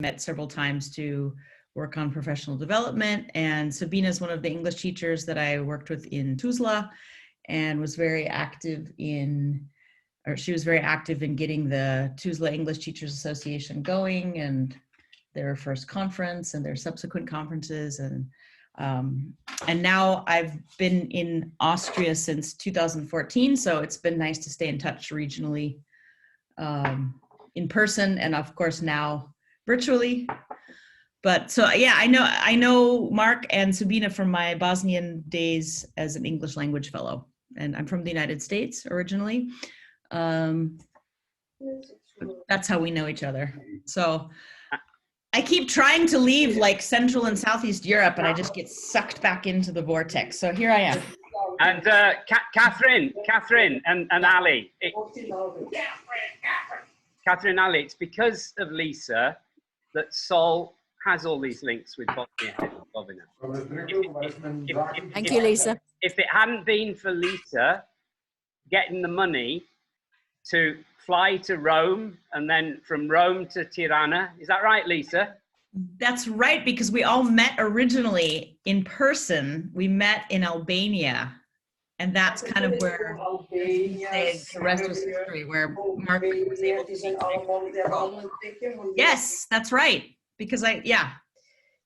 met several times to work on professional development. And Sabina is one of the English teachers that I worked with in Tuzla, and was very active in, or she was very active in getting the Tuzla English Teachers Association going, and their first conference and their subsequent conferences. And now I've been in Austria since 2014, so it's been nice to stay in touch regionally, in person, and of course now virtually. But so yeah, I know Mark and Sabina from my Bosnian days as an English language fellow, and I'm from the United States originally. That's how we know each other. So I keep trying to leave like Central and Southeast Europe, and I just get sucked back into the vortex. So here I am. And Catherine and Ali. Catherine and Ali, it's because of Lisa that Sol has all these links with Bosnia. Thank you, Lisa. If it hadn't been for Lisa getting the money to fly to Rome and then from Rome to Tirana, is that right, Lisa? That's right, because we all met originally in person. We met in Albania, and that's kind of where the rest was history, where Mark was able to Yes, that's right. Because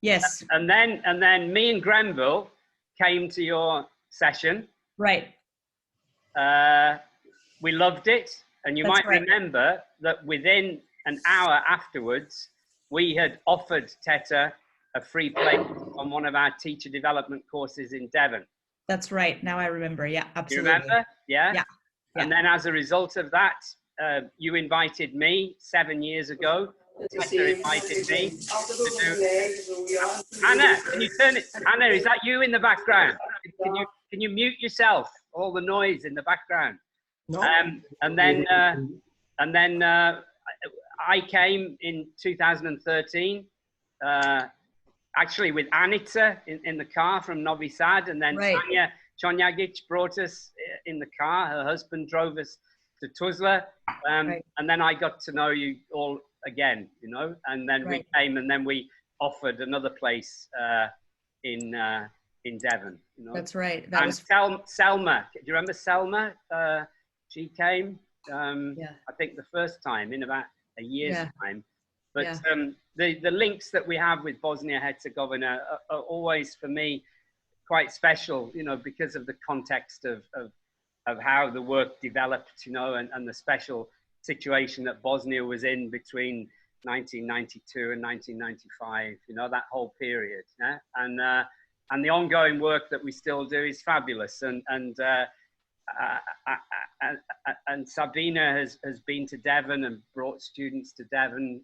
yes. And then me and Grenville came to your session. Right. We loved it, and you might remember that within an hour afterwards, we had offered Teta a free place on one of our teacher development courses in Devon. That's right. Now I remember. Yeah, absolutely. You remember? Yeah. Yeah. And then as a result of that, you invited me 7 years ago. Teta invited me to do... Anna, can you turn it? Anna, is that you in the background? Can you mute yourself? All the noise in the background. No. And then I came in 2013, actually with Anita in the car from Novi Sad, and then Tanya Chonjagic brought us in the car. Her husband drove us to Tuzla, and then I got to know you all again, you know, and then we came, and then we offered another place in Devon, you know. That's right. Selma, do you remember Selma? She came, I think the first time in about a year's time. But the links that we have with Bosnia-Herzegovina are always, for me, quite special, you know, because of the context of how the work developed, you know, and the special situation that Bosnia was in between 1992 and 1995, you know, that whole period. Yeah? And the ongoing work that we still do is fabulous. And Sabina has been to Devon and brought students to Devon,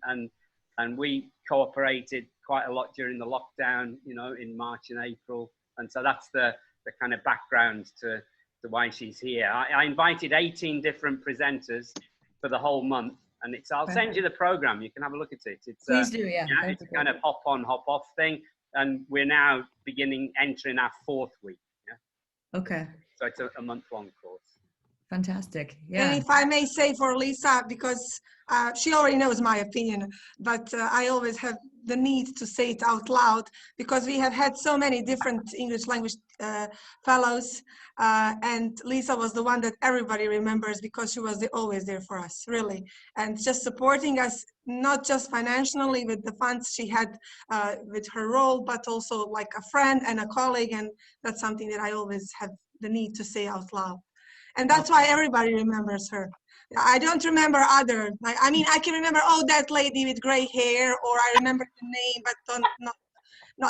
and we cooperated quite a lot during the lockdown, you know, in March and April. And so that's the kind of background to why she's here. I invited 18 different presenters for the whole month, and I'll send you the program. You can have a look at it. Please do, yeah. It's kind of hop on, hop off thing. And we're now entering our 4th week. Yeah. Okay. So it's a month-long course. Fantastic. Yeah. And if I may say for Lisa, because she already knows my opinion, but I always have the need to say it out loud, because we have had so many different English language fellows, and Lisa was the one that everybody remembers, because she was always there for us, really, and just supporting us, not just financially with the funds she had with her role, but also like a friend and a colleague, and that's something that I always have the need to say out loud. And that's why everybody remembers her. I don't remember other, I mean, I can remember, oh, that lady with gray hair, or I remember the name, but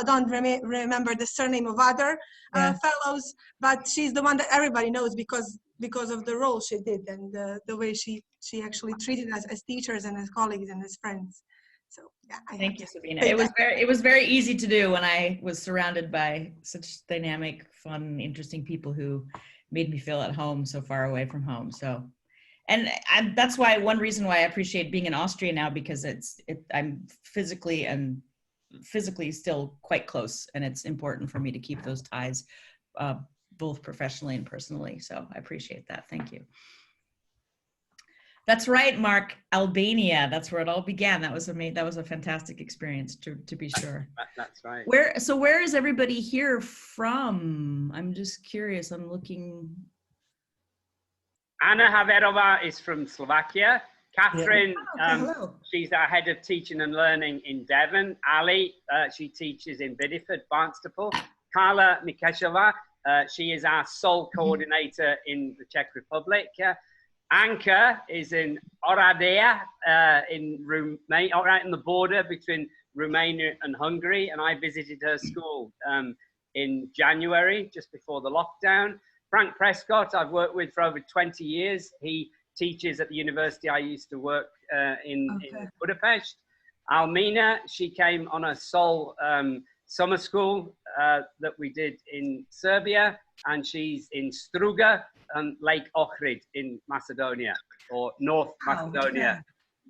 don't remember the surname of other fellows. But she's the one that everybody knows because of the role she did, and the way she actually treated us as teachers and as colleagues and as friends. So yeah. Thank you, Sabina. It was very easy to do when I was surrounded by such dynamic, fun, interesting people who made me feel at home so far away from home. So, and that's why one reason why I appreciate being in Austria now, because I'm physically still quite close, and it's important for me to keep those ties, both professionally and personally. So I appreciate that. Thank you. That's right, Mark. Albania. That's where it all began. That was amazing. That was a fantastic experience, to be sure. That's right. Where is everybody here from? I'm just curious. I'm looking. Anna Haverova is from Slovakia. Catherine, hello. She's our head of teaching and learning in Devon. Ali, she teaches in Bideford, Barnstaple. Carla Mikeshova, she is our sole coordinator in the Czech Republic. Anka is in Oradea, in Romania, right on the border between Romania and Hungary. And I visited her school in January, just before the lockdown. Frank Prescott, I've worked with for over 20 years. He teaches at the university I used to work in Budapest. Almina, she came on a sole summer school that we did in Serbia, and she's in Struga and Lake Ohrid in Macedonia, or North Macedonia,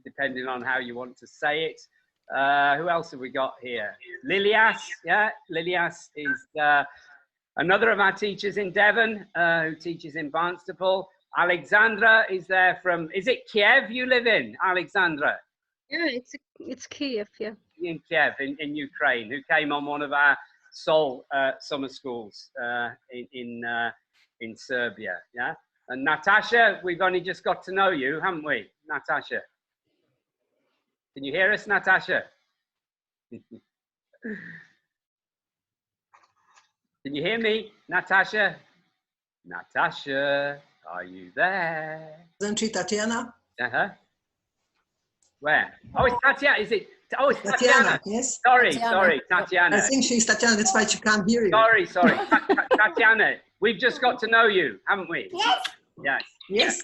depending on how you want to say it. Who else have we got here? Lilias, Lilias is another of our teachers in Devon, who teaches in Barnstaple. Alexandra is there from, is it Kiev you live in, Alexandra? Yeah, it's Kiev, yeah. In Kiev, in Ukraine, who came on one of our sole summer schools in Serbia, yeah? And Natasha, we've only just got to know you, haven't we, Natasha? Can you hear us, Natasha? Can you hear me, Natasha? Natasha, are you there? Isn't she Tatiana? Uh-huh. Where? Oh, it's Tatiana, is it? Oh, it's Tatiana, Tatiana. yes. Sorry, Tatiana. sorry, Tatiana. I think she's Tatiana, that's why she can't hear you. Sorry. Tatiana, we've just got to know you, haven't we? Yes. Yes. Yes.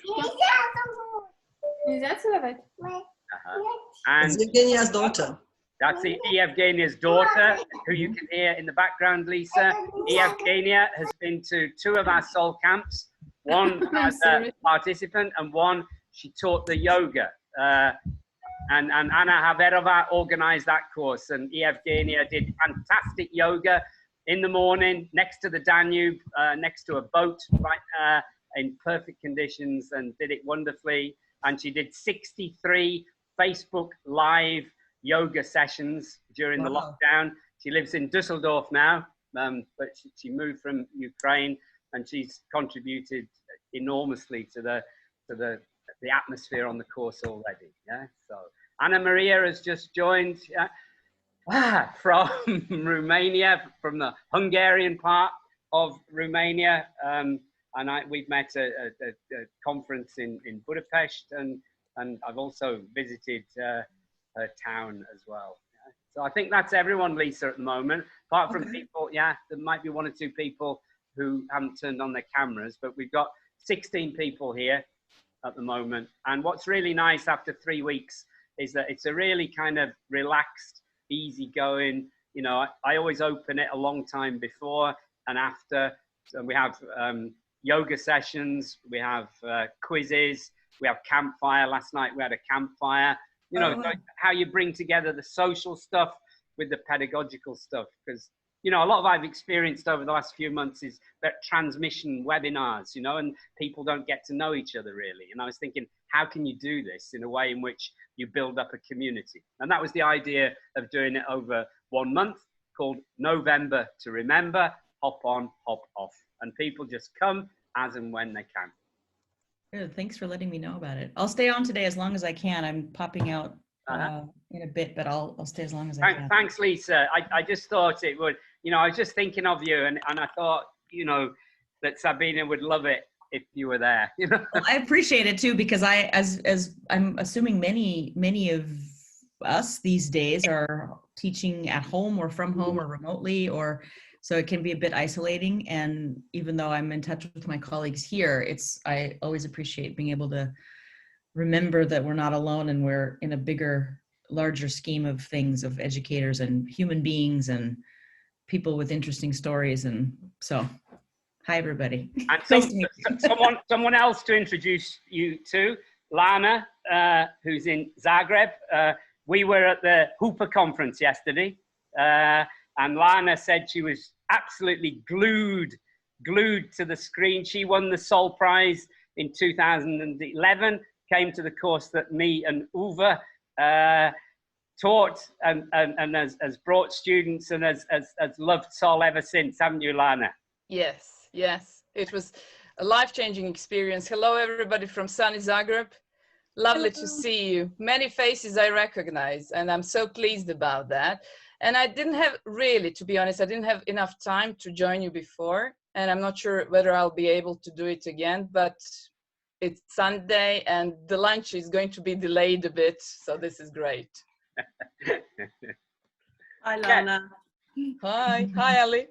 And it's Evgenia's daughter. that's Evgenia's daughter, who you can hear in the background, Lisa. Evgenia has been to 2 of our soul camps, one as a participant and one she taught the yoga. And Anna Haverova organized that course, and Evgenia did fantastic yoga in the morning next to the Danube, next to a boat, right in perfect conditions, and did it wonderfully. And she did 63 Facebook Live yoga sessions during the lockdown. She lives in Düsseldorf now, but she moved from Ukraine, and she's contributed enormously to the atmosphere on the course already. Yeah. So Anna Maria has just joined from Romania, from the Hungarian part of Romania. And we've met at a conference in Budapest, and I've also visited her town as well. Yeah. So I think that's everyone, Lisa, at the moment. Apart from people, there might be 1 or 2 people who haven't turned on their cameras, but we've got 16 people here at the moment. And what's really nice after 3 weeks is that it's a really kind of relaxed, easygoing, you know, I always open it a long time before and after. So we have yoga sessions, we have quizzes, we have campfire. Last night we had a campfire. You know, how you bring together the social stuff with the pedagogical stuff. Because, you know, a lot of I've experienced over the last few months is that transmission webinars, you know, and people don't get to know each other really. And I was thinking, how can you do this in a way in which you build up a community? And that was the idea of doing it over 1 month, called November to Remember, hop on, hop off. And people just come as and when they can. Good. Thanks for letting me know about it. I'll stay on today as long as I can. I'm popping out in a bit, but I'll stay as long as I can. Thanks, Lisa. I just thought it would, you know, I was just thinking of you, and I thought, you know, that Sabina would love it if you were there. You know? Well, I appreciate it too, because as I'm assuming many of us these days are teaching at home or from home or remotely, or so it can be a bit isolating. And even though I'm in touch with my colleagues here, I always appreciate being able to remember that we're not alone, and we're in a bigger, larger scheme of things, of educators and human beings and people with interesting stories. And so, hi everybody. And someone else to introduce you to, Lana, who's in Zagreb. We were at the Hooper conference yesterday, and Lana said she was absolutely glued to the screen. She won the Sol Prize in 2011. came to the course that me and Uwe taught and has brought students and has loved Sol ever since, haven't you, Lana? Yes, yes. It was a life-changing experience. Hello, everybody from sunny Zagreb. Lovely to see you. Many faces I recognize, and I'm so pleased about that. And I didn't have really, to be honest, I didn't have enough time to join you before, and I'm not sure whether I'll be able to do it again, but it's Sunday and the lunch is going to be delayed a bit, so this is great. Hi, Lana. Hi. Hi, Ali.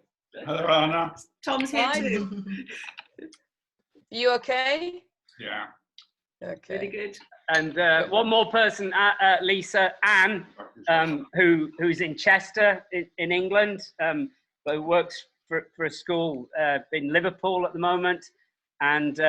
Hello, Anna. Tom's here too. You okay? Yeah. Okay. Really good. And one more person, Lisa, Anne, who's in Chester in England, but who works for a school in Liverpool at the moment, and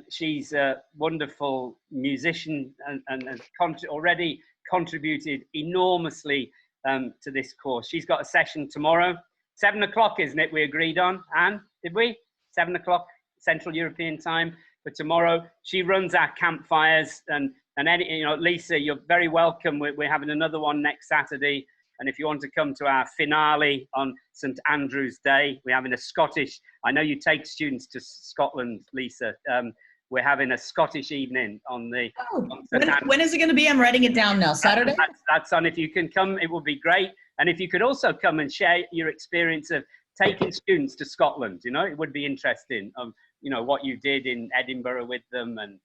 she's a wonderful musician and has already contributed enormously to this course. She's got a session tomorrow, 7 o'clock, isn't it? We agreed on, Anne, did we? 7 o'clock Central European time for tomorrow. She runs our campfires, and any, Lisa, you're very welcome. We're having another one next Saturday, and if you want to come to our finale on St Andrew's Day, we're having a Scottish. I know you take students to Scotland, Lisa. We're having a Scottish evening on the. When is it going to be? I'm writing it down now. Saturday. That's on. If you can come, it would be great. And if you could also come and share your experience of taking students to Scotland, it would be interesting. What you did in Edinburgh with them, and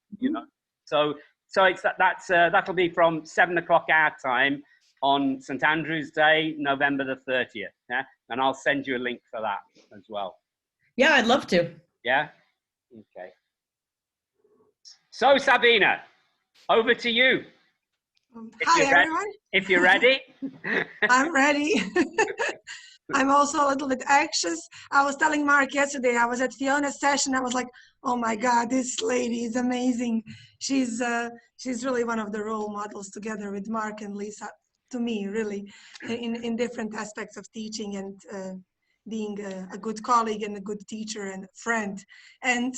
so it's that'll be from 7 o'clock our time on St Andrew's Day, November the 30th. Yeah, and I'll send you a link for that as well. Yeah, I'd love to. Yeah. Okay. So Sabina, over to you. Hi, everyone. If you're ready. I'm ready. I'm also a little bit anxious. I was telling Mark yesterday, I was at Fiona's session. I was like, oh my God, this lady is amazing. She's really one of the role models together with Mark and Lisa, to me, really, in different aspects of teaching and being a good colleague and a good teacher and friend. And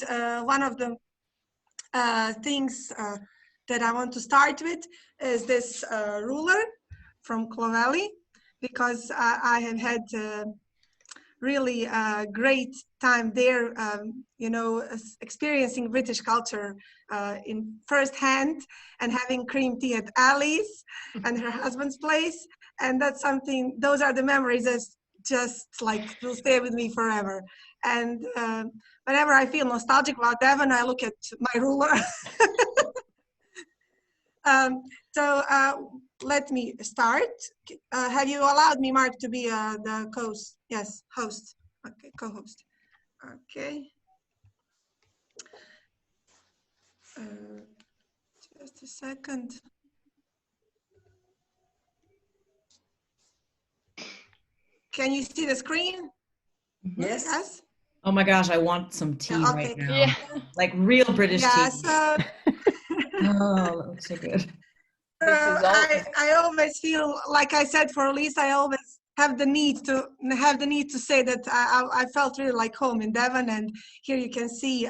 one of the things that I want to start with is this ruler from Clovelly, because I have had really a great time there, experiencing British culture in firsthand and having cream tea at Ali's and her husband's place. And that's something, those are the memories that just like will stay with me forever. And whenever I feel nostalgic about Devon, I look at my ruler. So let me start. Have you allowed me, Mark, to be the host? Yes, host. Okay, co-host. Okay. Just a second. Can you see the screen? Yes. Yes. Oh my gosh, I want some tea right now. Yeah. Like real British tea. So, oh, that looks so good. I always feel, like I said for Lisa, I always have the need to say that I felt really like home in Devon, and here you can see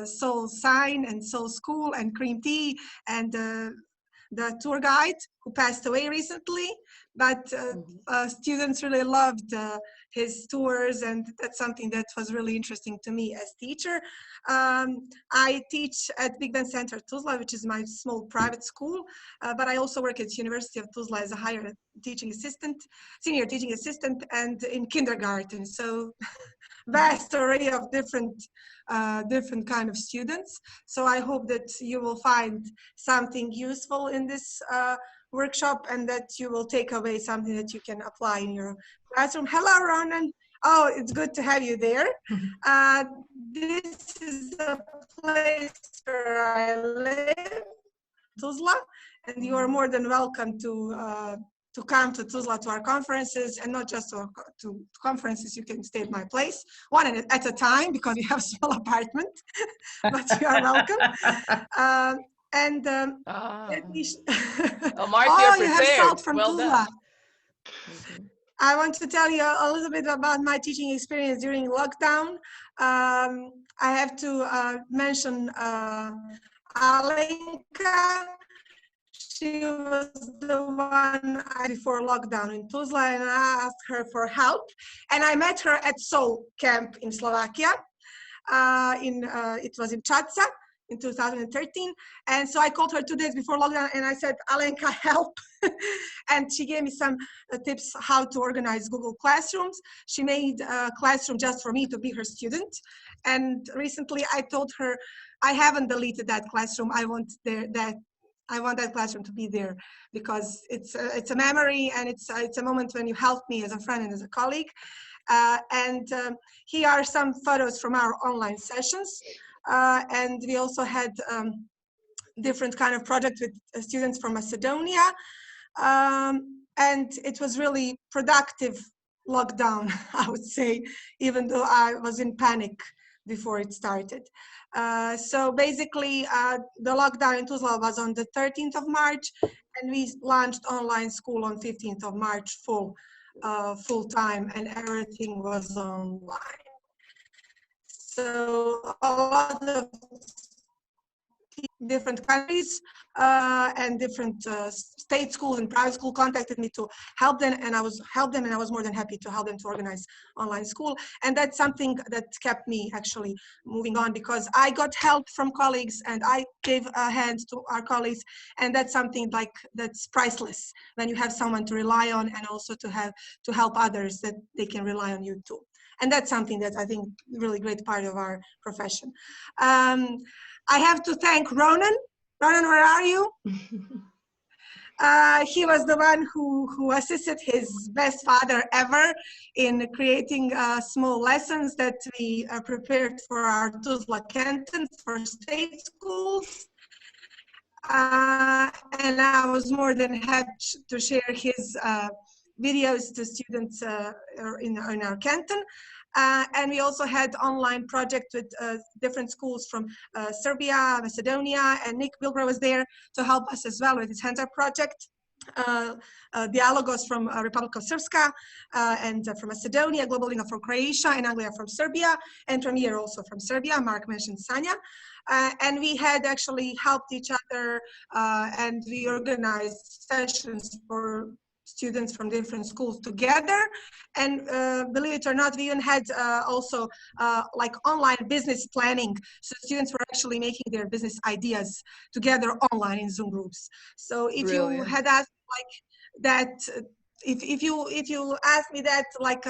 Soul Sign and Soul School and Cream Tea and the tour guide who passed away recently, but students really loved his tours, and that's something that was really interesting to me as teacher. I teach at Big Ben Center Tuzla, which is my small private school, but I also work at University of Tuzla as a higher teaching assistant, senior teaching assistant, and in kindergarten. So vast array of different kind of students. So I hope that you will find something useful in this workshop, and that you will take away something that you can apply in your classroom. Hello, Ronan. Oh, it's good to have you there. This is the place where I live, Tuzla, and you are more than welcome to come to Tuzla to our conferences, and not just to conferences. You can stay at my place, one at a time, because we have a small apartment, but you are welcome. Let me Mark, you have salt from Tuzla. I want to tell you a little bit about my teaching experience during lockdown. I have to mention Alenka. She was the one before lockdown in Tuzla, and I asked her for help. And I met her at Soul camp in Slovakia. It was in Čača in 2013. And so I called her 2 days before lockdown and I said, Alenka, help. And she gave me some tips how to organize Google Classrooms. She made a classroom just for me to be her student. And recently I told her, I haven't deleted that classroom. I want that classroom to be there because it's a memory, and it's a moment when you helped me as a friend and as a colleague. Here are some photos from our online sessions. And we also had different kind of projects with students from Macedonia. And it was really productive lockdown, I would say, even though I was in panic before it started. So basically, the lockdown in Tuzla was on the 13th of March, and we launched online school on 15th of March full time, and everything was online. So a lot of different countries and different state schools and private school contacted me to help them, and I was more than happy to help them to organize online school. And that's something that kept me actually moving on, because I got help from colleagues and I gave a hand to our colleagues, and that's something that's priceless when you have someone to rely on, and also to help others that they can rely on you too. And that's something that I think really great part of our profession. I have to thank Ronan. Ronan, where are you? He was the one who assisted his best father ever in creating small lessons that we prepared for our Tuzla canton for state schools. And I was more than happy to share his videos to students in our canton. And we also had online project with different schools from Serbia, Macedonia, and Nick Wilbur was there to help us as well with his hands-on project. Dialogos from Republic of Srpska and from Macedonia, Global Liga for Croatia, and Anglia from Serbia, and from here also from Serbia. Mark mentioned Sanja. And we had actually helped each other, and we organized sessions for students from different schools together. And believe it or not, we even had also like online business planning. So students were actually making their business ideas together online in Zoom groups. So if Brilliant. you had asked like that, if you asked me that like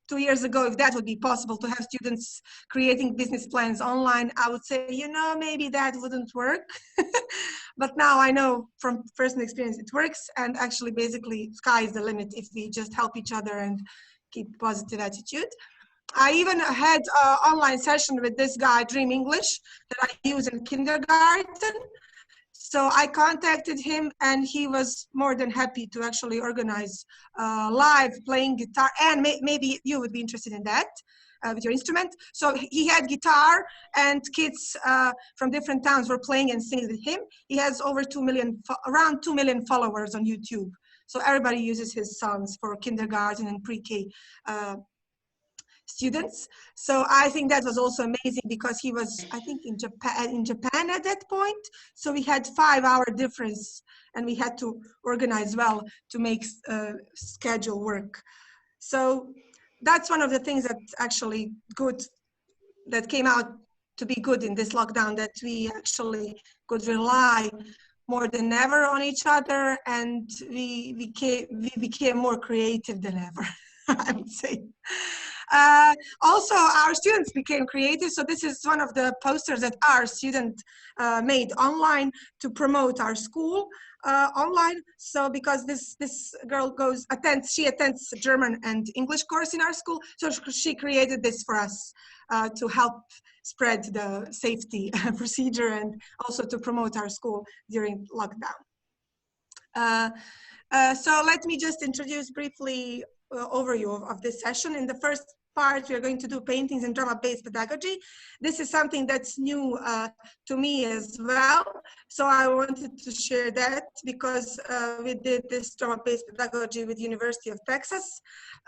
2 years ago, if that would be possible to have students creating business plans online, I would say, maybe that wouldn't work. But now I know from personal experience it works, and actually basically sky is the limit if we just help each other and keep positive attitude. I even had an online session with this guy, Dream English, that I use in kindergarten. So I contacted him, and he was more than happy to actually organize live playing guitar, and maybe you would be interested in that with your instrument. So he had guitar, and kids from different towns were playing and singing with him. He has over around 2 million followers on YouTube. So everybody uses his songs for kindergarten and pre-K students. So I think that was also amazing, because he was, I think, in Japan at that point. So we had 5-hour difference, and we had to organize well to make schedule work. So that's one of the things that's actually good, that came out to be good in this lockdown, that we actually could rely more than ever on each other, and we became more creative than ever, I would say. Also, our students became creative. So this is one of the posters that our student made online to promote our school online. So because this girl she attends German and English course in our school, so she created this for us to help spread the safety procedure and also to promote our school during lockdown. So let me just introduce briefly overview of this session. In the first part, we are going to do paintings and drama-based pedagogy. This is something that's new to me as well. So I wanted to share that, because we did this drama-based pedagogy with University of Texas,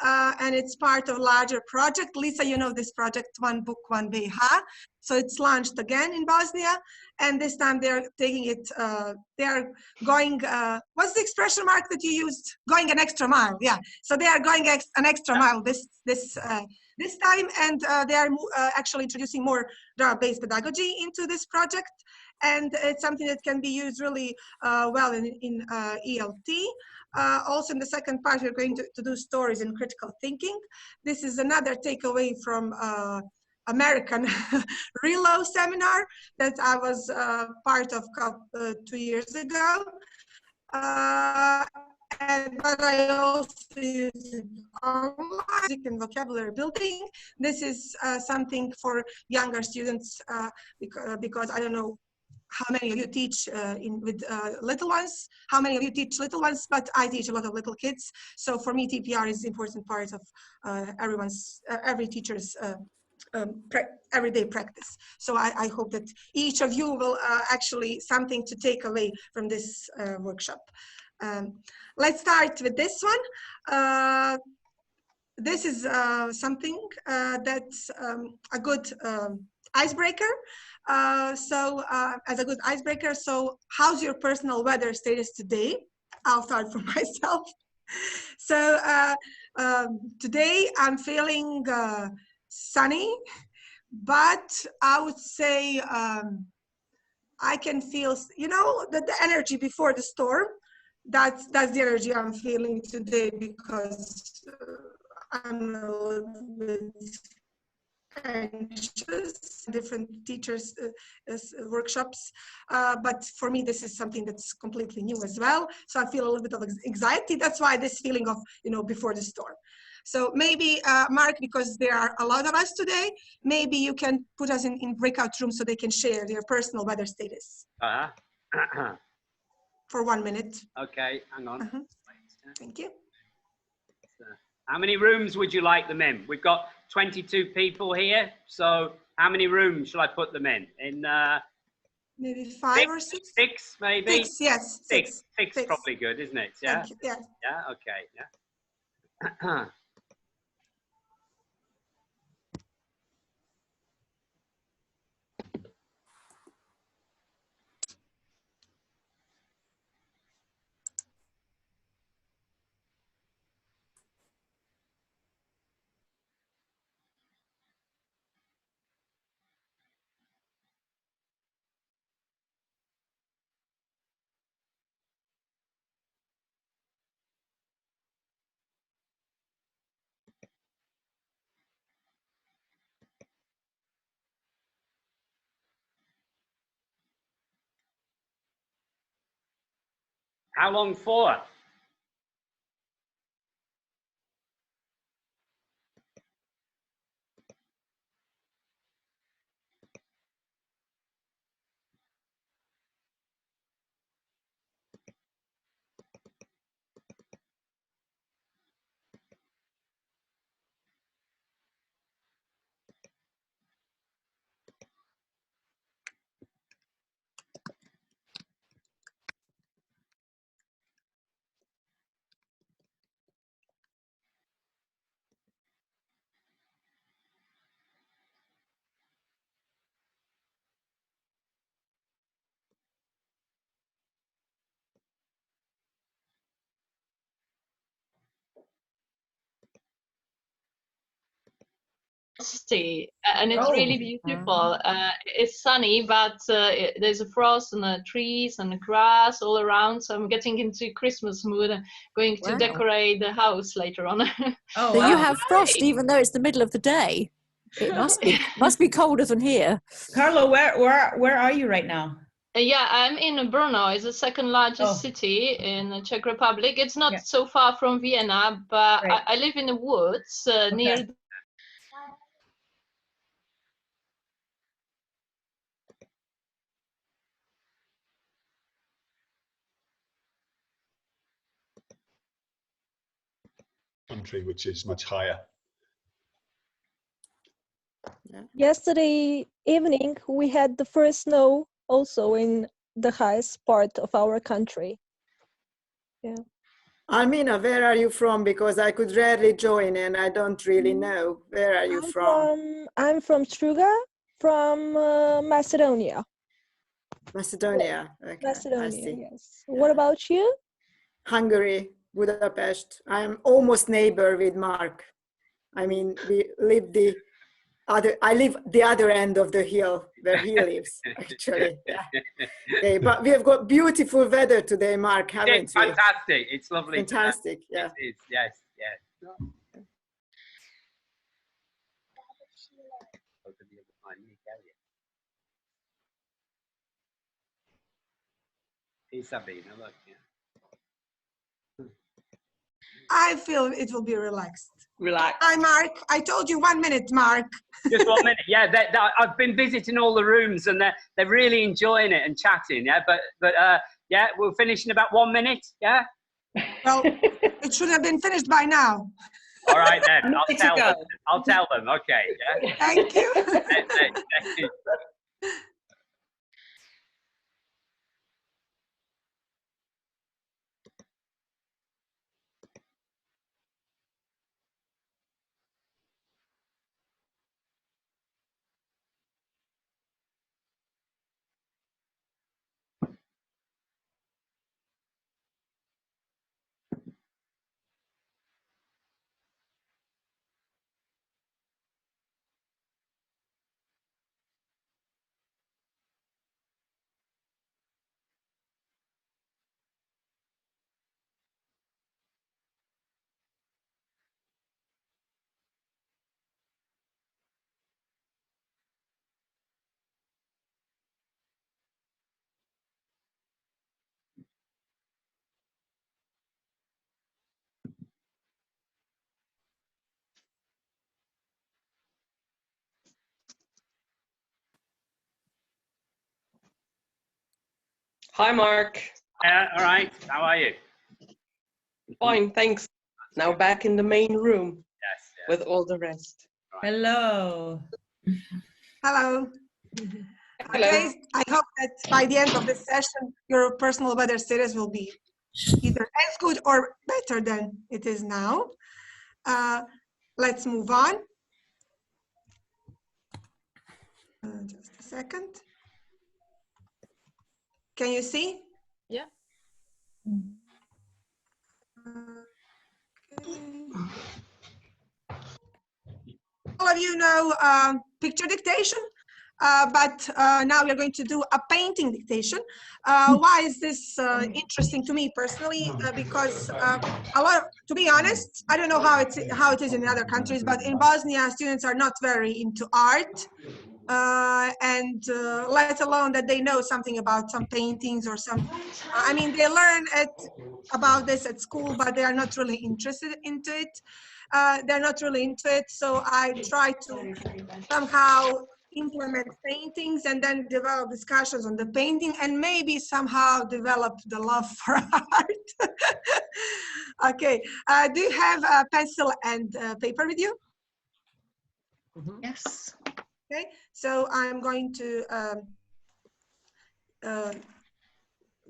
and it's part of a larger project. Lisa, you know this project, One Book, One BH. So it's launched again in Bosnia, and this time they're taking it, they're going, what's the expression, Mark, that you used? Going an extra mile, yeah. So they are going an extra mile this time, and they are actually introducing more drama-based pedagogy into this project. And it's something that can be used really well in ELT. Also in the second part, we're going to do stories and critical thinking. This is another takeaway from American Relo seminar that I was part of 2 years ago. But I also use it online and vocabulary building. This is something for younger students because I don't know how many of you teach with little ones, how many of you teach little ones, but I teach a lot of little kids. So for me, TPR is an important part of every teacher's everyday practice. So I hope that each of you will actually something to take away from this workshop. Let's start with this one. This is something that's a good icebreaker. As a good icebreaker, so how's your personal weather status today? I'll start for myself. So today I'm feeling sunny, but I would say I can feel, you know, the energy before the storm. That's the energy I'm feeling today because I'm a little bit anxious. Different teachers workshops, but for me this is something that's completely new as well. So I feel a little bit of anxiety. That's why this feeling of, you know, before the storm. So maybe Mark, because there are a lot of us today, maybe you can put us in breakout rooms so they can share their personal weather status. For 1 minute. Okay, hang on. Thank you. How many rooms would you like them in? We've got 22 people here, so how many rooms shall I put them in? Maybe 5 or 6? 6, maybe? 6, yes. 6. 6 probably good, isn't it? Yeah? Thank you. Yeah. Yeah, okay, yeah. How long for? And it's really beautiful. It's sunny, but there's a frost and the trees and the grass all around. So I'm getting into Christmas mood and going to decorate the house later on. Oh, so you have frost even though it's the middle of the day. It must be colder than here. Carlo, where are you right now? Yeah, I'm in Brno. It's the second largest city in the Czech Republic. It's not so far from Vienna, but I live in the woods near. Country, which is much higher. Yesterday evening, we had the first snow also in the highest part of our country. Yeah. Almina, where are you from? Because I could rarely join and I don't really know. Where are you from? I'm from Struga, from Macedonia. Macedonia. Okay, I Macedonia, see. yes. What about you? Hungary, Budapest. I'm almost neighbor with Mark. I mean, we live I live the other end of the hill where he lives, actually. Yeah. Okay, but we have got beautiful weather today, Mark, haven't It's we? fantastic. It's lovely. Fantastic, yeah. It is, yes, yes. Hey, Sabina, look, yeah. I feel it will be relaxed. Relax. Hi, Mark. I told you 1 minute, Mark. Just 1 minute. Yeah, I've been visiting all the rooms and they're really enjoying it and chatting. Yeah, but yeah, we'll finish in about 1 minute. Yeah. Well, it should have been finished by now. All right then. I'll tell them. I'll tell them. Okay. Yeah. Thank you. Thank you. Hi, Mark. All right. How are you? Fine, thanks. Now back in the main room. Yes. With all the rest. Hello. Hello. Hello. Okay, I hope that by the end of this session, your personal weather series will be either as good or better than it is now. Let's move on. Just a second. Can you see? Yeah. Okay. All of you know picture dictation, but now we're going to do a painting dictation. Why is this interesting to me personally? Because to be honest, I don't know how it is in other countries, but in Bosnia, students are not very into art. And let alone that they know something about some paintings or some, I mean, they learn about this at school, but they are not really interested into it. They're not really into it. So I try to somehow implement paintings and then develop discussions on the painting and maybe somehow develop the love for art. Okay, do you have a pencil and paper with you? Yes. Okay, so I'm going to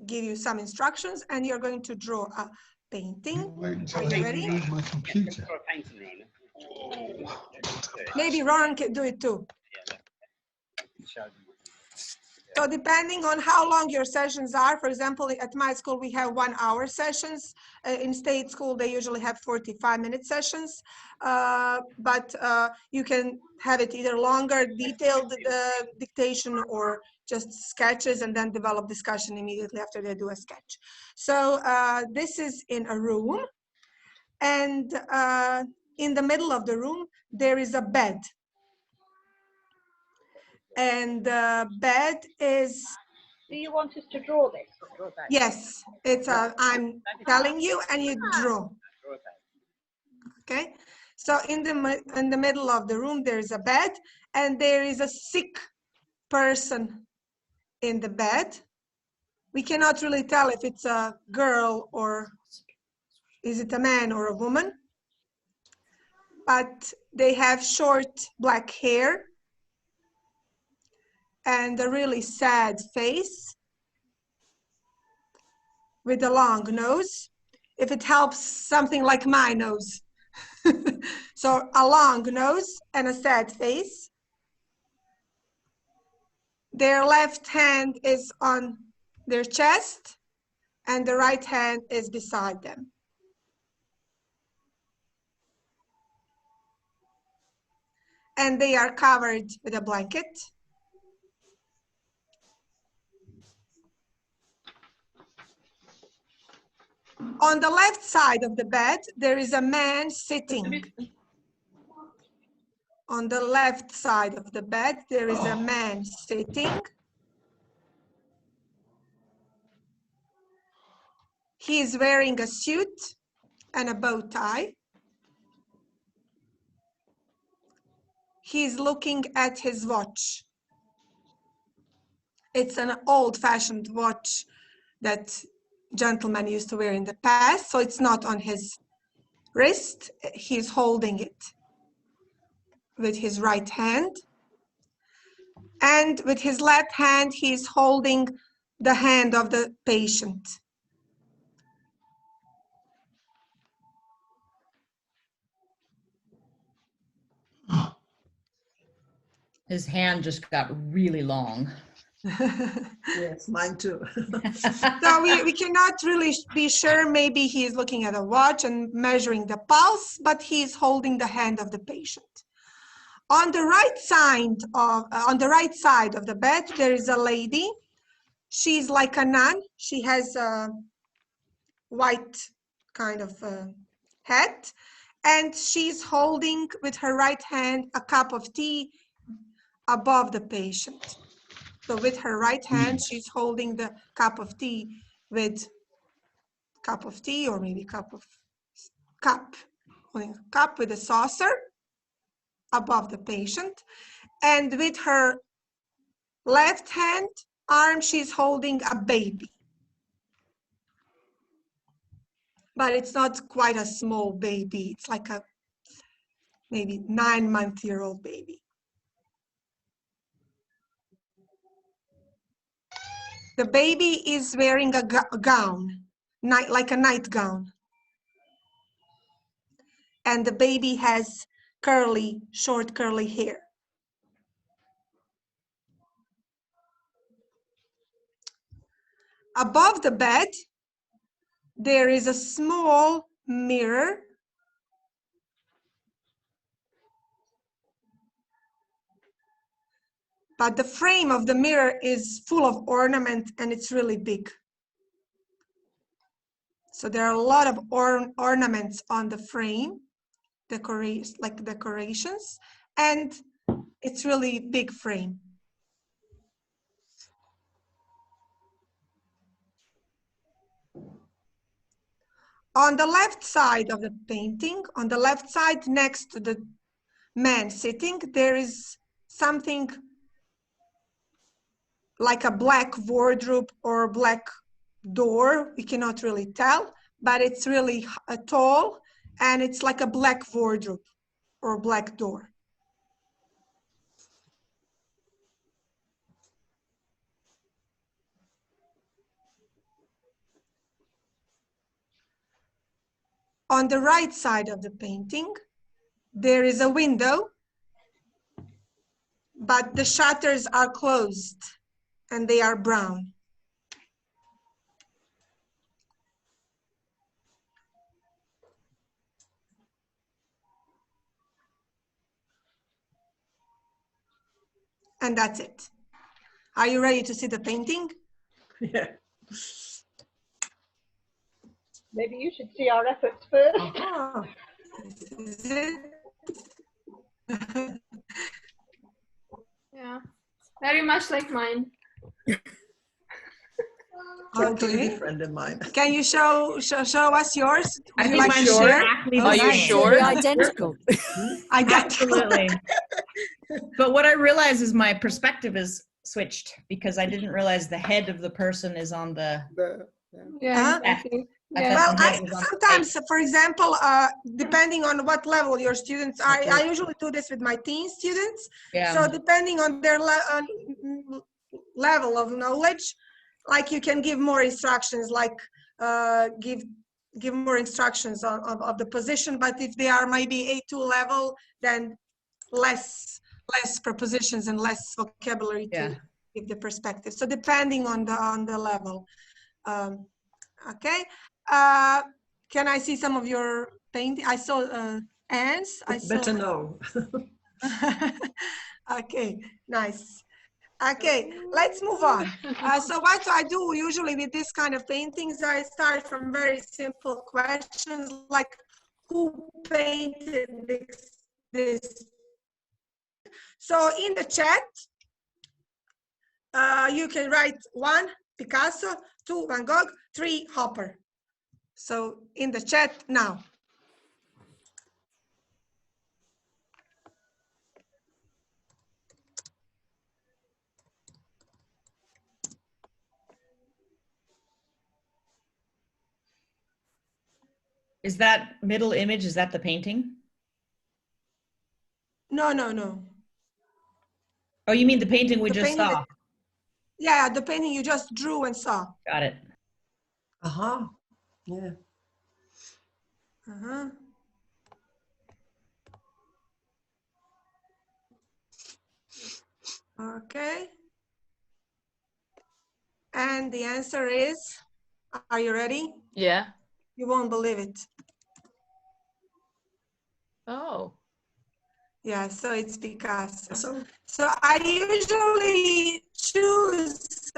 give you some instructions and you're going to draw a painting. Are you ready? My computer. Maybe Ron can do it too. So depending on how long your sessions are, for example, at my school, we have 1 hour sessions. In state school, they usually have 45-minute sessions. But you can have it either longer, detailed dictation, or just sketches and then develop discussion immediately after they do a sketch. So this is in a room. And in the middle of the room, there is a bed. And the bed is... Do you want us to draw this? Yes, it's I'm telling you and you draw. Okay, so in the middle of the room, there is a bed and there is a sick person in the bed. We cannot really tell if it's a girl or is it a man or a woman, but they have short black hair and a really sad face with a long nose. If it helps, something like my nose. So a long nose and a sad face. Their left hand is on their chest and the right hand is beside them. And they are covered with a blanket. On the left side of the bed, there is a man sitting. On the left side of the bed, there is a man sitting. He is wearing a suit and a bow tie. He's looking at his watch. It's an old-fashioned watch that gentlemen used to wear in the past, so it's not on his wrist. He's holding it with his right hand. And with his left hand, he's holding the hand of the patient. His hand just got really long. Yes, mine too. So we cannot really be sure. Maybe he's looking at a watch and measuring the pulse, but he's holding the hand of the patient. On the right side of the bed, there is a lady. She's like a nun. She has a white kind of hat, and she's holding with her right hand a cup of tea above the patient. So with her right hand, she's holding the cup of tea with or maybe holding a cup with a saucer above the patient. And with her left hand arm, she's holding a baby. But it's not quite a small baby. It's like a maybe 9-month-old baby. The baby is wearing a gown, like a nightgown. And the baby has short curly hair. Above the bed, there is a small mirror. But the frame of the mirror is full of ornament and it's really big. So there are a lot of ornaments on the frame, like decorations, and it's really big frame. On the left side of the painting, on the left side next to the man sitting, there is something like a black wardrobe or black door. We cannot really tell, but it's really tall and it's like a black wardrobe or black door. On the right side of the painting, there is a window, but the shutters are closed and they are brown. And that's it. Are you ready to see the painting? Yeah. Maybe you should see our efforts first. Uh-huh. This is it. Yeah, very much like mine. Totally Okay. different than mine. Can you show us yours? I Would you think like to mine's share? exactly the Are you same. sure? Identical. Absolutely. But what I realize is my perspective is switched because I didn't realize the head of the person is on the Yeah, left. Yeah. Well, sometimes, for example, depending on what level your students are, I usually do this with my teen students. Yeah. So depending on their level of knowledge, like you can give more instructions, like give more instructions of the position. But if they are maybe A2 level, then less prepositions and less vocabulary give the perspective. So depending on the level. Okay. Can I see some of your painting? I saw ants. I saw. Better no. Okay, nice. Okay, let's move on. So what I do usually with this kind of paintings, I start from very simple questions like, who painted this? So in the chat, you can write 1, Picasso, 2, Van Gogh, 3, Hopper. So in the chat now. Is that middle image, is that the painting? No, no, no. Oh, you mean the painting we The just painting saw? that, yeah, the painting you just drew and saw. Got it. Uh-huh. Yeah. Uh-huh. Okay. And the answer is, are you ready? Yeah. You won't believe it. Oh. Yeah, so it's Picasso. So I usually choose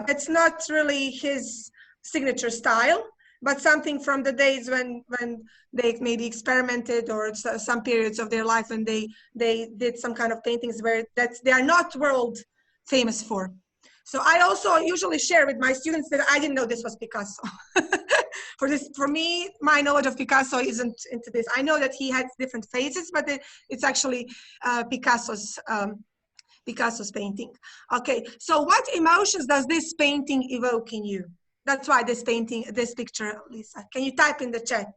it's not really his signature style, but something from the days when they maybe experimented, or some periods of their life when they did some kind of paintings where they are not world famous for. So I also usually share with my students that I didn't know this was Picasso. For me, my knowledge of Picasso isn't into this. I know that he had different phases, but it's actually Picasso's painting. Okay, so what emotions does this painting evoke in you? That's why this picture, Lisa. Can you type in the chat?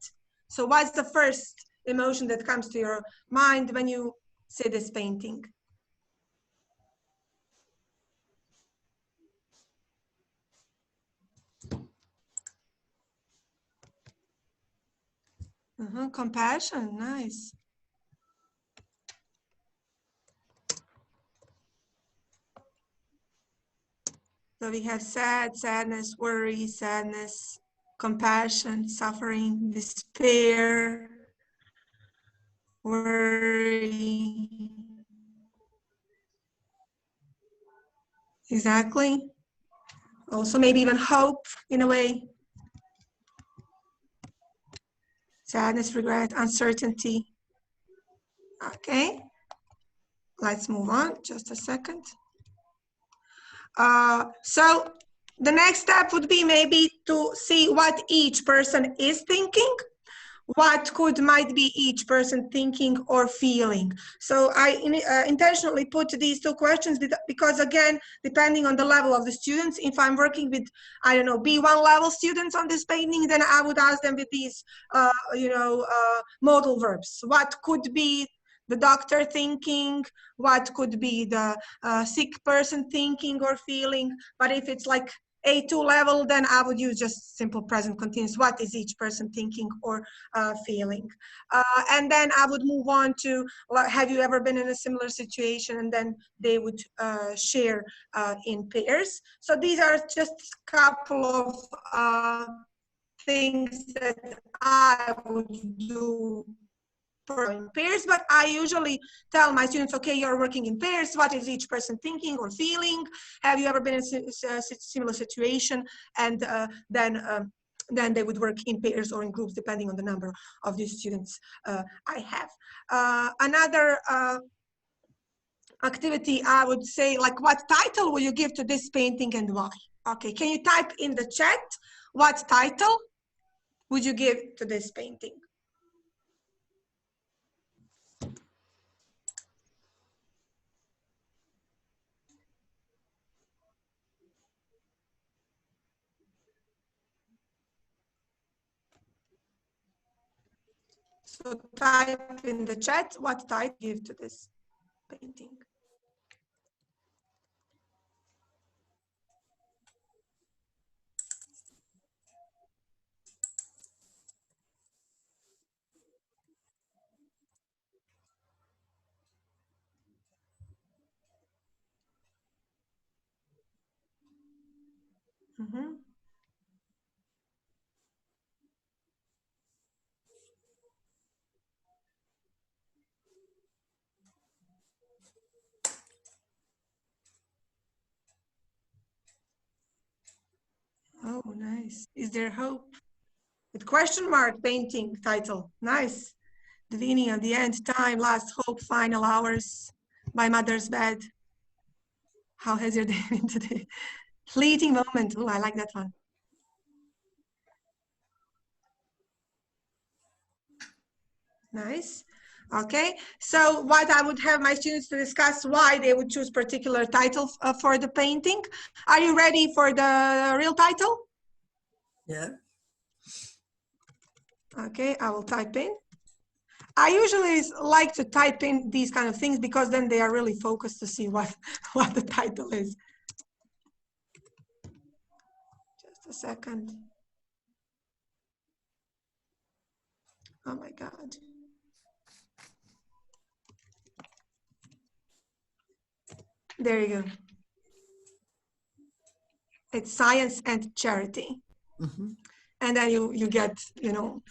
So what's the first emotion that comes to your mind when you see this painting? Compassion, nice. So we have sadness, worry, sadness, compassion, suffering, despair, worry. Exactly. Also maybe even hope in a way. Sadness, regret, uncertainty. Okay, let's move on, just a second. So the next step would be maybe to see what each person is thinking. What might be each person thinking or feeling. So I intentionally put these two questions because, again, depending on the level of the students, if I'm working with, I don't know, B1 level students on this painting, then I would ask them with these, modal verbs. What could be the doctor thinking? What could be the sick person thinking or feeling? But if it's like A2 level, then I would use just simple present continuous. What is each person thinking or feeling? And then I would move on to, have you ever been in a similar situation? And then they would share in pairs. So these are just a couple of things that I would do in pairs, but I usually tell my students, okay, you're working in pairs. What is each person thinking or feeling? Have you ever been in a similar situation? And then they would work in pairs or in groups, depending on the number of these students I have. Another activity, I would say, like, what title will you give to this painting and why? Okay, can you type in the chat, what title would you give to this painting? So type in the chat what title you give to this painting. Mm-hmm. Oh, nice. Is there hope? With question mark painting title. Nice. The beginning and the end, time, last hope, final hours, my mother's bed. How has your day been today? Fleeting moment. Oh, I like that one. Nice. Okay, so what I would have my students to discuss why they would choose particular titles for the painting. Are you ready for the real title? Yeah. Okay, I will type in. I usually like to type in these kind of things because then they are really focused to see what the title is. Just a second. Oh my God. There you go. It's science and charity. Mm-hmm. And then you get, you know,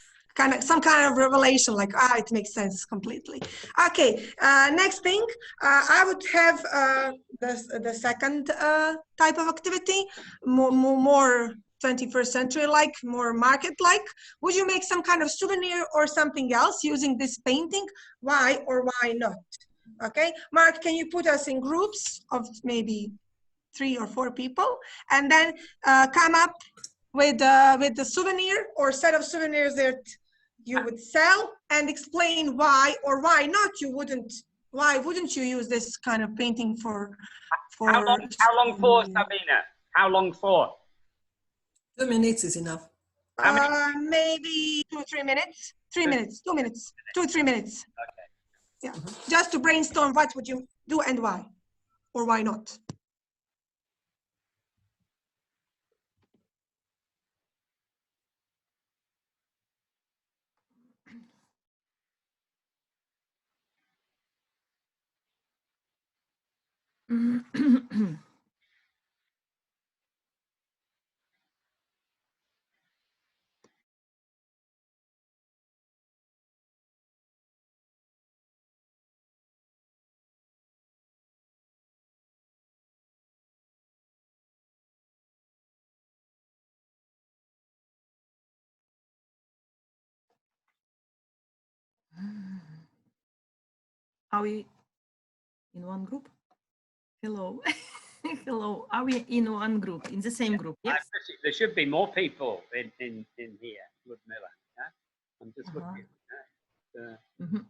some kind of revelation, like, it makes sense completely. Okay, next thing, I would have the second type of activity, more 21st century like, more market like. Would you make some kind of souvenir or something else using this painting? Why or why not? Okay, Mark, can you put us in groups of maybe 3 or 4 people, and then come up with the souvenir or set of souvenirs that you would sell, and explain why or why not why wouldn't you use this kind of painting for how long for, Sabina? How long for? 2 minutes is enough. Maybe 2 or 3 minutes. 3 minutes, 2 minutes, 2 or 3 minutes. Okay. Yeah, just to brainstorm what would you do and why, or why not. Are we in one group? Hello. Hello. Are we in one group, in the same group? Yes. There should be more people in here, Ludmila. Yeah? I'm just looking.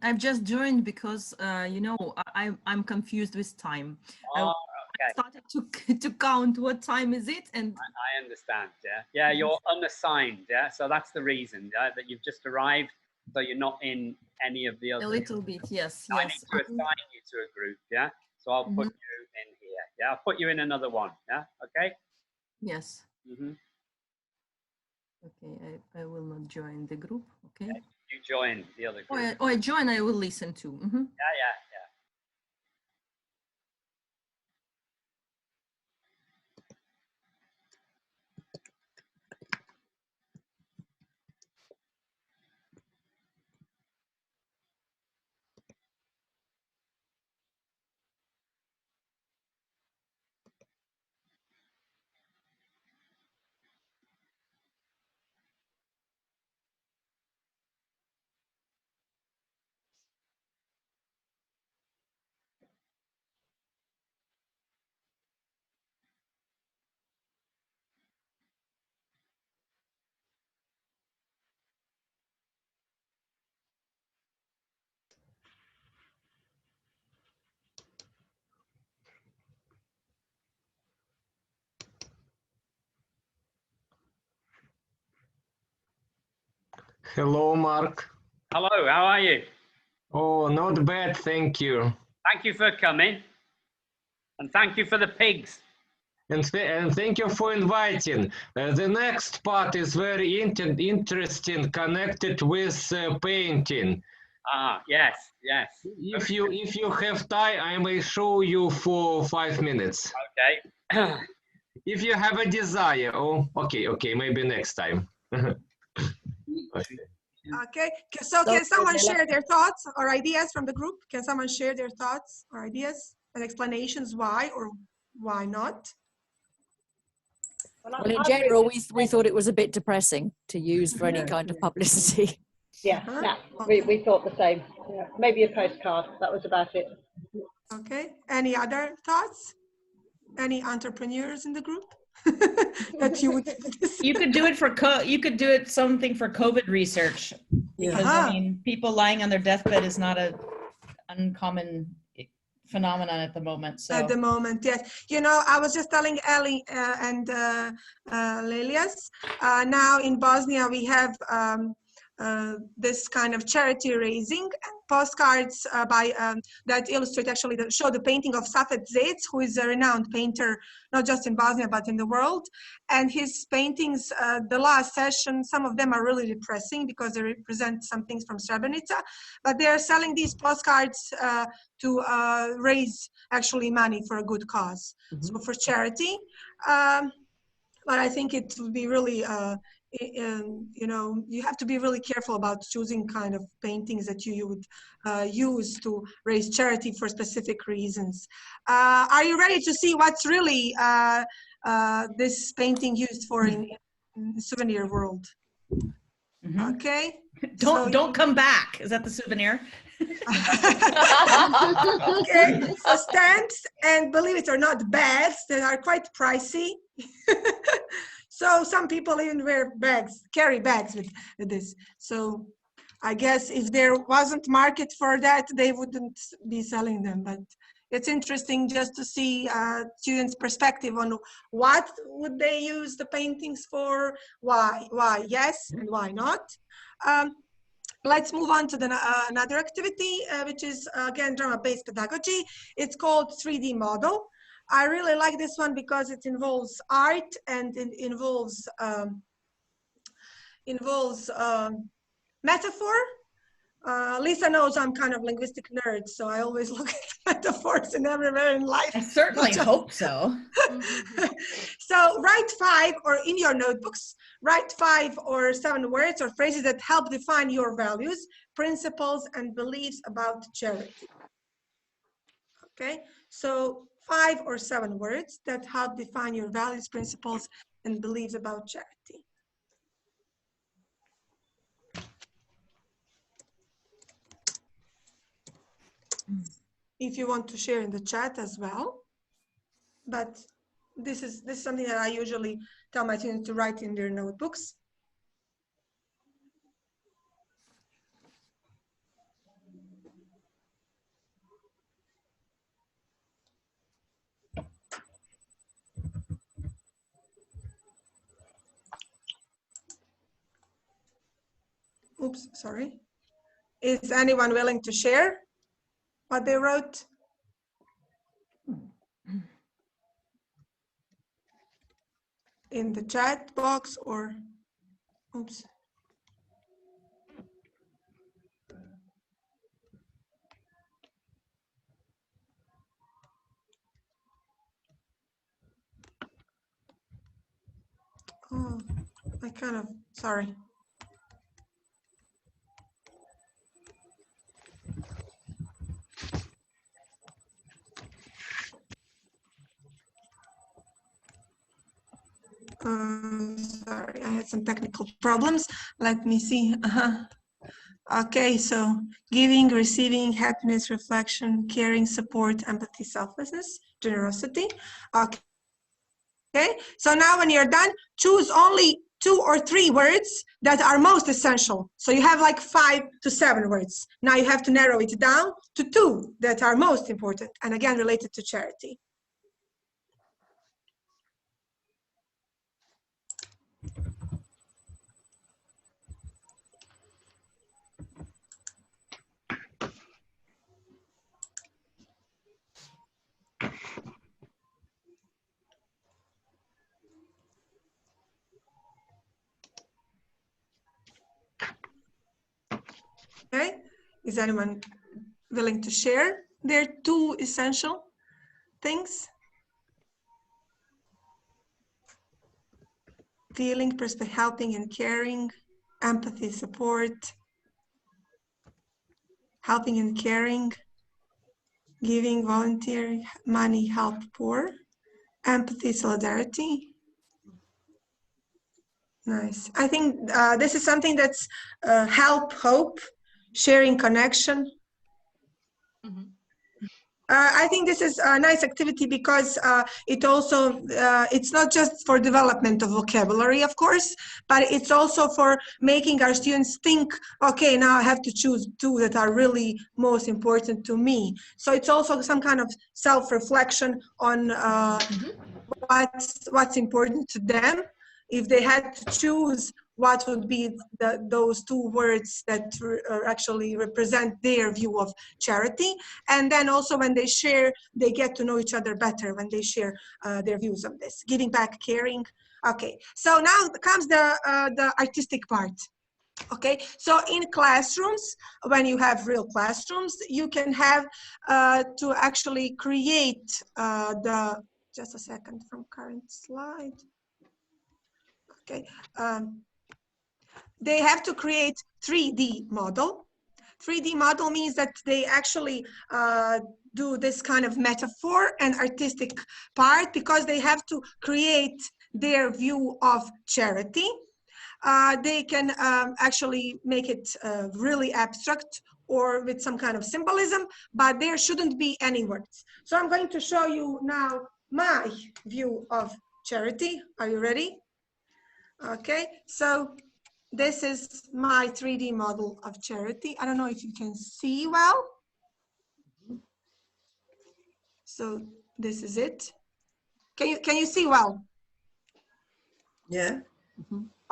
I've just joined because you know, I'm confused with time. Oh, I started to count what time is it, and I understand. Yeah, you're unassigned. Yeah, so that's the reason that you've just arrived, so you're not in any of the other. A little bit, yes. I need to assign you to a group. Yeah, so I'll put you in here. Yeah, I'll put you in another one. Yeah, okay. Yes. Okay, I will not join the group. Okay. You join the other group. I join. I will listen to. Yeah. Hello, Mark. Hello, how are you? Oh, not bad, thank you. Thank you for coming, and thank you for the pigs. And thank you for inviting. The next part is very interesting, connected with painting. Yes. If you have time, I may show you for 5 minutes. Okay. if you have a desire. Oh, okay, maybe next time. Okay, so can someone share their thoughts or ideas from the group? Can someone share their thoughts or ideas and explanations why or why not? Well, in general, we thought it was a bit depressing to use for any kind of publicity. Yeah, we thought the same. Yeah. Maybe a postcard, that was about it. Okay, any other thoughts? Any entrepreneurs in the group? That you would you could do it for you could do it something for COVID research, because I mean, people lying on their deathbed is not a uncommon phenomenon at the moment. So at the moment, yes. You know, I was just telling Ellie and Lelias, now in Bosnia we have this kind of charity raising postcards that illustrate, actually, that show the painting of Safet Zec, who is a renowned painter, not just in Bosnia, but in the world. And his paintings, the last session, some of them are really depressing because they represent some things from Srebrenica, but they are selling these postcards to raise actually money for a good cause, so for charity. But I think it would be really, you know, you have to be really careful about choosing kind of paintings that you would use to raise charity for specific reasons. Are you ready to see what's really this painting used for in the souvenir world? Okay. Don't come back. Is that the souvenir? Okay, so stamps, and believe it or not, bags that are quite pricey. So some people even wear bags, carry bags with this. So I guess if there wasn't market for that, they wouldn't be selling them. But it's interesting just to see students' perspective on what would they use the paintings for, why yes and why not. Let's move on to the, another activity, which is, again, drama-based pedagogy. It's called 3D model. I really like this one because it involves art and it involves metaphor. Lisa knows I'm kind of linguistic nerd, so I always look at metaphors and everywhere in life. I certainly hope so. So write 5, or in your notebooks, write 5 or 7 words or phrases that help define your values, principles, and beliefs about charity. Okay, so 5 or 7 words that help define your values, principles, and beliefs about charity. If you want to share in the chat as well, but this is something that I usually tell my students to write in their notebooks. Oops, sorry. Is anyone willing to share what they wrote? In the chat box, or, oops. Oh, I kind of, sorry. Sorry, I had some technical problems. Let me see. Okay, so giving, receiving, happiness, reflection, caring, support, empathy, selflessness, generosity. Okay, so now when you're done, choose only 2 or 3 words that are most essential. So you have like 5 to 7 words. Now you have to narrow it down to 2 that are most important, and again related to charity. Okay, is anyone willing to share their 2 essential things? stealing, helping and caring, empathy, support, helping and caring, giving, volunteering, money, help, poor, empathy, solidarity. Nice. I think this is something that's help, hope, sharing, connection. I think this is a nice activity because it also, it's not just for development of vocabulary, of course, but it's also for making our students think, okay, now I have to choose two that are really most important to me. So it's also some kind of self-reflection on what's important to them. If they had to choose, what would be those two words that actually represent their view of charity. And then also when they share, they get to know each other better when they share their views on this. Giving back, caring. Okay, so now comes the artistic part. Okay, so in classrooms, when you have real classrooms, you can have to actually create just a second from current slide. Okay, they have to create 3D model. 3D model means that they actually do this kind of metaphor and artistic part because they have to create their view of charity. They can actually make it really abstract or with some kind of symbolism, but there shouldn't be any words. So I'm going to show you now my view of charity. Are you ready? Okay, so this is my 3D model of charity. I don't know if you can see well. So this is it. Can you see well? Yeah.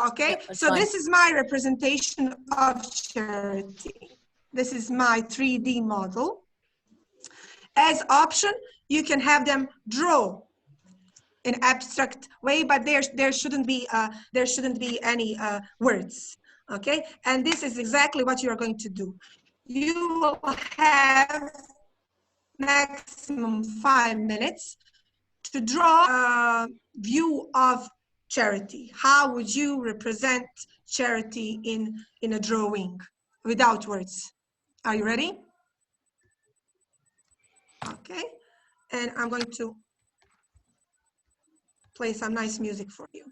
Okay, Yep, so fine. this is my representation of charity. This is my 3D model. As option, you can have them draw in abstract way, but there shouldn't be any words. Okay, and this is exactly what you are going to do. You will have maximum 5 minutes to draw a view of charity. How would you represent charity in a drawing without words? Are you ready? Okay, and I'm going to play some nice music for you.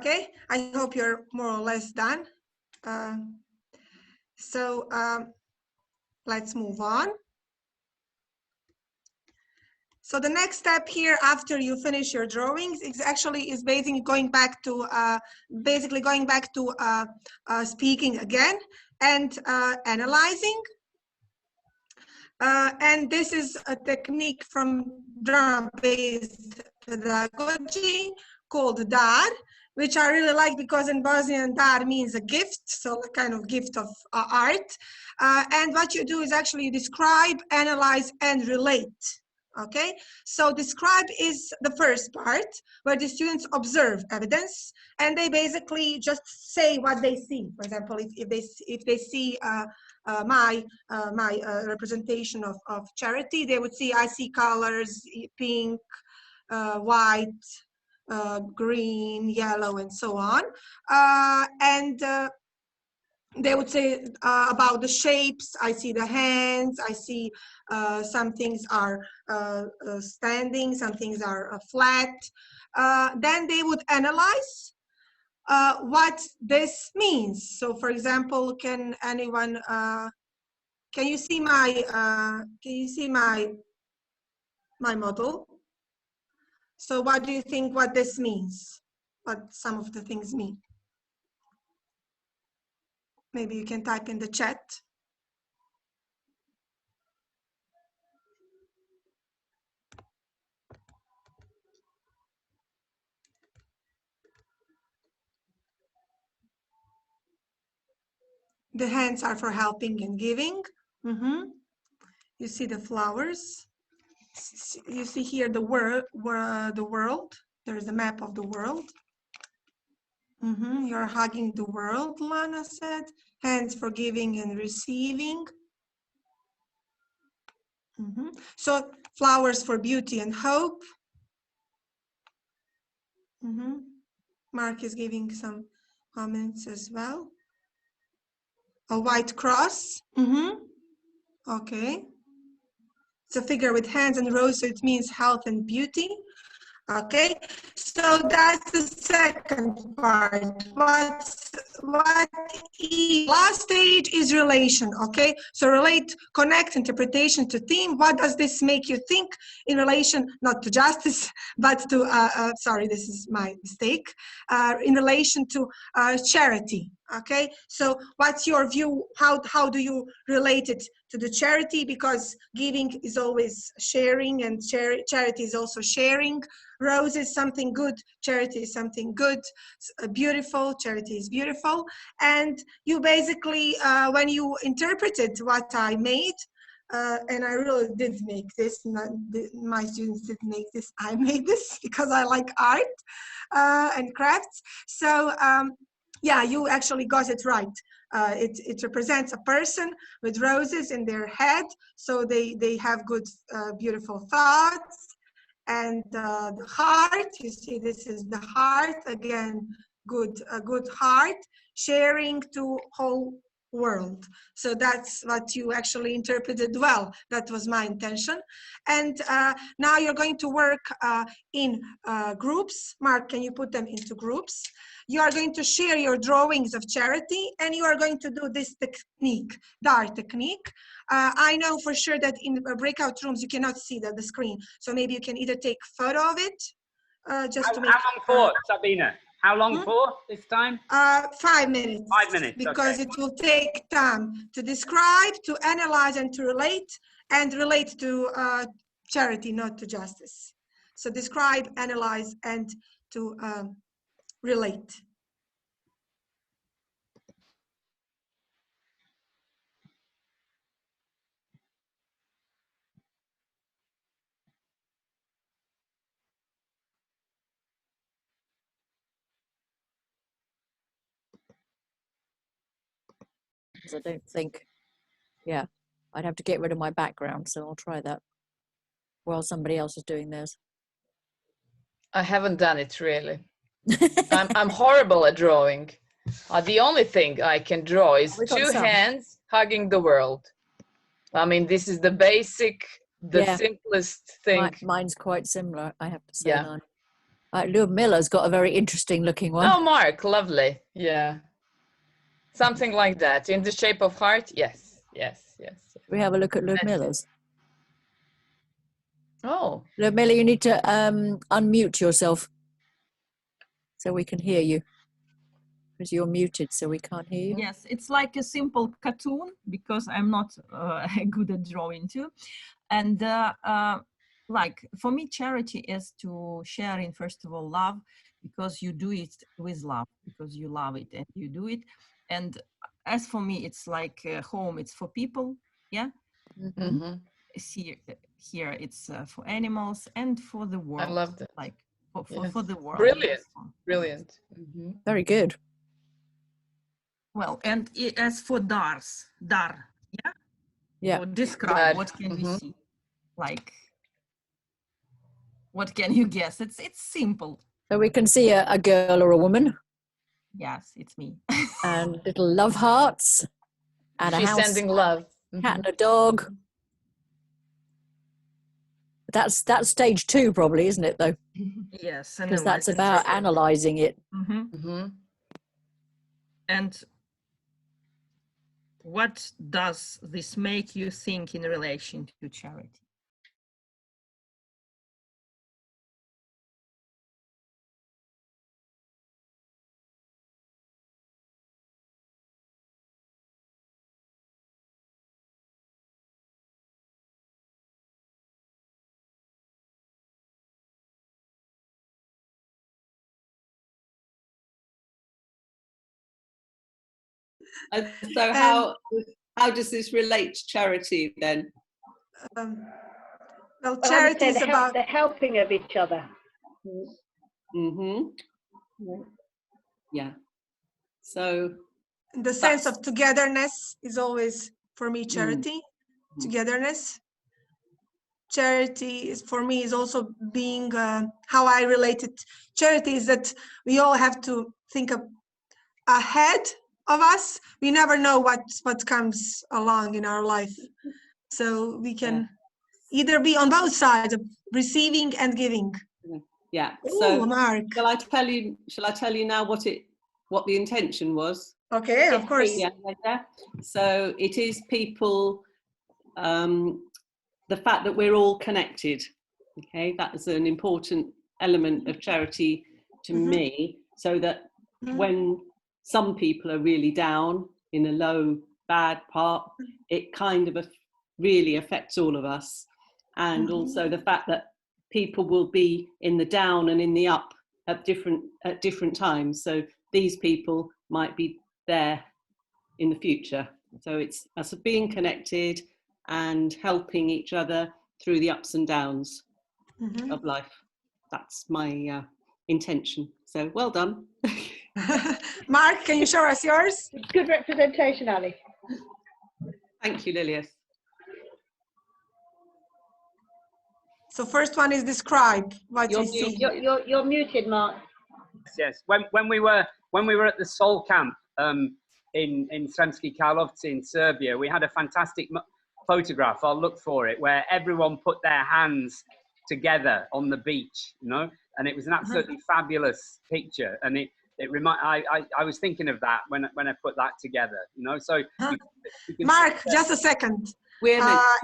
Okay, I hope you're more or less done. So let's move on. So the next step here after you finish your drawings is basically going back to speaking again and analyzing. And this is a technique from drama-based pedagogy called dar, which I really like because in Bosnian dar means a gift, so a kind of gift of art. And what you do is actually describe, analyze, and relate. Okay, so describe is the first part where the students observe evidence and they basically just say what they see. For example, if they see my representation of charity, they would see, I see colors, pink, white, green, yellow, and so on. They would say about the shapes, I see the hands, I see some things are standing, some things are flat. Then they would analyze what this means. So for example, can anyone, can you see my model? So what do you think what this means? What some of the things mean? Maybe you can type in the chat. The hands are for helping and giving. You see the flowers. You see here the world. There's a map of the world. You're hugging the world, Lana said. Hands for giving and receiving. So flowers for beauty and hope. Mark is giving some comments as well. A white cross. Okay. It's a figure with hands and rose, so it means health and beauty. Okay, so that's the second part. Last stage is relation. Okay, so relate, connect, interpretation to theme. What does this make you think in relation, not to justice, but to sorry, this is my mistake, in relation to charity. Okay, so what's your view? How do you relate it to the charity? Because giving is always sharing, and charity is also sharing. Rose is something good, charity is something good, beautiful, charity is beautiful. And you basically, when you interpreted what I made, and I really did make this, my students did make this, I made this because I like art and crafts. So yeah, you actually got it right. It represents a person with roses in their head, so they have good, beautiful thoughts. And the heart, you see, this is the heart again, a good heart, sharing to whole world. So that's what you actually interpreted well. That was my intention. And now you're going to work in groups. Mark, can you put them into groups? You are going to share your drawings of charity, and you are going to do this technique, DAR technique. I know for sure that in breakout rooms you cannot see the screen, so maybe you can either take a photo of it, just to make. How long for, Sabina? How long for this time? 5 minutes. 5 minutes. Because okay. it will take time to describe, to analyze, and to relate to charity, not to justice. So describe, analyze, and to relate. I don't think, yeah, I'd have to get rid of my background, so I'll try that while somebody else is doing theirs. I haven't done it really. I'm horrible at drawing. The only thing I can draw is two hands hugging the world. I mean, this is the basic, the simplest thing. Mine's quite similar, I have to say. Yeah. Ludmila's got a very interesting looking one. Oh, Mark, lovely. Yeah. Something like that. In the shape of heart. Yes, yes, yes. We have a look at Ludmila's. Oh. Ludmila, you need to unmute yourself so we can hear you. Because you're muted, so we can't hear you. Yes, it's like a simple cartoon because I'm not good at drawing too. And like for me, charity is to share in, first of all, love, because you do it with love, because you love it and you do it. And as for me, it's like home, it's for people, yeah? Mm-hmm. Here it's for animals and for the world. I love that. Like for the world. Brilliant, brilliant. Mm-hmm. Very good. Well, and as for dar, yeah? Yeah. So describe, what can we see? Like, what can you guess? It's simple. So we can see a girl or a woman. Yes, it's me. And little love hearts. And She's a house, sending love. cat and a dog. That's stage 2 probably, isn't it, though? Yes. Because that's about analysing it. Mm-hmm. Mm-hmm. And what does this make you think in relation to charity? So how does this relate to charity then? Well, charity is about the helping of each other. Mm-hmm. Yeah. So the sense of togetherness is always for me charity. Togetherness. Charity is for me is also being how I relate it. Charity is that we all have to think ahead of us. We never know what comes along in our life, so we can either be on both sides of receiving and giving. Yeah. Ooh, so Mark. Shall I tell you now what the intention was? Okay, of course. Yeah. So it is people, the fact that we're all connected. Okay, that is an important element of charity to me, so that when some people are really down in a low, bad part, it kind of really affects all of us. And also the fact that people will be in the down and in the up at different times. So these people might be there in the future. So it's us being connected and helping each other through the ups and downs of life. That's my intention. So well done. Mark, can you show us yours? Good representation, Ali. Thank you, Lilias. So first one is describe what you see. You're muted, Mark. Yes. When we were at the Soul Camp in Sremski Karlovci in Serbia, we had a fantastic photograph. I'll look for it, where everyone put their hands together on the beach, you know, and it was an absolutely fabulous picture. And I was thinking of that when I put that together, you know. So Mark, just a second.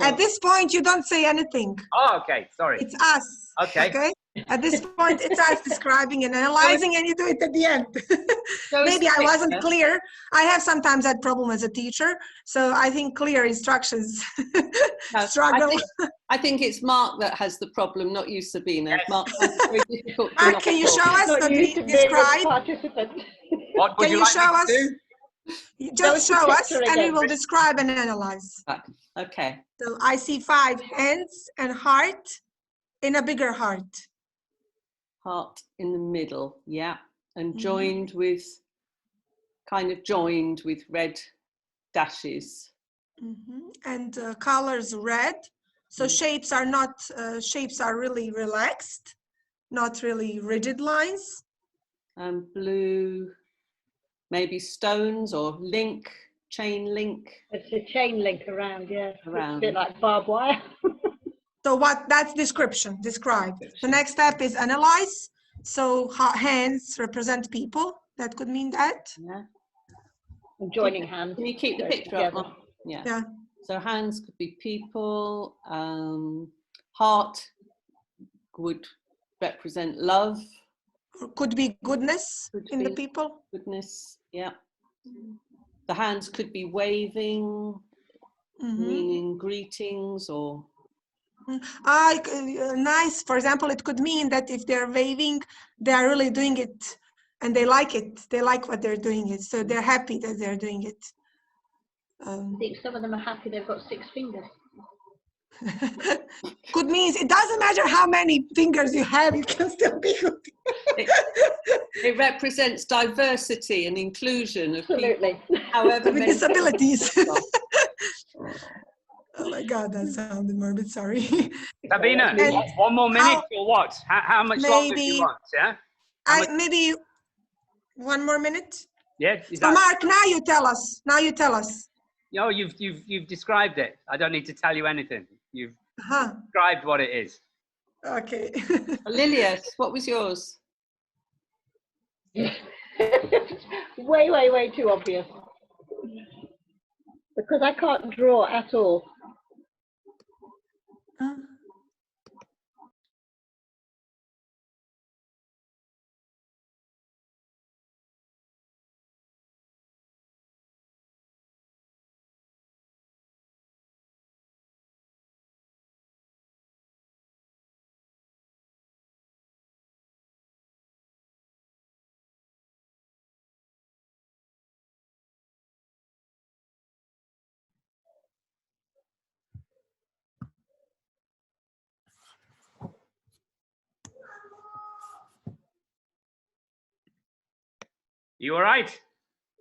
At this point, you don't say anything. Oh, okay. Sorry. It's us. Okay. Okay. At this point, it's us describing and analyzing, and you do it at the end. Maybe I wasn't clear. I have sometimes that problem as a teacher, so I think clear instructions struggle. I think it's Mark that has the problem, not you, Sabina. Yes. Mark, very difficult to Mark, can you show us what we describe? What would can you you like show me us? to do? Just show us, and we will describe and analyze. Okay. So I see 5 hands and heart in a bigger heart. Heart in the middle, yeah, and joined with red dashes. And colors red. So shapes are not shapes are really relaxed, not really rigid lines. And blue, maybe stones or chain link. It's a chain link around, yeah. Around. It's a bit like barbed wire. So that's description, describe. The next step is analyze. So hands represent people. That could mean that. Yeah. And joining hands. Can you keep the picture up? Mark? Yeah. Yeah. So hands could be people. Heart would represent love. Or could be goodness in the people. Goodness, yeah. The hands could be waving, meaning greetings or. Nice. For example, it could mean that if they're waving, they are really doing it and they like it. They like what they're doing it. So they're happy that they're doing it. I think some of them are happy they've got 6 fingers. Good means it doesn't matter how many fingers you have, it can still be good. It represents diversity and inclusion of Absolutely. people, however with many disabilities. Oh my God, that sounded morbid, sorry. Sabina, one more minute or what? How much longer do you want? Yeah? Maybe 1 more minute? Yeah. So Mark, now you tell us. Now you tell us. No, you've described it. I don't need to tell you anything. You've described what it is. Okay. Lilias, what was yours? Way too obvious. Because I can't draw at all. You all right?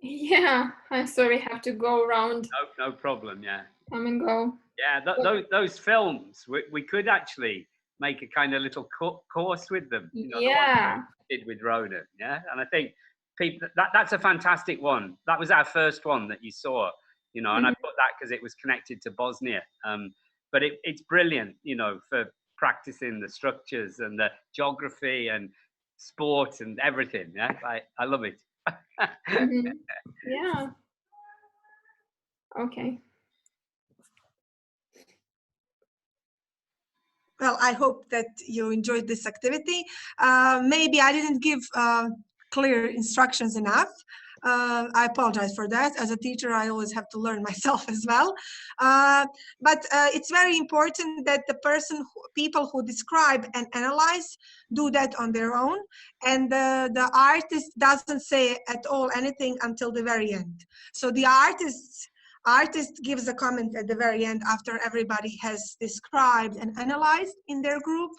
Yeah, I'm sorry, I have to go around. No problem, yeah. Come and go. Yeah, those films, we could actually make a kind of little course with them. You know, Yeah. the did with Rhoda, yeah? And I think people, that's a fantastic one. That was our first one that you saw, you know, and I put that because it was connected to Bosnia. But it's brilliant, you know, for practicing the structures and the geography and sport and everything, yeah? I love it. Yeah. Okay. Well, I hope that you enjoyed this activity. Maybe I didn't give clear instructions enough. I apologize for that. As a teacher, I always have to learn myself as well. But it's very important that people who describe and analyze do that on their own. And the artist doesn't say at all anything until the very end. So the artist gives a comment at the very end after everybody has described and analyzed in their group,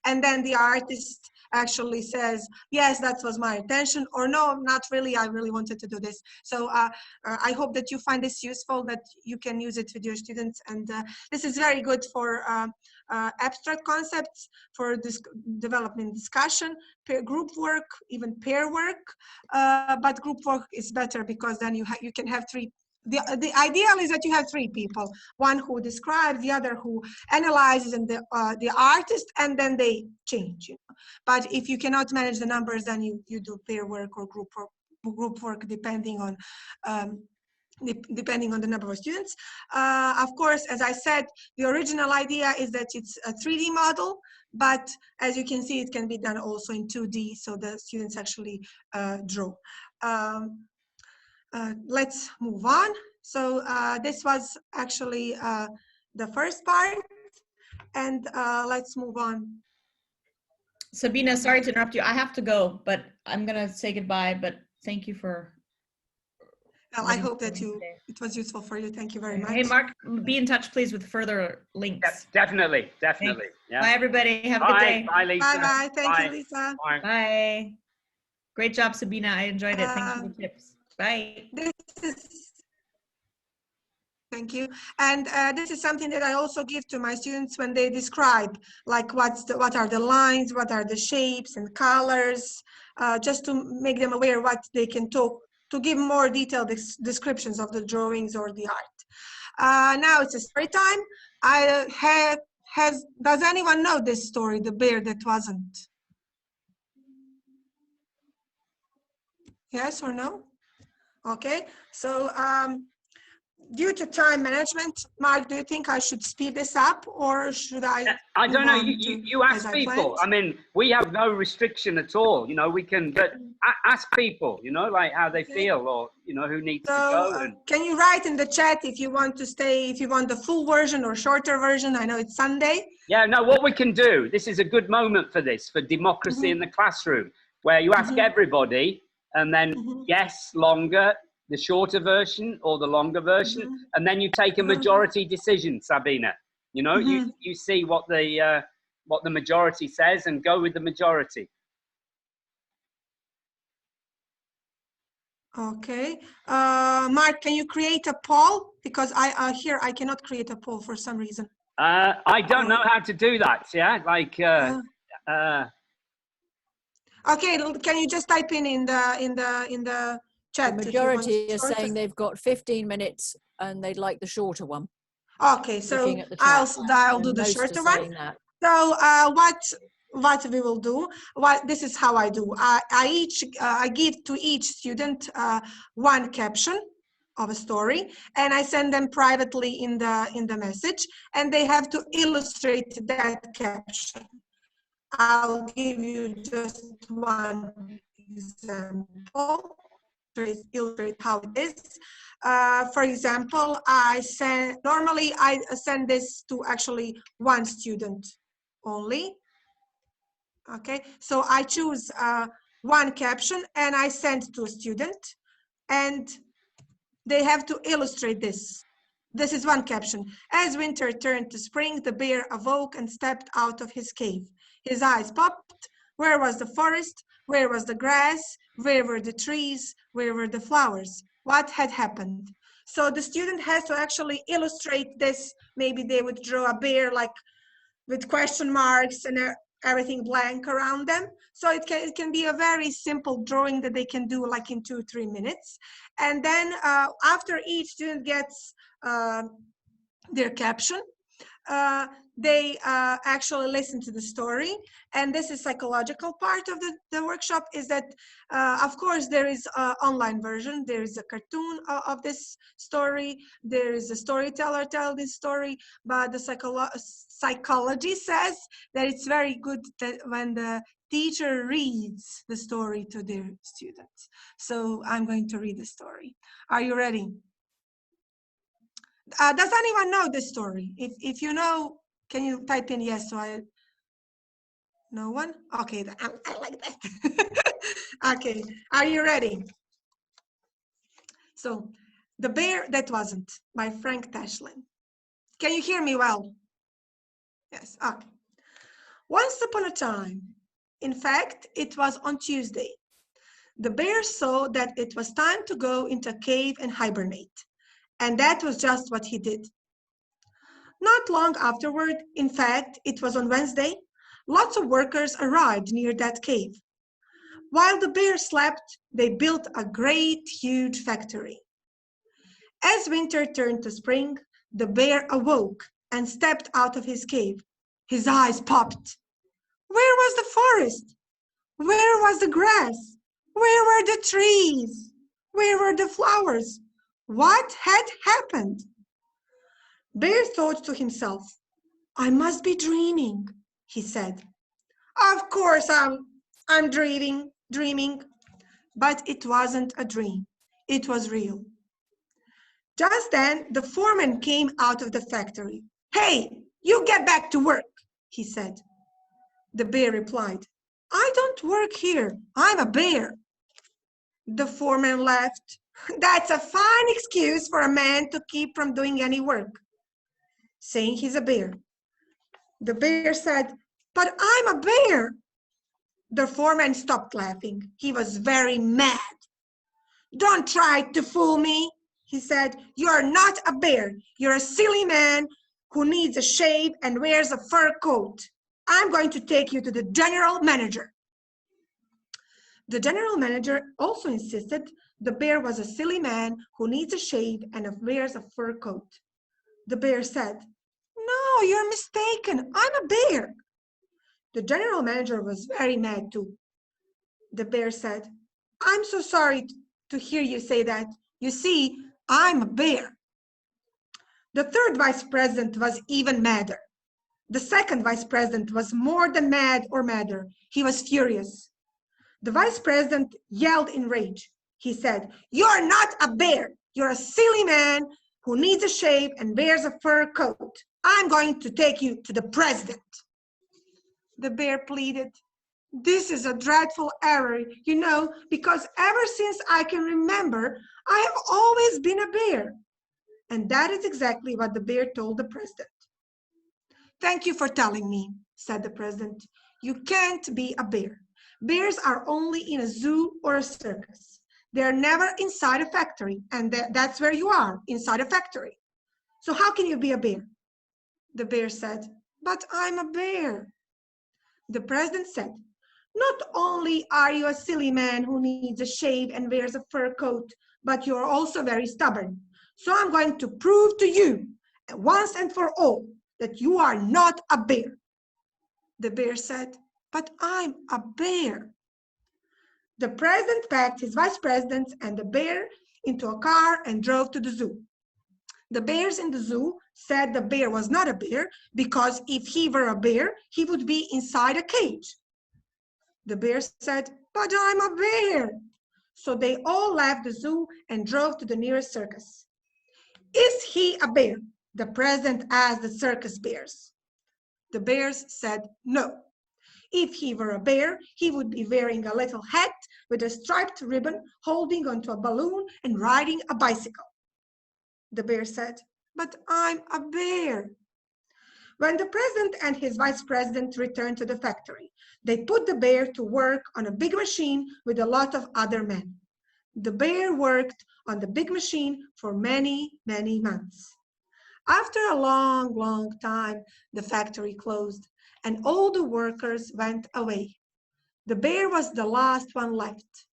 and then the artist actually says, yes, that was my intention, or no, not really, I really wanted to do this. So I hope that you find this useful, that you can use it with your students, and this is very good for abstract concepts, for development discussion, group work, even pair work, but group work is better because then you can have 3. The ideal is that you have 3 people, one who describes, the other who analyzes, and the artist, and then they change. You know? But if you cannot manage the numbers, then you do pair work or group work depending on the number of students. Of course, as I said, the original idea is that it's a 3D model, but as you can see, it can be done also in 2D, so the students actually draw. Let's move on. So this was actually the first part, and let's move on. Sabina, sorry to interrupt you. I have to go, but I'm gonna say goodbye, but thank you for. Well, I hope that it was useful for you. Thank you very much. Hey, Mark, be in touch, please, with further links. Yes, definitely. Yeah. Bye, everybody. Have a good day. Bye, Lisa. Bye. Thank you, Lisa. Bye. Great job, Sabina. I enjoyed it. Thanks for the tips. Bye. Thank you. And this is something that I also give to my students when they describe, like what are the lines, what are the shapes and colors, just to make them aware what they can talk, to give more detailed descriptions of the drawings or the art. Now it's a story time. Does anyone know this story, The Bear That Wasn't? Yes or no? Okay, so due to time management, Mark, do you think I should speed this up or should I? I don't know. You ask people. I mean, we have no restriction at all. You know, we can, but ask people, you know, like how they feel or, you know, who needs to go. And Can you write in the chat if you want to stay, if you want the full version or shorter version? I know it's Sunday. Yeah, no, what we can do, this is a good moment for this, for democracy in the classroom, where you ask everybody and then yes, longer, the shorter version or the longer version, and then you take a majority decision, Sabina. You know, you see what the majority says and go with the majority. Okay, Mark, can you create a poll? Because here I cannot create a poll for some reason. I don't know how to do that. Yeah, like. Okay, can you just type in the chat? The majority is saying they've got 15 minutes and they'd like the shorter one. Okay, so I'll do the shorter one. So what we will do? This is how I do. I give to each student one caption of a story, and I send them privately in the message, and they have to illustrate that caption. I'll give you just one example to illustrate how it is. For example, normally I send this to actually one student only. Okay, so I choose one caption and I send to a student, and they have to illustrate this. This is one caption. As winter turned to spring, the bear awoke and stepped out of his cave. His eyes popped. Where was the forest? Where was the grass? Where were the trees? Where were the flowers? What had happened? So the student has to actually illustrate this. Maybe they would draw a bear like with question marks and everything blank around them. So it can be a very simple drawing that they can do like in 2-3 minutes. And then after each student gets their caption, they actually listen to the story. And this is psychological part of the workshop, is that of course there is an online version, there is a cartoon of this story, there is a storyteller telling this story, but the psychology says that it's very good that when the teacher reads the story to their students. So I'm going to read the story. Are you ready? Does anyone know this story? If you know, can you type in yes? So no one? Okay, I like that. Okay, are you ready? So, The Bear That Wasn't by Frank Tashlin. Can you hear me well? Yes, okay. Once upon a time, in fact, it was on Tuesday, the bear saw that it was time to go into a cave and hibernate. And that was just what he did. Not long afterward, in fact, it was on Wednesday, lots of workers arrived near that cave. While the bear slept, they built a great, huge factory. As winter turned to spring, the bear awoke and stepped out of his cave. His eyes popped. Where was the forest? Where was the grass? Where were the trees? Where were the flowers? What had happened? Bear thought to himself, I must be dreaming, he said. Of course I'm dreaming. But it wasn't a dream. It was real. Just then, the foreman came out of the factory. Hey, you get back to work, he said. The bear replied, I don't work here. I'm a bear. The foreman laughed. That's a fine excuse for a man to keep from doing any work, saying he's a bear. The bear said, but I'm a bear. The foreman stopped laughing. He was very mad. Don't try to fool me, he said. You're not a bear. You're a silly man who needs a shave and wears a fur coat. I'm going to take you to the general manager. The general manager also insisted the bear was a silly man who needs a shave and wears a fur coat. The bear said, no, you're mistaken. I'm a bear. The general manager was very mad too. The bear said, I'm so sorry to hear you say that. You see, I'm a bear. The third vice president was even madder. The second vice president was more than mad or madder. He was furious. The vice president yelled in rage. He said, "You're not a bear. You're a silly man who needs a shave and wears a fur coat. I'm going to take you to the president." The bear pleaded, "This is a dreadful error, you know, because ever since I can remember, I have always been a bear." And that is exactly what the bear told the president. "Thank you for telling me," said the president. "You can't be a bear. Bears are only in a zoo or a circus. They're never inside a factory, and that's where you are, inside a factory. So how can you be a bear?" The bear said, "But I'm a bear." The president said, "Not only are you a silly man who needs a shave and wears a fur coat, but you're also very stubborn. So I'm going to prove to you, once and for all, that you are not a bear." The bear said, "But I'm a bear." The president packed his vice presidents and the bear into a car and drove to the zoo. The bears in the zoo said the bear was not a bear because if he were a bear, he would be inside a cage. The bear said, "But I'm a bear." So they all left the zoo and drove to the nearest circus. "Is he a bear?" the president asked the circus bears. The bears said no. If he were a bear, he would be wearing a little hat with a striped ribbon, holding onto a balloon and riding a bicycle. The bear said, "But I'm a bear." When the president and his vice president returned to the factory, they put the bear to work on a big machine with a lot of other men. The bear worked on the big machine for many, many months. After a long, long time, the factory closed and all the workers went away. The bear was the last one left.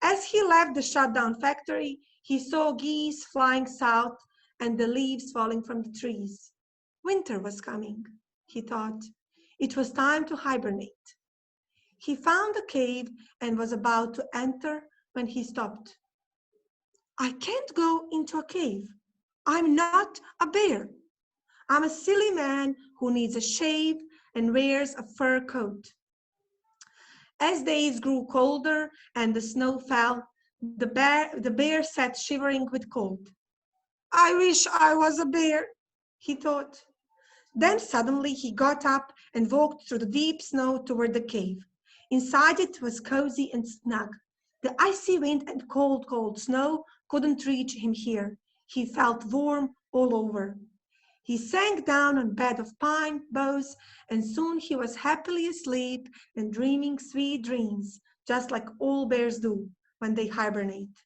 As he left the shutdown factory, he saw geese flying south and the leaves falling from the trees. Winter was coming, he thought. It was time to hibernate. He found a cave and was about to enter when he stopped. "I can't go into a cave. I'm not a bear. I'm a silly man who needs a shave and wears a fur coat." As days grew colder and the snow fell, the bear sat shivering with cold. "I wish I was a bear," he thought. Then suddenly he got up and walked through the deep snow toward the cave. Inside it was cozy and snug. The icy wind and cold, cold snow couldn't reach him here. He felt warm all over. He sank down on a bed of pine boughs, and soon he was happily asleep and dreaming sweet dreams, just like all bears do when they hibernate.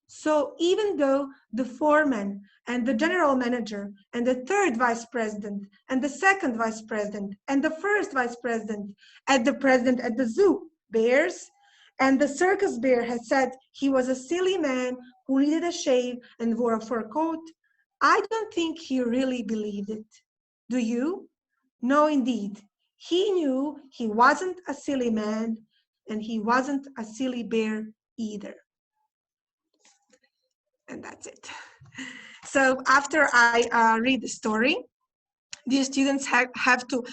So even though the foreman and the general manager and the third vice president and the second vice president and the first vice president and the president at the zoo, bears, and the circus bear had said he was a silly man who needed a shave and wore a fur coat, I don't think he really believed it. Do you? No, indeed. He knew he wasn't a silly man and he wasn't a silly bear either. And that's it. So after I read the story, the students have to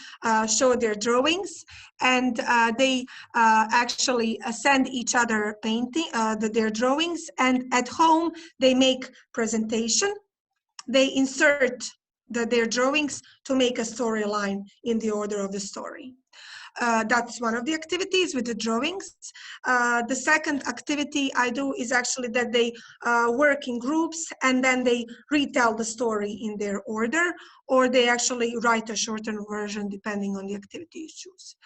show their drawings, and they actually send each other painting, their drawings, and at home they make presentation. They insert their drawings to make a storyline in the order of the story. That's one of the activities with the drawings. The second activity I do is actually that they work in groups and then they retell the story in their order, or they actually write a shortened version depending on the activity you choose.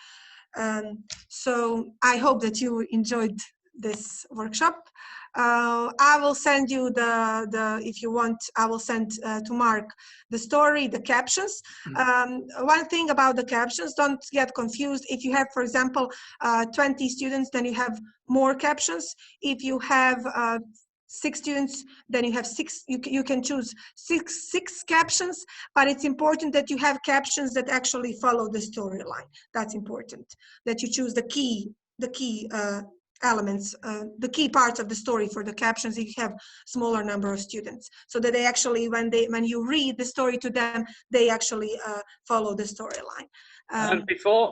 So I hope that you enjoyed this workshop. I will send you if you want, I will send to Mark the story, the captions. One thing about the captions, don't get confused. If you have, for example, 20 students, then you have more captions. If you have 6 students, then you have 6, you can choose six captions, but it's important that you have captions that actually follow the storyline. That's important, that you choose the key elements, the key parts of the story for the captions. You have smaller number of students, so that they actually, when you read the story to them, they actually follow the storyline.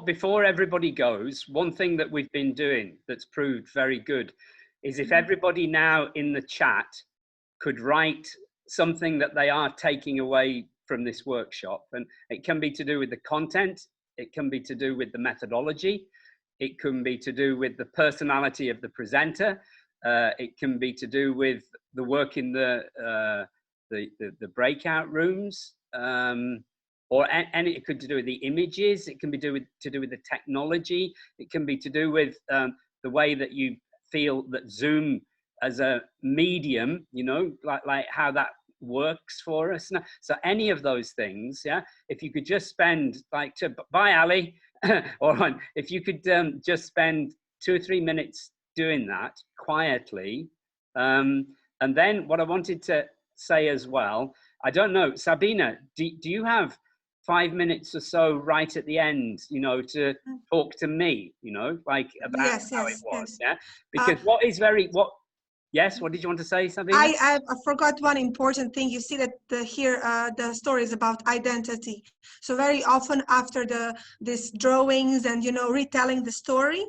Before everybody goes, one thing that we've been doing that's proved very good is if everybody now in the chat could write something that they are taking away from this workshop, and it can be to do with the content, it can be to do with the methodology, it can be to do with the personality of the presenter, it can be to do with the work in the breakout rooms, or any, it could do with the images, it can be to do with the technology, it can be to do with the way that you feel that Zoom as a medium, you know, like how that works for us. So any of those things, yeah, if you could just spend bye Ali, or if you could just spend 2 or 3 minutes doing that quietly. And then what I wanted to say as well, I don't know, Sabina, do you have 5 minutes or so right at the end, you know, to talk to me, you know, like about how it was, yeah? Because yes, what did you want to say, Sabina? I forgot one important thing. You see that here the story is about identity. So very often after these drawings and, you know, retelling the story,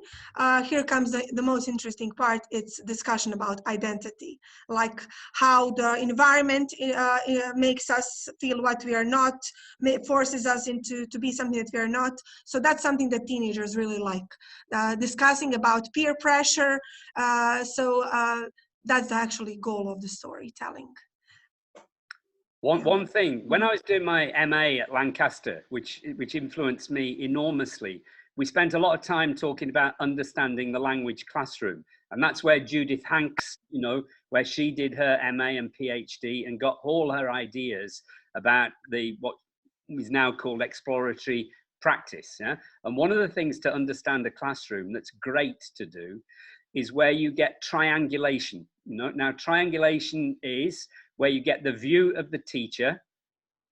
here comes the most interesting part. It's discussion about identity, like how the environment makes us feel what we are not, forces us to be something that we are not. So that's something that teenagers really like, discussing about peer pressure. That's the actually goal of the storytelling. One thing, when I was doing my MA at Lancaster, which influenced me enormously, we spent a lot of time talking about understanding the language classroom. And that's where Judith Hanks, you know, where she did her MA and PhD and got all her ideas about what is now called exploratory practice. Yeah? And one of the things to understand a classroom that's great to do is where you get triangulation. You know, now triangulation is where you get the view of the teacher,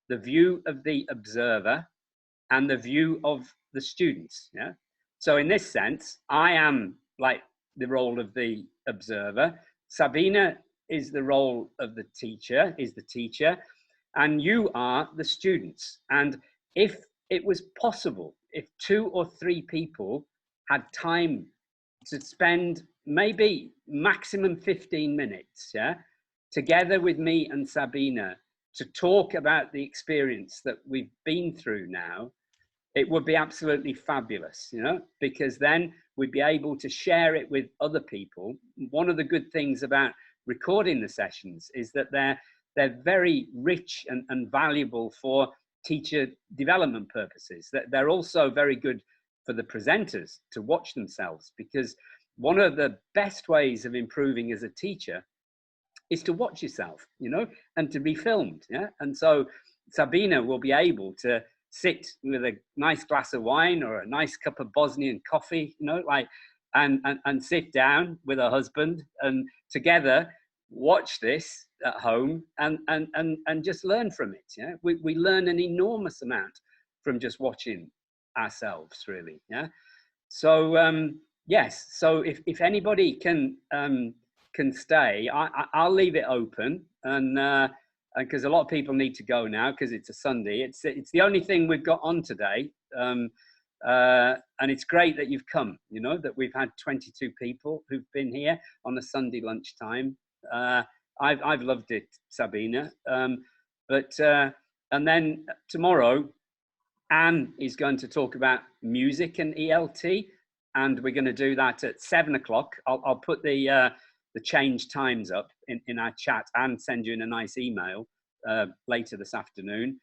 the view of the observer, and the view of the students. Yeah. So in this sense, I am like the role of the observer. Sabina is the role of the teacher, and you are the students. And if it was possible, if 2 or 3 people had time to spend maybe maximum 15 minutes, yeah, together with me and Sabina to talk about the experience that we've been through now, it would be absolutely fabulous, you know, because then we'd be able to share it with other people. One of the good things about recording the sessions is that they're very rich and valuable for teacher development purposes. They're also very good for the presenters to watch themselves, because one of the best ways of improving as a teacher is to watch yourself, you know, and to be filmed. Yeah. And so Sabina will be able to sit with a nice glass of wine or a nice cup of Bosnian coffee, you know, like, and sit down with her husband and together watch this at home and just learn from it. Yeah. We learn an enormous amount from just watching ourselves, really. Yeah. So yes, so if anybody can stay, I'll leave it open, and because a lot of people need to go now because it's a Sunday. It's the only thing we've got on today, and it's great that you've come. You know, that we've had 22 people who've been here on a Sunday lunchtime. I've loved it, Sabina. And then tomorrow, Anne is going to talk about music and ELT, and we're going to do that at 7 o'clock. I'll put the change times up in our chat and send you in a nice email later this afternoon.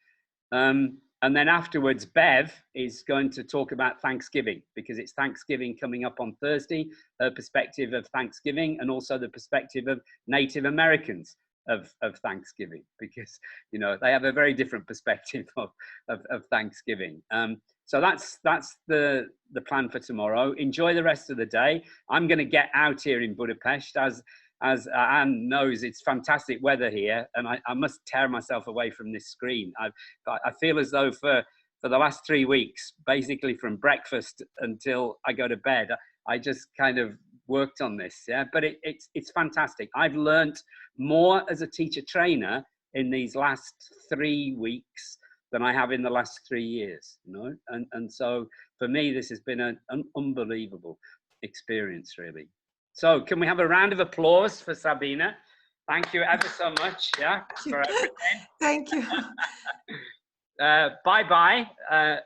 And then afterwards, Bev is going to talk about Thanksgiving, because it's Thanksgiving coming up on Thursday, her perspective of Thanksgiving, and also the perspective of Native Americans of Thanksgiving, because, you know, they have a very different perspective of Thanksgiving. So that's the plan for tomorrow. Enjoy the rest of the day. I'm going to get out here in Budapest. As Anne knows, it's fantastic weather here, and I must tear myself away from this screen. I feel as though for the last 3 weeks, basically from breakfast until I go to bed, I just kind of worked on this. Yeah, but it's fantastic. I've learned more as a teacher trainer in these last 3 weeks than I have in the last 3 years. You know, and so for me, this has been an unbelievable experience, really. So can we have a round of applause for Sabina? Thank you ever so much. Yeah, for everything. Thank you. Bye-bye.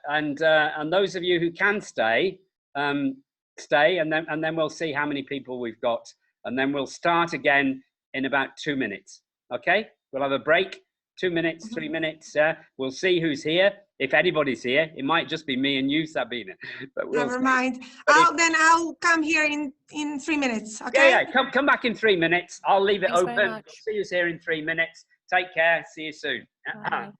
And those of you who can stay, stay, and then we'll see how many people we've got, and then we'll start again in about 2 minutes. Okay? We'll have a break. 2 minutes, 3 minutes. We'll see who's here. If anybody's here, it might just be me and you, Sabina. But we'll Never see. mind. Then I'll come here in 3 minutes. Okay. Yeah. Come back in 3 minutes. I'll leave it Thanks very open. much. We'll see who's here in 3 minutes. Take care. See you soon. Bye.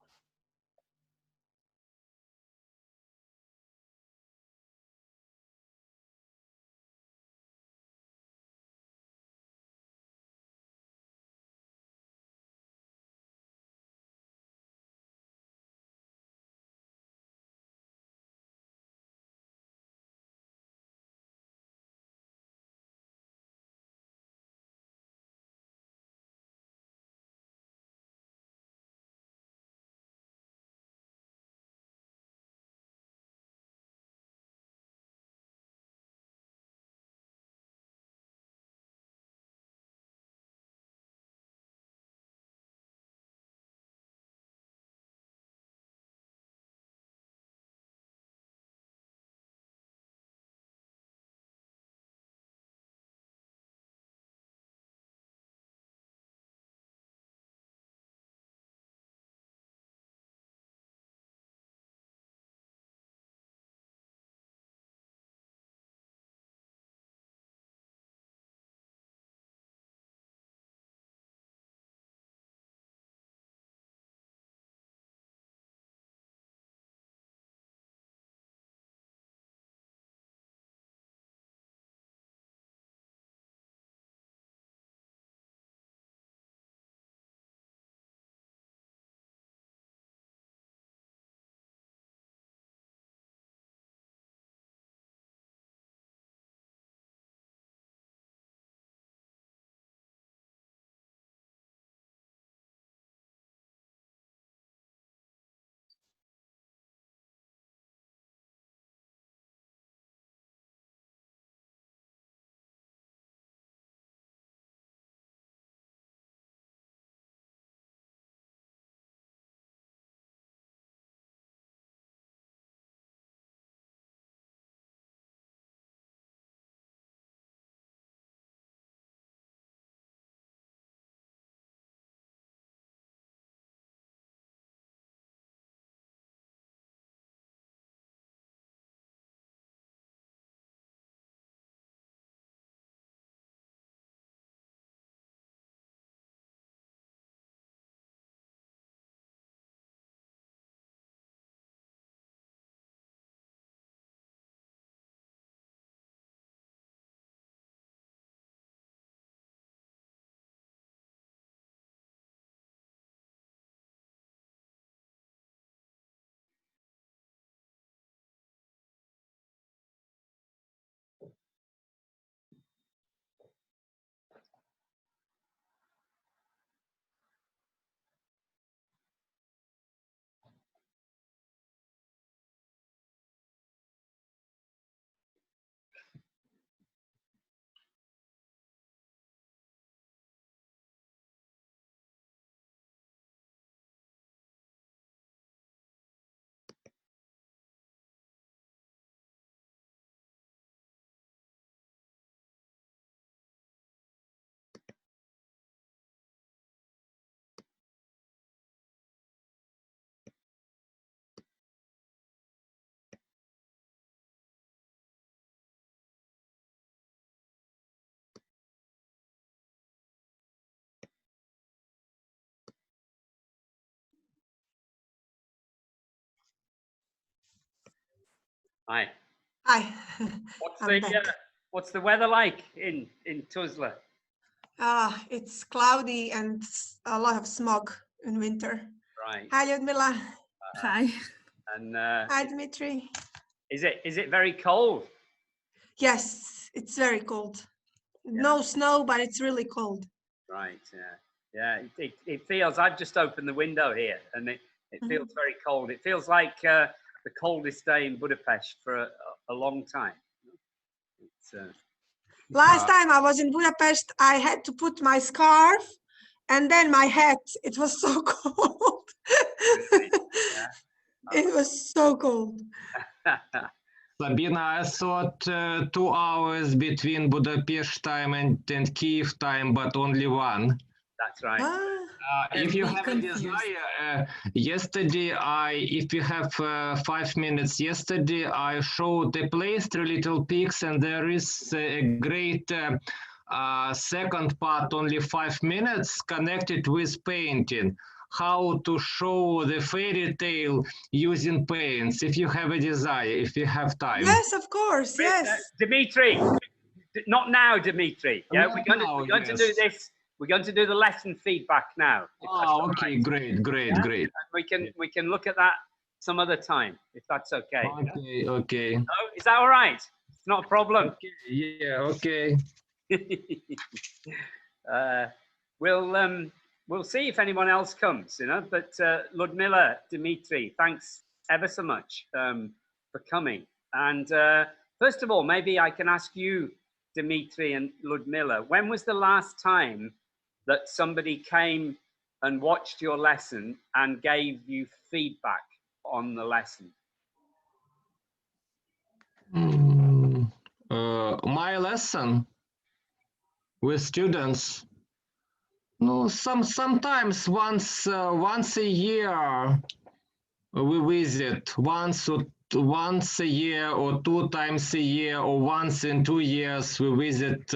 Hi. Hi. What's the weather like in Tuzla? It's cloudy and a lot of smog in winter. Right. Hi, Ludmila. Hi. And Hi, Dmitry. is it very cold? Yes, it's very cold. no snow, but it's really cold. Right. Yeah. It feels. I've just opened the window here, and it feels very cold. It feels like the coldest day in Budapest for a long time. It's, Last time I was in Budapest, I had to put my scarf and then my hat. It was so cold. It was so cold. Sabina, I thought 2 hours between Budapest time and Kiev time, but only 1. That's right. If you have a desire, yesterday if you have 5 minutes, yesterday I showed the place, 3 Little Pigs, and there is a great second part, only 5 minutes, connected with painting. How to show the fairy tale using paints, if you have a desire, if you have time. Yes, of course, yes. Dimitri, not now, Dimitri. Yeah, we're going to do this. We're going to do the lesson feedback now. Oh, okay, right. Great. And we can look at that some other time, if that's okay. Okay. No, is that all right? It's not a problem. Okay. Yeah, okay. We'll see if anyone else comes, But Ludmila, Dimitri, thanks ever so much for coming. And first of all, maybe I can ask you, Dimitri and Ludmila, when was the last time that somebody came and watched your lesson and gave you feedback on the lesson? My lesson with students. No, sometimes once a year we visit, once a year or 2 times a year, or once in 2 years we visit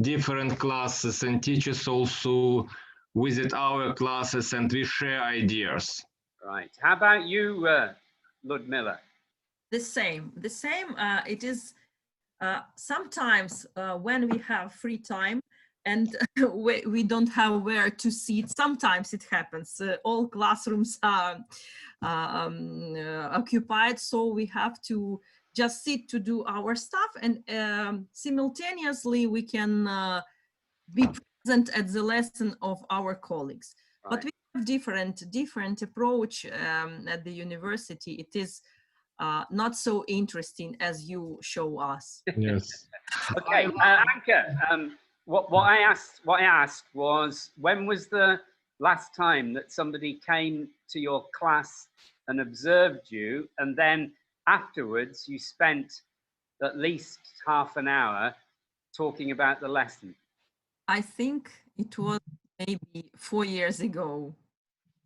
different classes, and teachers also visit our classes and we share ideas. Right. How about you, Ludmila? The same. It is sometimes when we have free time and we don't have where to sit. Sometimes it happens. All classrooms are occupied, so we have to just sit to do our stuff, and simultaneously we can be present at the lesson of our colleagues. Right. But we have different approach at the university. It is not so interesting as you show us. Yes. Okay, Anka. What I asked was, when was the last time that somebody came to your class and observed you, and then afterwards you spent at least half an hour talking about the lesson? I think it was maybe 4 years ago.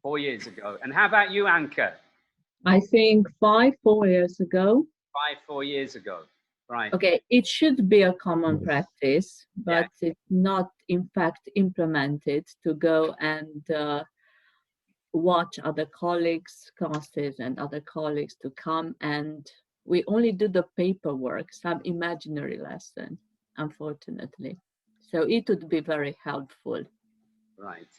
4 years ago. And how about you, Anka? I think 4 years ago. 4 years ago. Right. Okay, it should be a common practice, but it's not in fact implemented to go and watch other colleagues' classes and other colleagues to come, and we only do the paperwork, some imaginary lesson, unfortunately. So it would be very helpful. Right.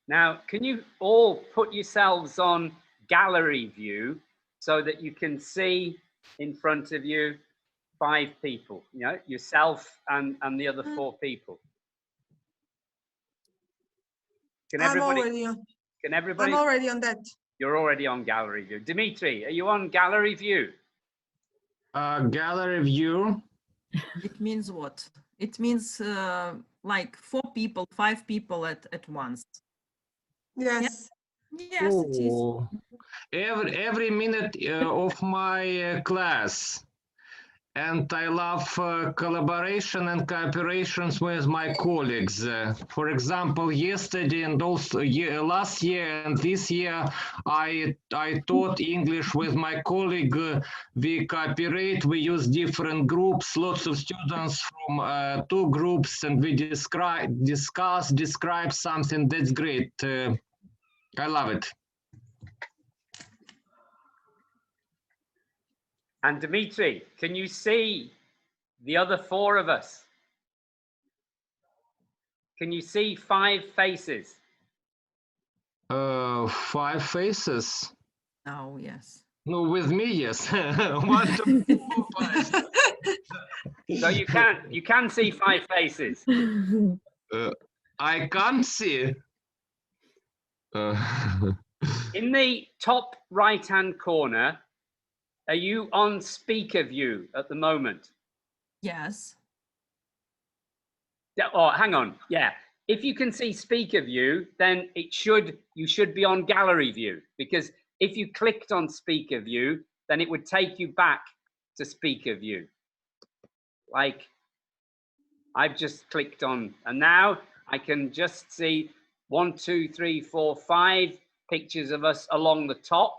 Now, can you all put yourselves on gallery view so that you can see in front of you 5 people, yourself and the other 4 people? Can everybody? I'm already on that. You're already on gallery view. Dimitri, are you on gallery view? Gallery view? It means what? It means like 4 people, 5 people at once. Yes. Yes, it is. Every minute of my class. And I love collaboration and cooperations with my colleagues. For example, yesterday and also last year and this year, I taught English with my colleague. We cooperate, we use different groups, lots of students from 2 groups, and we describe something. That's great. I love it. And Dimitri, can you see the other 4 of us? Can you see 5 faces? 5 faces? Oh, yes. No, with me, yes. 1, 2, 3, 4, 5. So you can see 5 faces. I can't see. In the top right-hand corner, are you on speaker view at the moment? Yes. Oh, hang on. Yeah. If you can see speaker view, then you should be on gallery view, because if you clicked on speaker view, then it would take you back to speaker view. Like I've just clicked on, and now I can just see 1, 2, 3, 4, 5 pictures of us along the top,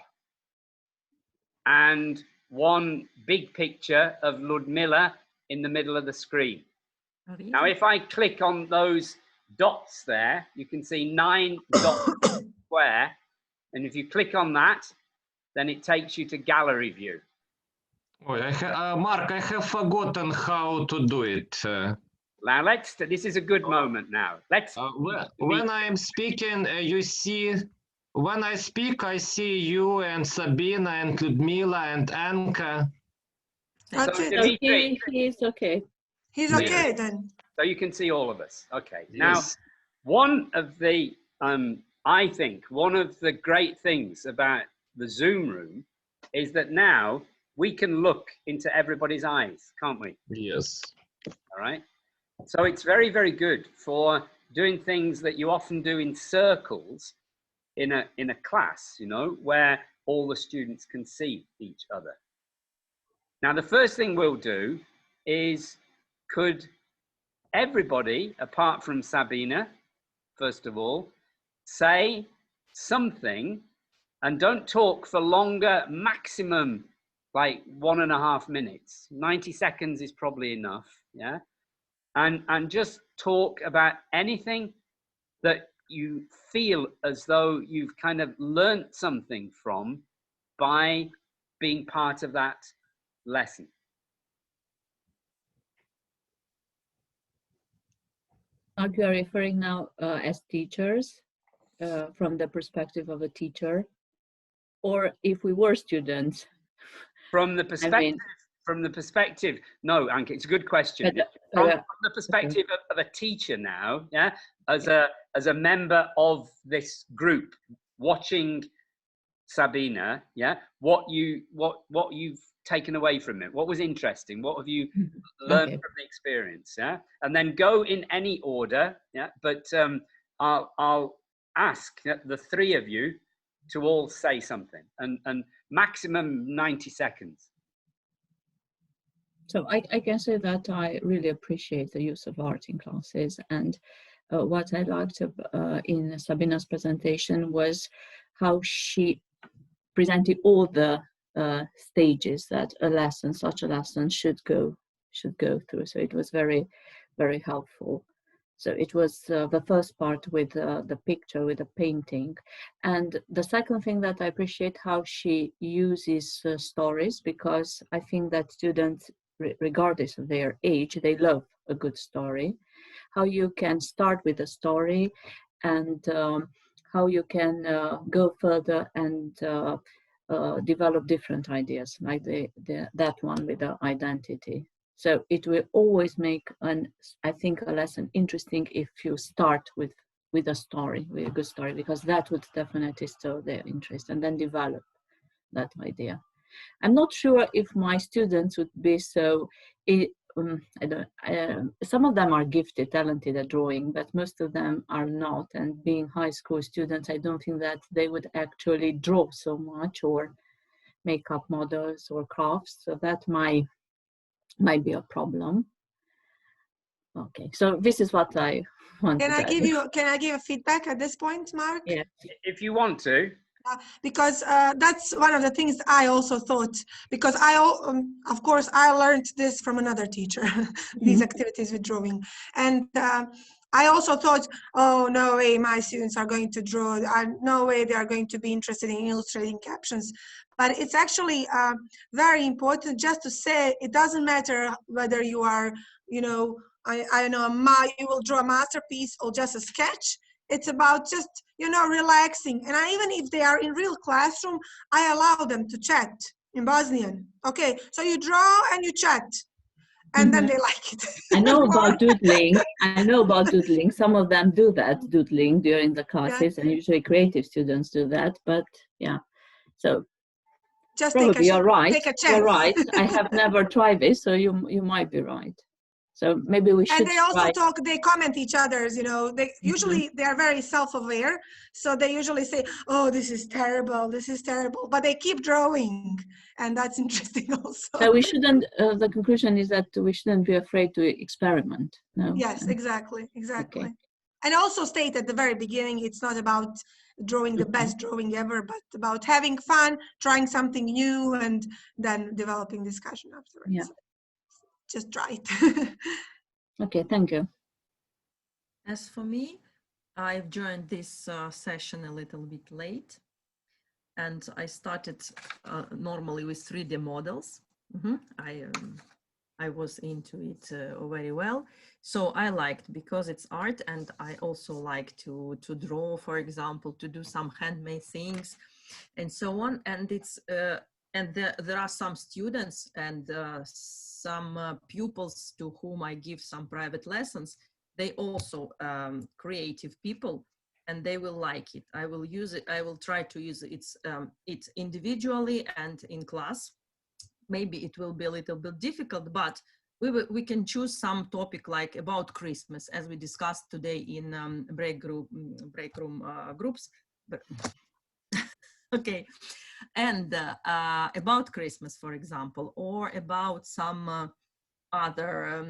and one big picture of Ludmila in the middle of the screen. Now, if I click on those dots there, you can see 9 dots square. And if you click on that, then it takes you to gallery view. Oh, Mark, I have forgotten how to do it. Now, this is a good moment now. When I'm speaking, you see, when I speak, I see you and Sabina and Ludmila and Anka. So, Dimitri, he's okay. He's okay then. So you can see all of us. Okay. Now, one of the, I think, one of the great things about the Zoom room is that now we can look into everybody's eyes, can't we? Yes. All right. So it's very, very good for doing things that you often do in circles in a class, you know, where all the students can see each other. Now, the first thing we'll do is, could everybody, apart from Sabina, first of all, say something, and don't talk for longer, maximum like 1.5 minutes. 90 seconds is probably enough, yeah? And just talk about anything that you feel as though you've kind of learnt something from by being part of that lesson. You are referring now as teachers, from the perspective of a teacher, or if we were students? From the perspective, no, Anke, it's a good question. From the perspective of a teacher now, yeah, as a member of this group, watching Sabina, yeah, what you've taken away from it, what was interesting, what have you learned from the experience, yeah, and then go in any order, yeah. But I'll ask the 3 of you to all say something, and maximum 90 seconds. So I can say that I really appreciate the use of art in classes, and what I liked in Sabina's presentation was how she presented all the stages that such a lesson should go through. So it was very, very helpful. So it was the first part with the picture, with the painting. And the second thing that I appreciate, how she uses stories, because I think that students, regardless of their age, they love a good story. How you can start with a story, and how you can go further and develop different ideas, like that one with the identity. So it will always make I think a lesson interesting if you start with a story, with a good story, because that would definitely stir their interest and then develop that idea. I'm not sure if my students would be so, some of them are gifted, talented at drawing, but most of them are not. And being high school students, I don't think that they would actually draw so much or make up models or crafts. So that might be a problem. Okay, so this is what I want to say. Can I give a feedback at this point, Mark? Yeah. If you want to. Because that's one of the things I also thought, because of course I learned this from another teacher, these activities with drawing, and I also thought, oh, no way my students are going to draw, no way they are going to be interested in illustrating captions. But it's actually very important just to say, it doesn't matter whether you are, you know, I know you will draw a masterpiece or just a sketch. It's about just, you know, relaxing. And even if they are in real classroom, I allow them to chat in Bosnian. Okay, so you draw and you chat. and then they like it. I know about doodling. I know about doodling. Some of them do that, doodling during the classes, and usually creative students do that. But yeah, so just probably you're right. Take a chance. You're right. I have never tried this, so you might be right. So maybe we should. And they also try. they comment each other's, you know, they usually they are very self-aware. So they usually say, oh, this is terrible, but they keep drawing. And that's interesting also. So we shouldn't, the conclusion is that we shouldn't be afraid to experiment. No. Yes, exactly. Okay. And also state at the very beginning, it's not about drawing the best drawing ever, but about having fun, trying something new, and then developing discussion afterwards. Yeah. Just try it. Okay, thank you. As for me, I've joined this session a little bit late, and I started normally with 3D models. I was into it very well, so I liked, because it's art, and I also like to draw, for example, to do some handmade things, and so on. And it's and there are some students and some pupils to whom I give some private lessons. They also creative people, and they will like it. I will use it. I will try to use it individually and in class. Maybe it will be a little bit difficult, but we can choose some topic like about Christmas, as we discussed today in break room groups. Okay, and about Christmas, for example, or about some other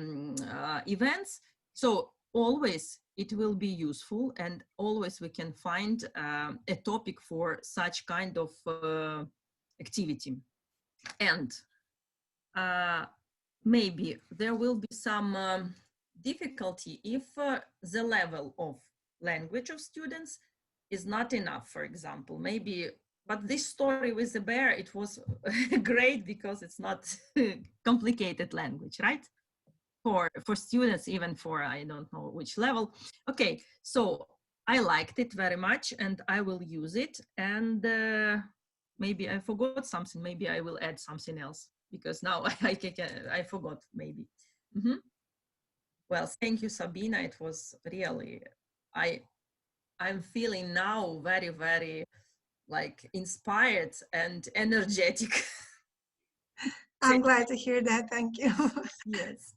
events. So always it will be useful, and always we can find a topic for such kind of activity. And maybe there will be some difficulty if the level of language of students is not enough, for example. Maybe, but this story with the bear, it was great because it's not complicated language, right? For students, even for I don't know which level. Okay, so I liked it very much, and I will use it. And maybe I forgot something. Maybe I will add something else, because now I forgot maybe. Well, thank you, Sabina. It was really, I'm feeling now very, very like inspired and energetic. I'm glad to hear that. Thank you. Yes.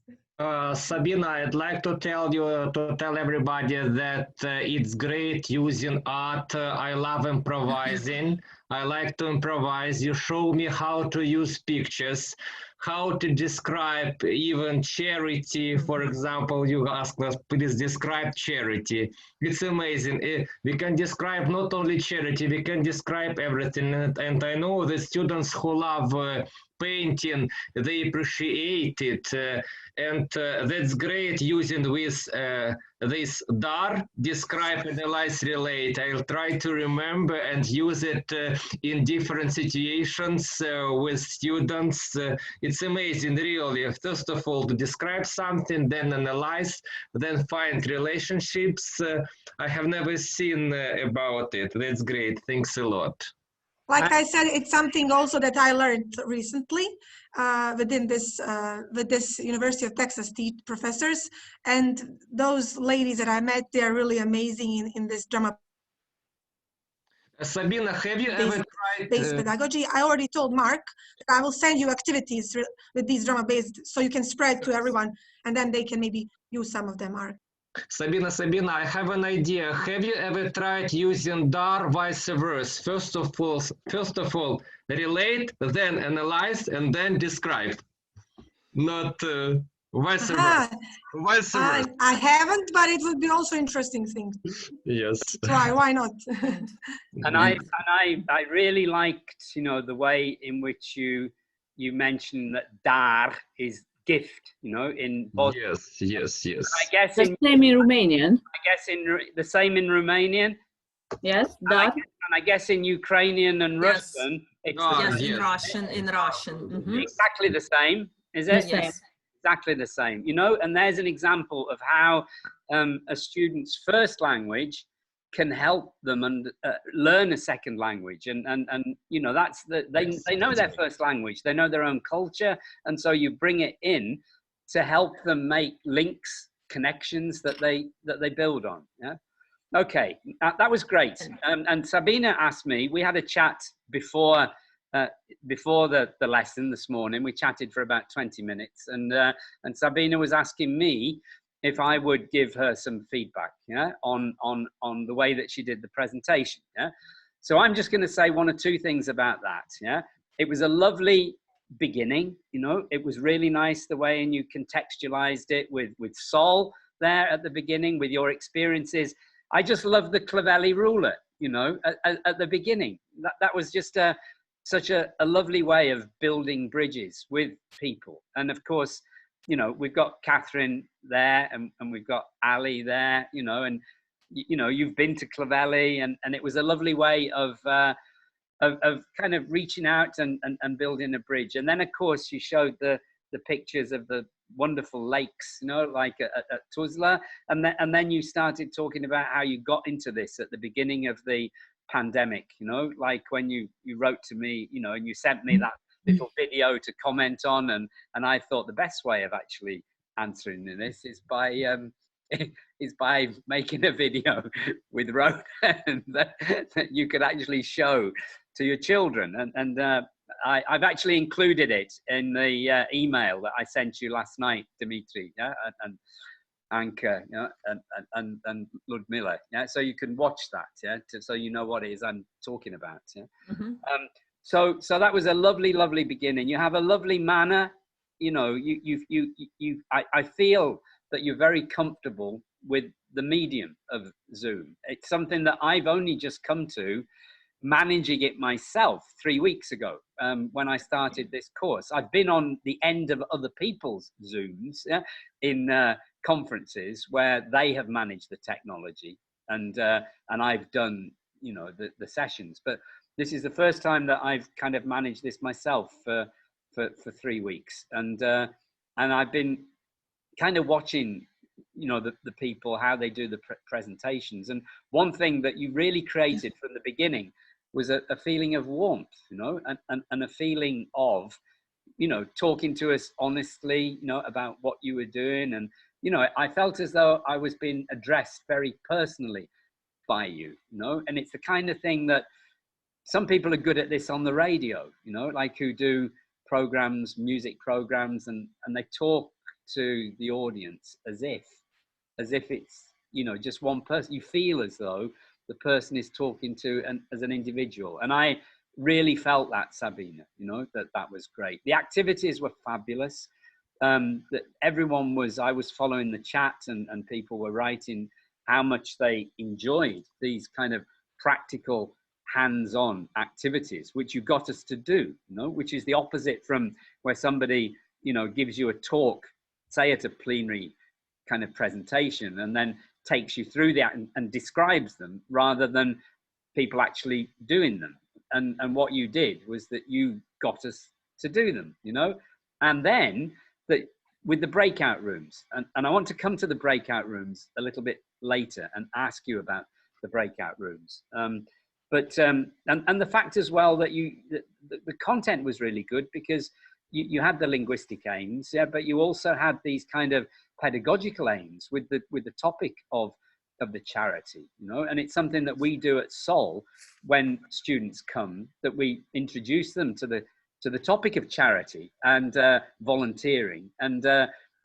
Sabina, I'd like to tell everybody that it's great using art. I love improvising. I like to improvise. You show me how to use pictures, how to describe even charity. For example, you ask us, please describe charity. It's amazing. We can describe not only charity, we can describe everything. And I know the students who love painting, they appreciate it. And that's great using with this DAR, describe, analyze, relate. I'll try to remember and use it in different situations with students. It's amazing, really. First of all, to describe something, then analyze, then find relationships. I have never seen about it. That's great. Thanks a lot. Like I said, it's something also that I learned recently within this with this University of Texas professors, and those ladies that I met, they are really amazing in this drama. Sabina, have you ever tried based pedagogy? I already told Mark that I will send you activities with these drama based, so you can spread to everyone, and then they can maybe use some of them. Mark. Sabina, I have an idea. Have you ever tried using DAR vice versa? First of all, relate, then analyze, and then describe. Not vice versa. Vice versa. I haven't, but it would be also interesting thing. Yes. Try. Why not? And I really liked, you know, the way in which you mentioned that dar is gift, you know, in Bosnian. Yes. I guess the same in Romanian. I guess the same in Romanian. Yes, that. And I guess in Ukrainian and Russian, it's in Russian. Exactly the same, is it? Yes. Exactly the same. You know, and there's an example of how a student's first language can help them and learn a second language, and you know, that's they know their first language, they know their own culture, and so you bring it in to help them make links, connections that they build on. Yeah. Okay, that was great. And Sabina asked me, we had a chat before the lesson this morning. We chatted for about 20 minutes, and Sabina was asking me if I would give her some feedback, yeah, on the way that she did the presentation. Yeah. So I'm just going to say one or two things about that. Yeah. It was a lovely beginning, you know. It was really nice the way and you contextualized it with Sol there at the beginning with your experiences. I just love the Clavelli ruler, you know, at the beginning. That was just such a lovely way of building bridges with people. And of course, you know, we've got Catherine there, and we've got Ali there, you know, and you know, you've been to Clavelli, and it was a lovely way of kind of reaching out and building a bridge. And then of course you showed the pictures of the wonderful lakes, you know, like at Tuzla, and then you started talking about how you got into this at the beginning of the pandemic, you know, like when you wrote to me, you know, and you sent me that little video to comment on, and I thought the best way of actually answering this is by making a video with Ronan that you could actually show to your children, and I've actually included it in the email that I sent you last night, Dimitri, yeah, and Anka, you know, and Ludmila, yeah, so you can watch that, yeah, so you know what it is I'm talking about, yeah. Mm-hmm. So that was a lovely beginning. You have a lovely manner, you know. I feel that you're very comfortable with the medium of Zoom. It's something that I've only just come to managing it myself 3 weeks ago, when I started this course. I've been on the end of other people's Zooms, yeah, in conferences where they have managed the technology, and I've done, you know, the sessions. But this is the first time that I've kind of managed this myself for 3 weeks, and I've been kind of watching, you know, the people, how they do the presentations. And one thing that you really created from the beginning was a feeling of warmth, you know, and a feeling of, you know, talking to us honestly, you know, about what you were doing. And, you know, I felt as though I was being addressed very personally by you, you know. And it's the kind of thing that some people are good at this on the radio, you know, like who do programs, music programs, and they talk to the audience as if it's, you know, just one person. You feel as though the person is talking to as an individual. And I really felt that, Sabina, you know, that was great. The activities were fabulous. That everyone was, I was following the chat, and people were writing how much they enjoyed these kind of practical hands-on activities, which you got us to do, you know, which is the opposite from where somebody, you know, gives you a talk, say at a plenary kind of presentation, and then takes you through that and describes them, rather than people actually doing them. And what you did was that you got us to do them, you know. And then with the breakout rooms, and I want to come to the breakout rooms a little bit later and ask you about the breakout rooms. But the fact as well that the content was really good, because you had the linguistic aims, yeah, but you also had these kind of pedagogical aims with the topic of the charity, you know. And it's something that we do at Sol when students come, that we introduce them to the topic of charity and volunteering, and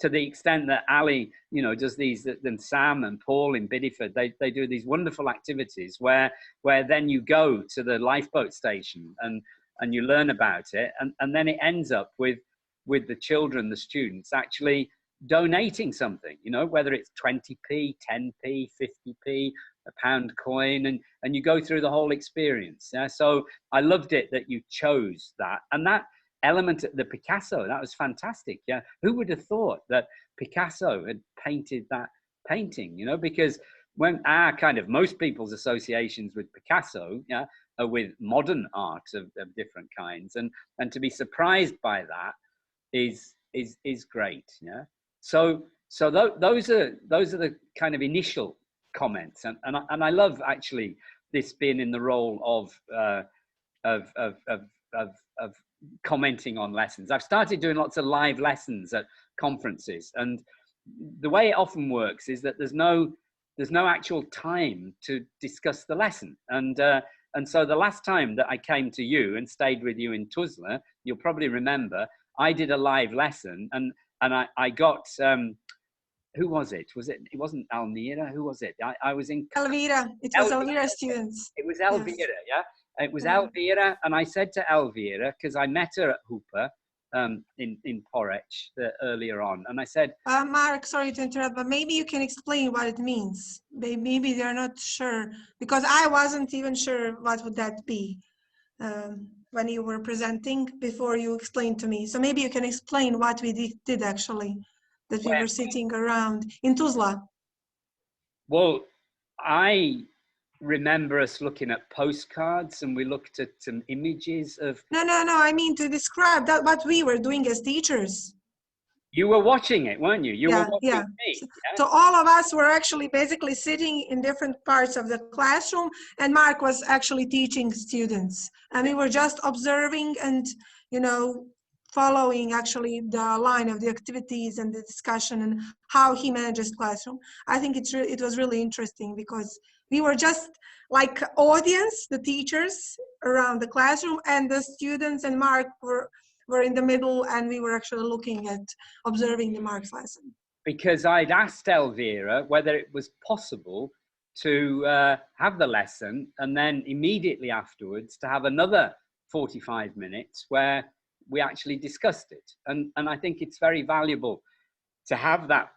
to the extent that Ali, you know, does these, then Sam and Paul in Bideford, they do these wonderful activities where then you go to the lifeboat station and you learn about it, and then it ends up with the children, the students, actually donating something, you know, whether it's 20p, 10p, 50p, a pound coin, and you go through the whole experience. Yeah? So I loved it that you chose that, and that element, the Picasso, that was fantastic. Yeah, who would have thought that Picasso had painted that painting, you know, because when most people's associations with Picasso, yeah, are with modern art of different kinds, and to be surprised by that is great. Yeah. So those are the kind of initial comments, and I love actually this being in the role of commenting on lessons. I've started doing lots of live lessons at conferences. And the way it often works is that there's no actual time to discuss the lesson. And so the last time that I came to you and stayed with you in Tuzla, you'll probably remember, I did a live lesson, and I got, who was it? It wasn't Almira, who was it? I was in... Elvira, it was Elvira students. It was Elvira, yes. Yeah? It was Elvira, and I said to Elvira, because I met her at Hooper in Porec earlier on, and I said... Mark, sorry to interrupt, but maybe you can explain what it means. Maybe they're not sure, because I wasn't even sure what would that be when you were presenting before you explained to me. So maybe you can explain what we did actually, that we were sitting around in Tuzla. Well, I remember us looking at postcards, and we looked at some images of... No, I mean to describe that what we were doing as teachers. You were watching it, weren't you? You were watching me. So all of us were actually basically sitting in different parts of the classroom, and Mark was actually teaching students. And we were just observing and, you know, following actually the line of the activities and the discussion and how he manages classroom. I think it was really interesting because we were just like audience, the teachers around the classroom, and the students and Mark were in the middle, and we were actually looking at observing the Mark's lesson. Because I'd asked Elvira whether it was possible to have the lesson and then immediately afterwards to have another 45 minutes where we actually discussed it. And I think it's very valuable to have that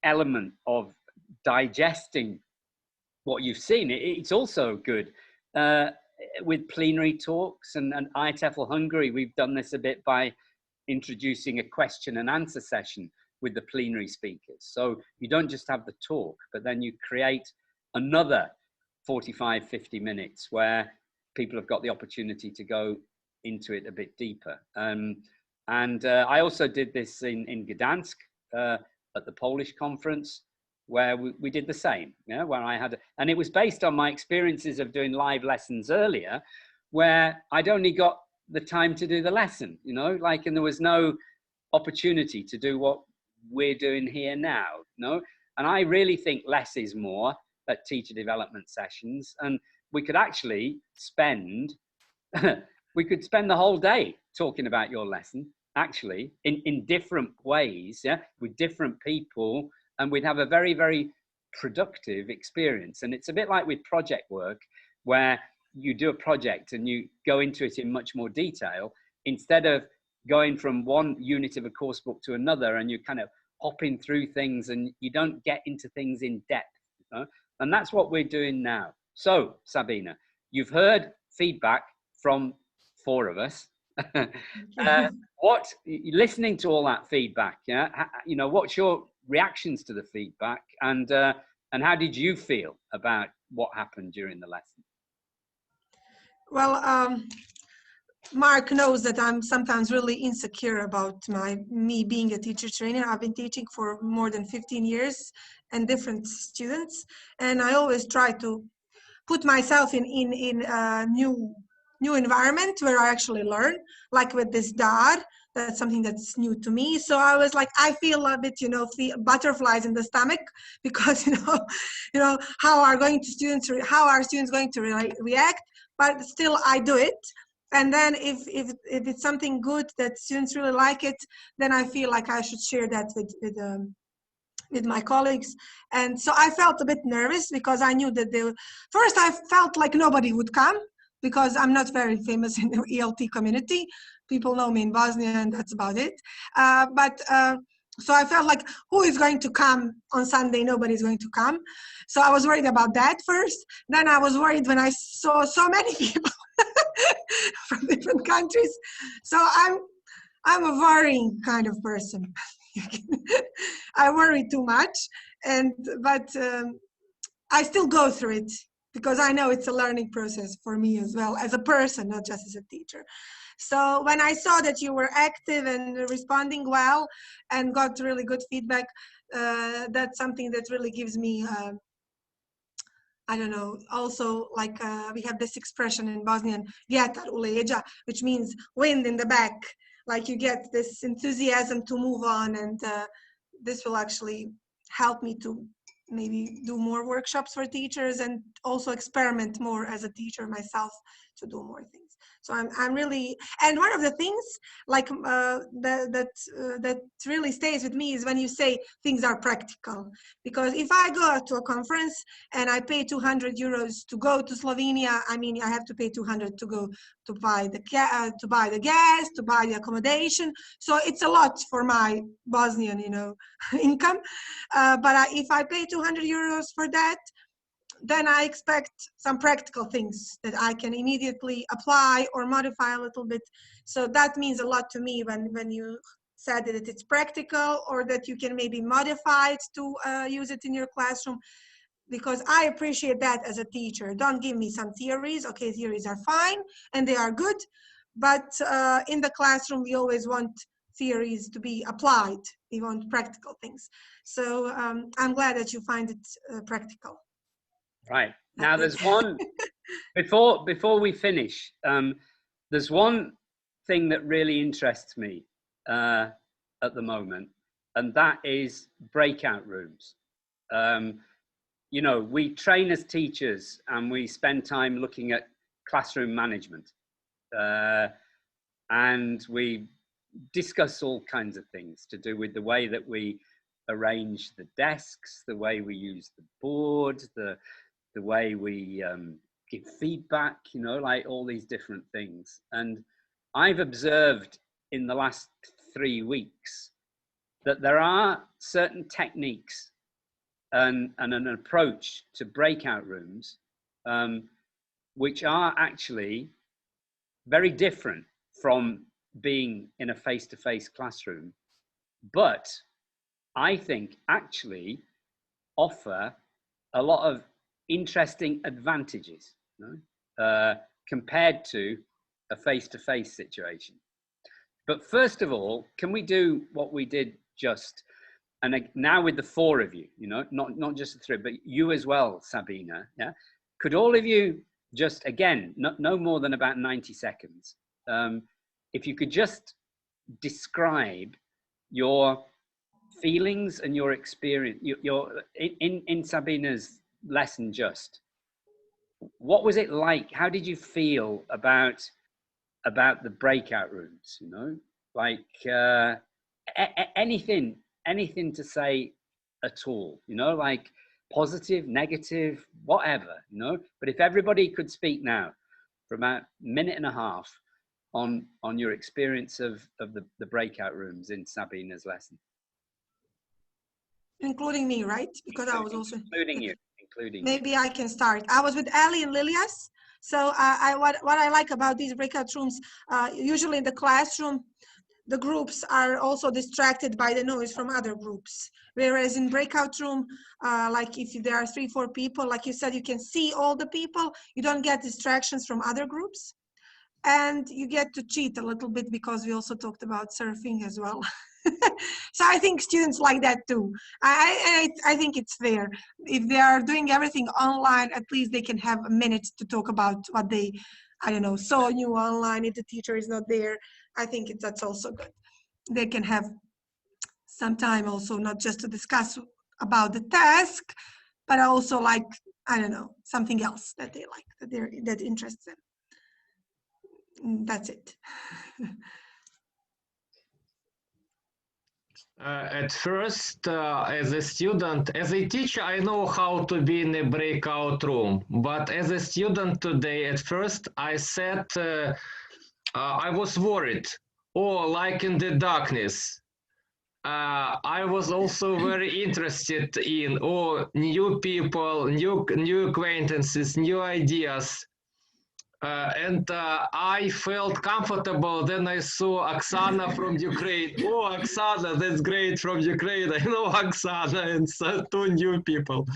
element of digesting what you've seen. It's also good with plenary talks, and ITEFL Hungary, we've done this a bit by introducing a question and answer session with the plenary speakers. So you don't just have the talk, but then you create another 45, 50 minutes where people have got the opportunity to go into it a bit deeper. I also did this in Gdansk at the Polish conference, where we did the same, where I had, and it was based on my experiences of doing live lessons earlier, where I'd only got the time to do the lesson, and there was no opportunity to do what we're doing here now, And I really think less is more at teacher development sessions, and we could actually spend, the whole day talking about your lesson, actually, in different ways, with different people, and we'd have a very, very productive experience. And it's a bit like with project work, where you do a project and you go into it in much more detail, instead of going from one unit of a course book to another, and you're kind of hopping through things and you don't get into things in depth. And that's what we're doing now. So, Sabina, you've heard feedback from 4 of us. Listening to all that feedback, what's your reactions to the feedback, and how did you feel about what happened during the lesson? Well, Mark knows that I'm sometimes really insecure about me being a teacher trainer. I've been teaching for more than 15 years and different students, and I always try to put myself in a new environment where I actually learn, like with this DAR. That's something that's new to me. So I was like, I feel a bit, butterflies in the stomach, because, how are students going to react? But still, I do it. And then if it's something good that students really like it, then I feel like I should share that with my colleagues. And so I felt a bit nervous, because I knew that first I felt like nobody would come, because I'm not very famous in the ELT community. People know me in Bosnia, and that's about it. So I felt like, who is going to come on Sunday? Nobody's going to come. So I was worried about that first. Then I was worried when I saw so many people from different countries. So I'm a worrying kind of person. I worry too much, but I still go through it, because I know it's a learning process for me as well, as a person, not just as a teacher. So when I saw that you were active and responding well and got really good feedback, that's something that really gives me, I don't know, also like we have this expression in Bosnian, vjetar u leđa, which means wind in the back. like you get this enthusiasm to move on, and this will actually help me to maybe do more workshops for teachers and also experiment more as a teacher myself to do more things. So I'm really, and one of the things like that really stays with me is when you say things are practical. Because if I go to a conference and I pay 200 euros to go to Slovenia, I mean, I have to pay 200 to go to buy the gas, to buy the accommodation. So it's a lot for my Bosnian, you know, income. But if I pay 200 euros for that, then I expect some practical things that I can immediately apply or modify a little bit. So that means a lot to me when you said that it's practical, or that you can maybe modify it to use it in your classroom, because I appreciate that as a teacher. Don't give me some theories. Okay, theories are fine and they are good, but in the classroom, we always want theories to be applied. We want practical things. So I'm glad that you find it practical. Right. Now there's one, before we finish, there's one thing that really interests me at the moment, and that is breakout rooms. You know, we train as teachers and we spend time looking at classroom management, and we discuss all kinds of things to do with the way that we arrange the desks, the way we use the board, the way we give feedback, you know, like all these different things. And I've observed in the last 3 weeks that there are certain techniques and an approach to breakout rooms which are actually very different from being in a face-to-face classroom, but I think actually offer a lot of interesting advantages, you know, compared to a face-to-face situation. But first of all, can we do what we did just, and now with the 4 of you, you know, not just the 3, but you as well, Sabina, yeah? Could all of you just, again, no more than about 90 seconds, if you could just describe your feelings and your experience, in Sabina's lesson just, what was it like? How did you feel about the breakout rooms, you know, like anything to say at all, you know, like positive, negative, whatever, you know. But if everybody could speak now for about a minute and a half on your experience of the breakout rooms in Sabina's lesson. Including me, right? Because I was also including you. Maybe I can start. I was with Ali and Lilias. So what I like about these breakout rooms, usually in the classroom, the groups are also distracted by the noise from other groups. Whereas in breakout room, like if there are 3-4 people, like you said, you can see all the people. You don't get distractions from other groups. And you get to cheat a little bit because we also talked about surfing as well. So I think students like that too. I think it's fair. If they are doing everything online, at least they can have a minute to talk about what they, I don't know, saw new online if the teacher is not there. I think that's also good. They can have some time also, not just to discuss about the task, but also like, I don't know, something else that they like, that interests them. That's it. At first, as a student, as a teacher, I know how to be in a breakout room. But as a student today, at first, I said, I was worried. Oh, like in the darkness. I was also very interested in, new people, new acquaintances, new ideas. And I felt comfortable. Then I saw Oksana from Ukraine. Oh, Oksana, that's great, from Ukraine. I know Oksana, and so 2 new people.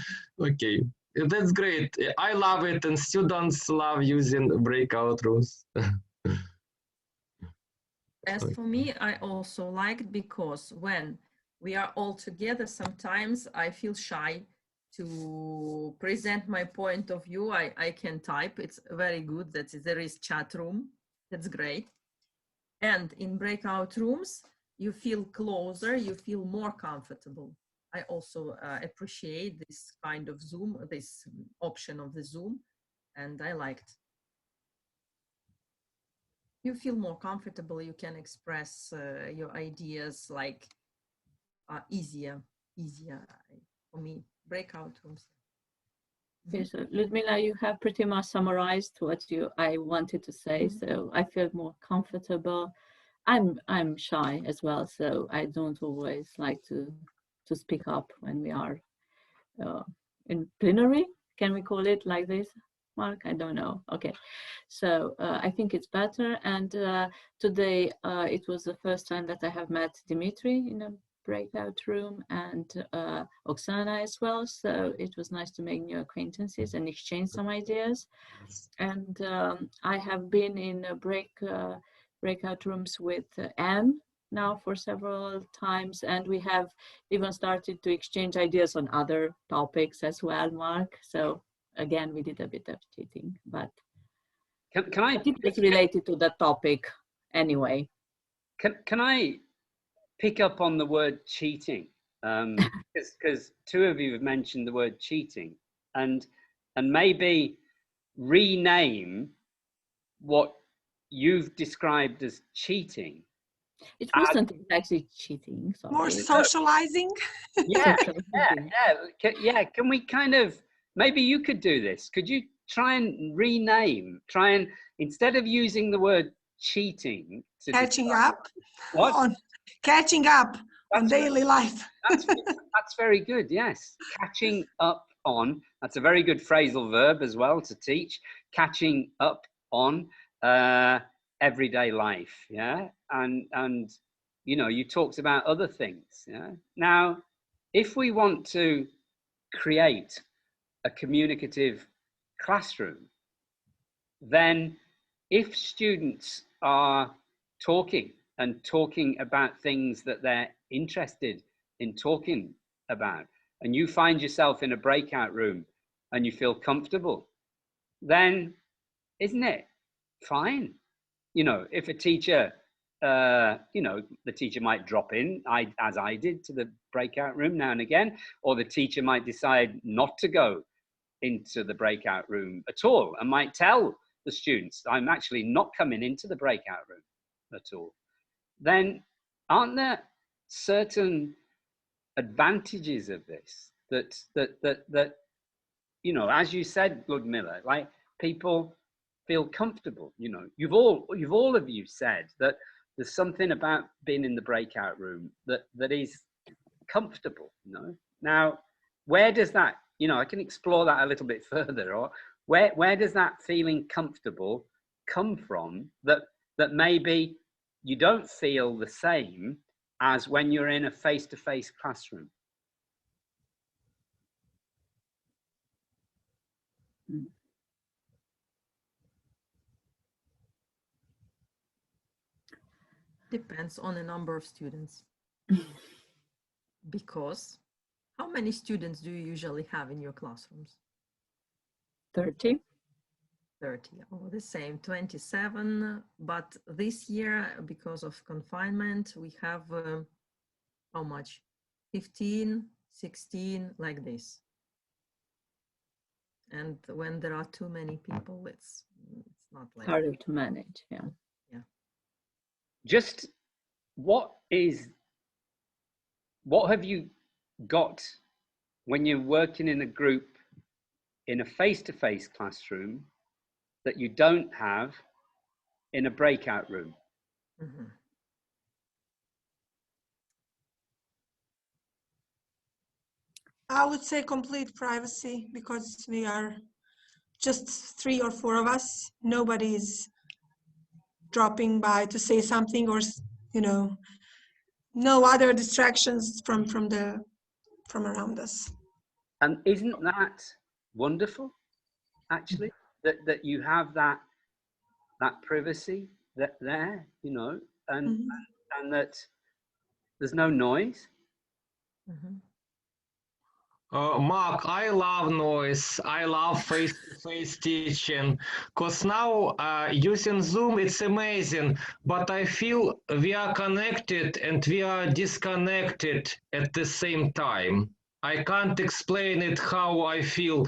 Okay, that's great. I love it, and students love using breakout rooms. As for me, I also liked, because when we are all together, sometimes I feel shy to present my point of view. I can type. It's very good that there is chat room. That's great. And in breakout rooms, you feel closer, you feel more comfortable. I also appreciate this kind of Zoom, this option of the Zoom, and I liked. You feel more comfortable, you can express your ideas like easier for me. Breakout rooms. Yes, Ludmila, you have pretty much summarized what I wanted to say. So I feel more comfortable. I'm shy as well, so I don't always like to speak up when we are in plenary. Can we call it like this, Mark? I don't know. Okay, so I think it's better. And today it was the first time that I have met Dimitri in a breakout room, and Oksana as well. So it was nice to make new acquaintances and exchange some ideas. And I have been in a breakout rooms with Anne now for several times, and we have even started to exchange ideas on other topics as well, Mark. So again, we did a bit of cheating, but can I? It is related to the topic anyway. Can I pick up on the word cheating? Because two of you have mentioned the word cheating, and maybe rename what you've described as cheating. It wasn't exactly cheating. Sorry. More socializing. Yeah. Can we kind of, maybe you could do this? Could you try and rename? Try and, instead of using the word cheating, to catching describe, up. what? On catching up on daily life. That's very good. Yes, catching up on. That's a very good phrasal verb as well to teach. Catching up on everyday life. Yeah, and you know, you talked about other things. Yeah. Now, if we want to create a communicative classroom, then if students are talking about things that they're interested in talking about, and you find yourself in a breakout room and you feel comfortable, then isn't it fine? You know, if a teacher, you know, the teacher might drop in, as I did, to the breakout room now and again, or the teacher might decide not to go into the breakout room at all and might tell the students, I'm actually not coming into the breakout room at all. Then aren't there certain advantages of this that you know, as you said, Ludmila, like people feel comfortable. You know, you've all of you said that there's something about being in the breakout room that is comfortable. You know, now where does that, you know, I can explore that a little bit further, or where does that feeling comfortable come from that maybe you don't feel the same as when you're in a face-to-face classroom? Depends on the number of students. Because how many students do you usually have in your classrooms? 30. 30, oh, the same, 27. But this year, because of confinement, we have how much? 15, 16, like this. And when there are too many people, it's not like harder to manage. Yeah. Yeah. Just what have you got when you're working in a group in a face-to-face classroom that you don't have in a breakout room? Mm-hmm. I would say complete privacy, because we are just 3 or 4 of us. Nobody's dropping by to say something, or, you know, no other distractions from around us. And isn't that wonderful, actually, that you have that privacy there, you know, and and that there's no noise. Mm-hmm. Mark, I love noise. I love face-to-face teaching. Because now using Zoom, it's amazing. But I feel we are connected and we are disconnected at the same time. I can't explain it how I feel.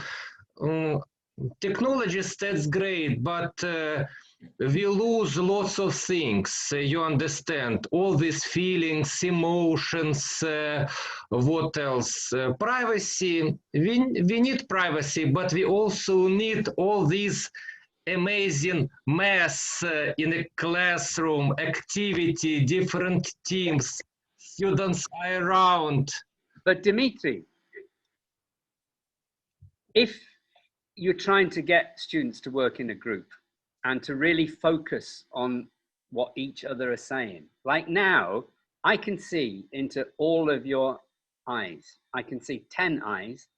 Technology, that's great, but we lose lots of things. You understand, all these feelings, emotions, what else? Privacy, we need privacy, but we also need all these amazing mess in a classroom, activity, different teams, students are around. But Dimitri, if you're trying to get students to work in a group and to really focus on what each other are saying, like now, I can see into all of your eyes. I can see 10 eyes,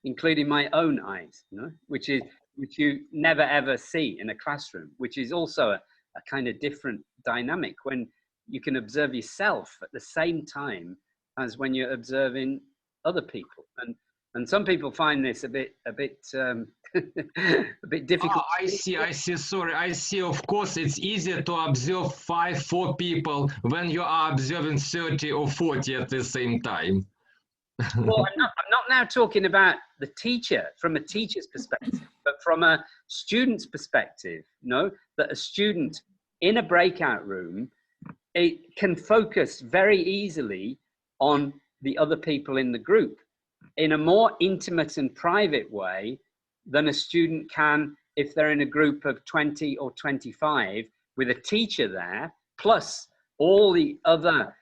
including my own eyes, you know, which you never ever see in a classroom, which is also a kind of different dynamic when you can observe yourself at the same time as when you're observing other people. And some people find this a bit a bit difficult. I see. Sorry, I see. Of course, it's easier to observe 4 people when you are observing 30 or 40 at the same time. Well, I'm not now talking about the teacher from a teacher's perspective, but from a student's perspective. You know, that a student in a breakout room, it can focus very easily on the other people in the group in a more intimate and private way than a student can if they're in a group of 20 or 25 with a teacher there, plus all the other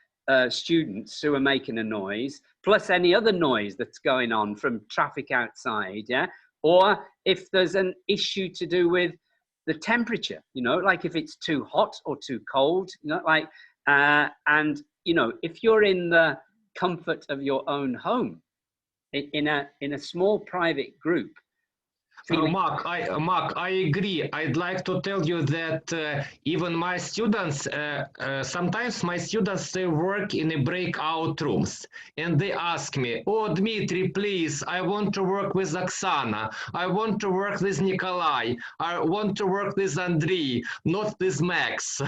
students who are making a noise, plus any other noise that's going on from traffic outside, yeah? Or if there's an issue to do with the temperature, you know, like if it's too hot or too cold, you know, like, and, you know, if you're in the comfort of your own home, in a small private group. Mark, I agree. I'd like to tell you that even my students, sometimes my students, they work in a breakout rooms and they ask me, oh, Dmitry, please, I want to work with Oksana. I want to work with Nikolai. I want to work with Andrei, not with Max.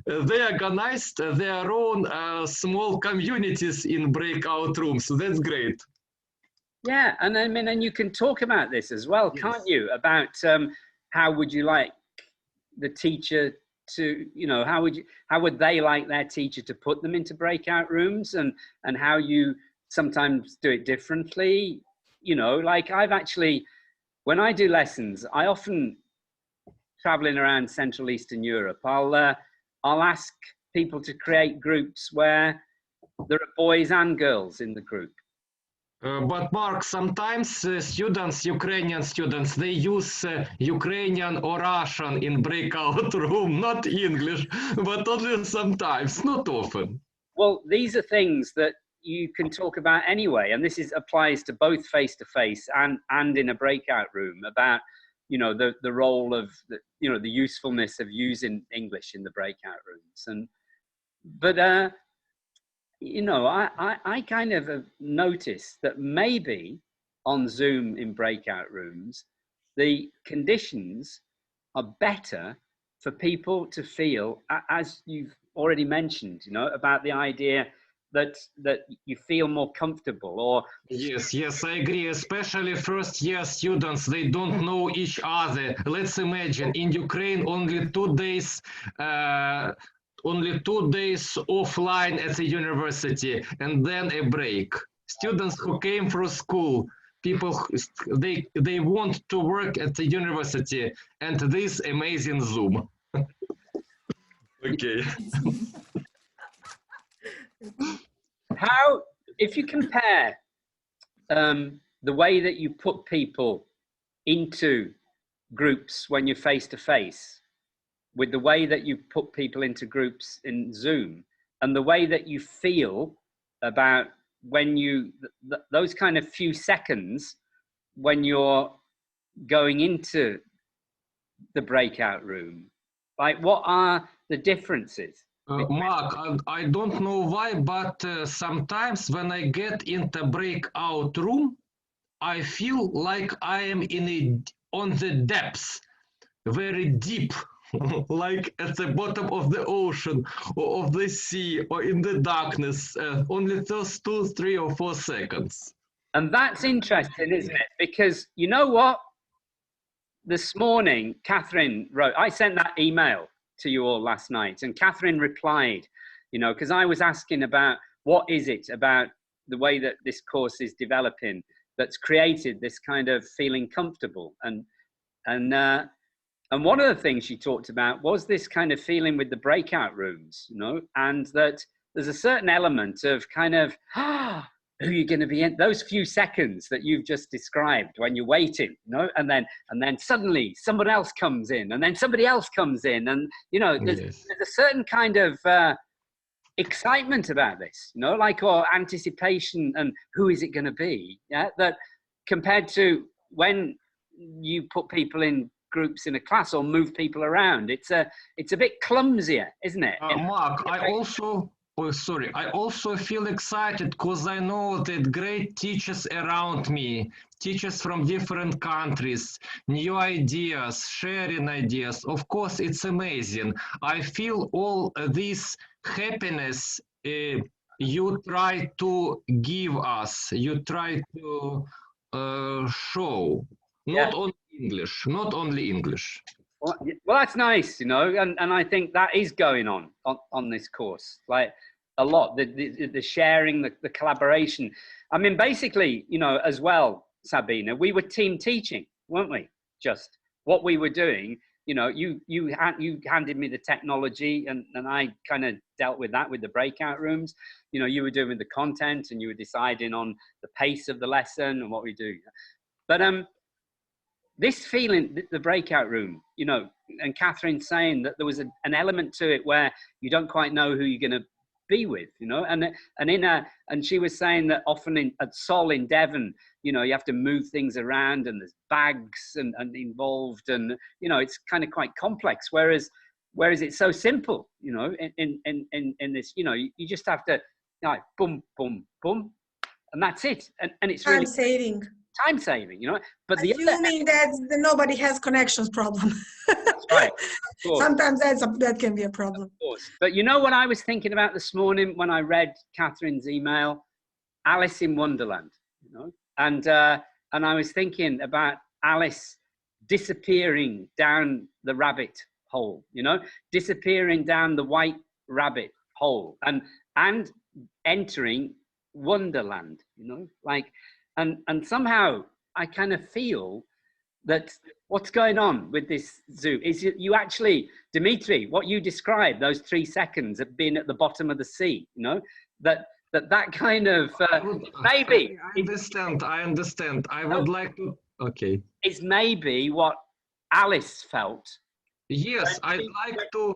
They organized their own small communities in breakout rooms. So that's great. Yeah, and I mean, and you can talk about this as well, yes, can't you? About how would you like the teacher to, you know, how would they like their teacher to put them into breakout rooms, and how you sometimes do it differently. You know, like I've actually, when I do lessons, I often traveling around Central Eastern Europe, I'll ask people to create groups where there are boys and girls in the group. But Mark, sometimes students, Ukrainian students, they use Ukrainian or Russian in breakout room, not English, but only sometimes, not often. Well, these are things that you can talk about anyway, and this applies to both face-to-face and in a breakout room, about, you know, the role of, you know, the usefulness of using English in the breakout rooms. But you know, I kind of have noticed that maybe on Zoom in breakout rooms, the conditions are better for people to feel, as you've already mentioned, you know, about the idea that you feel more comfortable. Or yes, I agree. Especially first year students, they don't know each other. Let's imagine in Ukraine only 2 days. Only 2 days offline at the university and then a break. Students who came from school, people, they want to work at the university, and this amazing Zoom. Okay. How, if you compare the way that you put people into groups when you're face to face, with the way that you put people into groups in Zoom, and the way that you feel about when you, those kind of few seconds when you're going into the breakout room, like what are the differences? Mark, I don't know why, but sometimes when I get into breakout room, I feel like I am on the depths, very deep, like at the bottom of the ocean or of the sea or in the darkness, only those 2, 3 or 4 seconds. And that's interesting, isn't it? Because you know what? This morning, Catherine wrote, I sent that email to you all last night, and Catherine replied, you know, because I was asking about what is it about the way that this course is developing that's created this kind of feeling comfortable. And one of the things she talked about was this kind of feeling with the breakout rooms, you know, and that there's a certain element of kind of, who you're going to be in those few seconds that you've just described when you're waiting, you know, and then suddenly someone else comes in, and then somebody else comes in, and you know, there's a certain kind of excitement about this, you know, like, or anticipation, and who is it going to be? Yeah, that compared to when you put people in groups in a class or move people around, it's a bit clumsier, isn't it? Mark, I also feel excited because I know that great teachers around me, teachers from different countries, new ideas, sharing ideas. Of course, it's amazing. I feel all this happiness you try to give us, you try to show. Not only English. Well, that's nice, you know, and I think that is going on this course, like a lot, the sharing, the collaboration. I mean, basically, you know, as well, Sabina, we were team teaching, weren't we? Just what we were doing, you know, you handed me the technology, and I kind of dealt with that with the breakout rooms. You know, you were doing the content, and you were deciding on the pace of the lesson and what we do. But this feeling, the breakout room, you know, and Catherine saying that there was an element to it where you don't quite know who you're going to be with, you know, and she was saying that often at Sol in Devon, you know, you have to move things around, and there's bags and involved, and you know, it's kind of quite complex. Whereas it's so simple, you know, in this, you know, you just have to, like, boom, boom, boom, and that's it, and it's really time saving, you know. But assuming that nobody has connections problem. That's right. Sometimes that can be a problem. Of course. But you know what I was thinking about this morning when I read Catherine's email? Alice in Wonderland, you know, and I was thinking about Alice disappearing down the rabbit hole, you know, disappearing down the white rabbit hole, and entering Wonderland, you know, like. And somehow I kind of feel that what's going on with this zoo is you actually, Dimitri, what you described, those 3 seconds of being at the bottom of the sea, you know, that kind of maybe. I understand. I would like to, okay. It's maybe what Alice felt. Yes, I'd like to.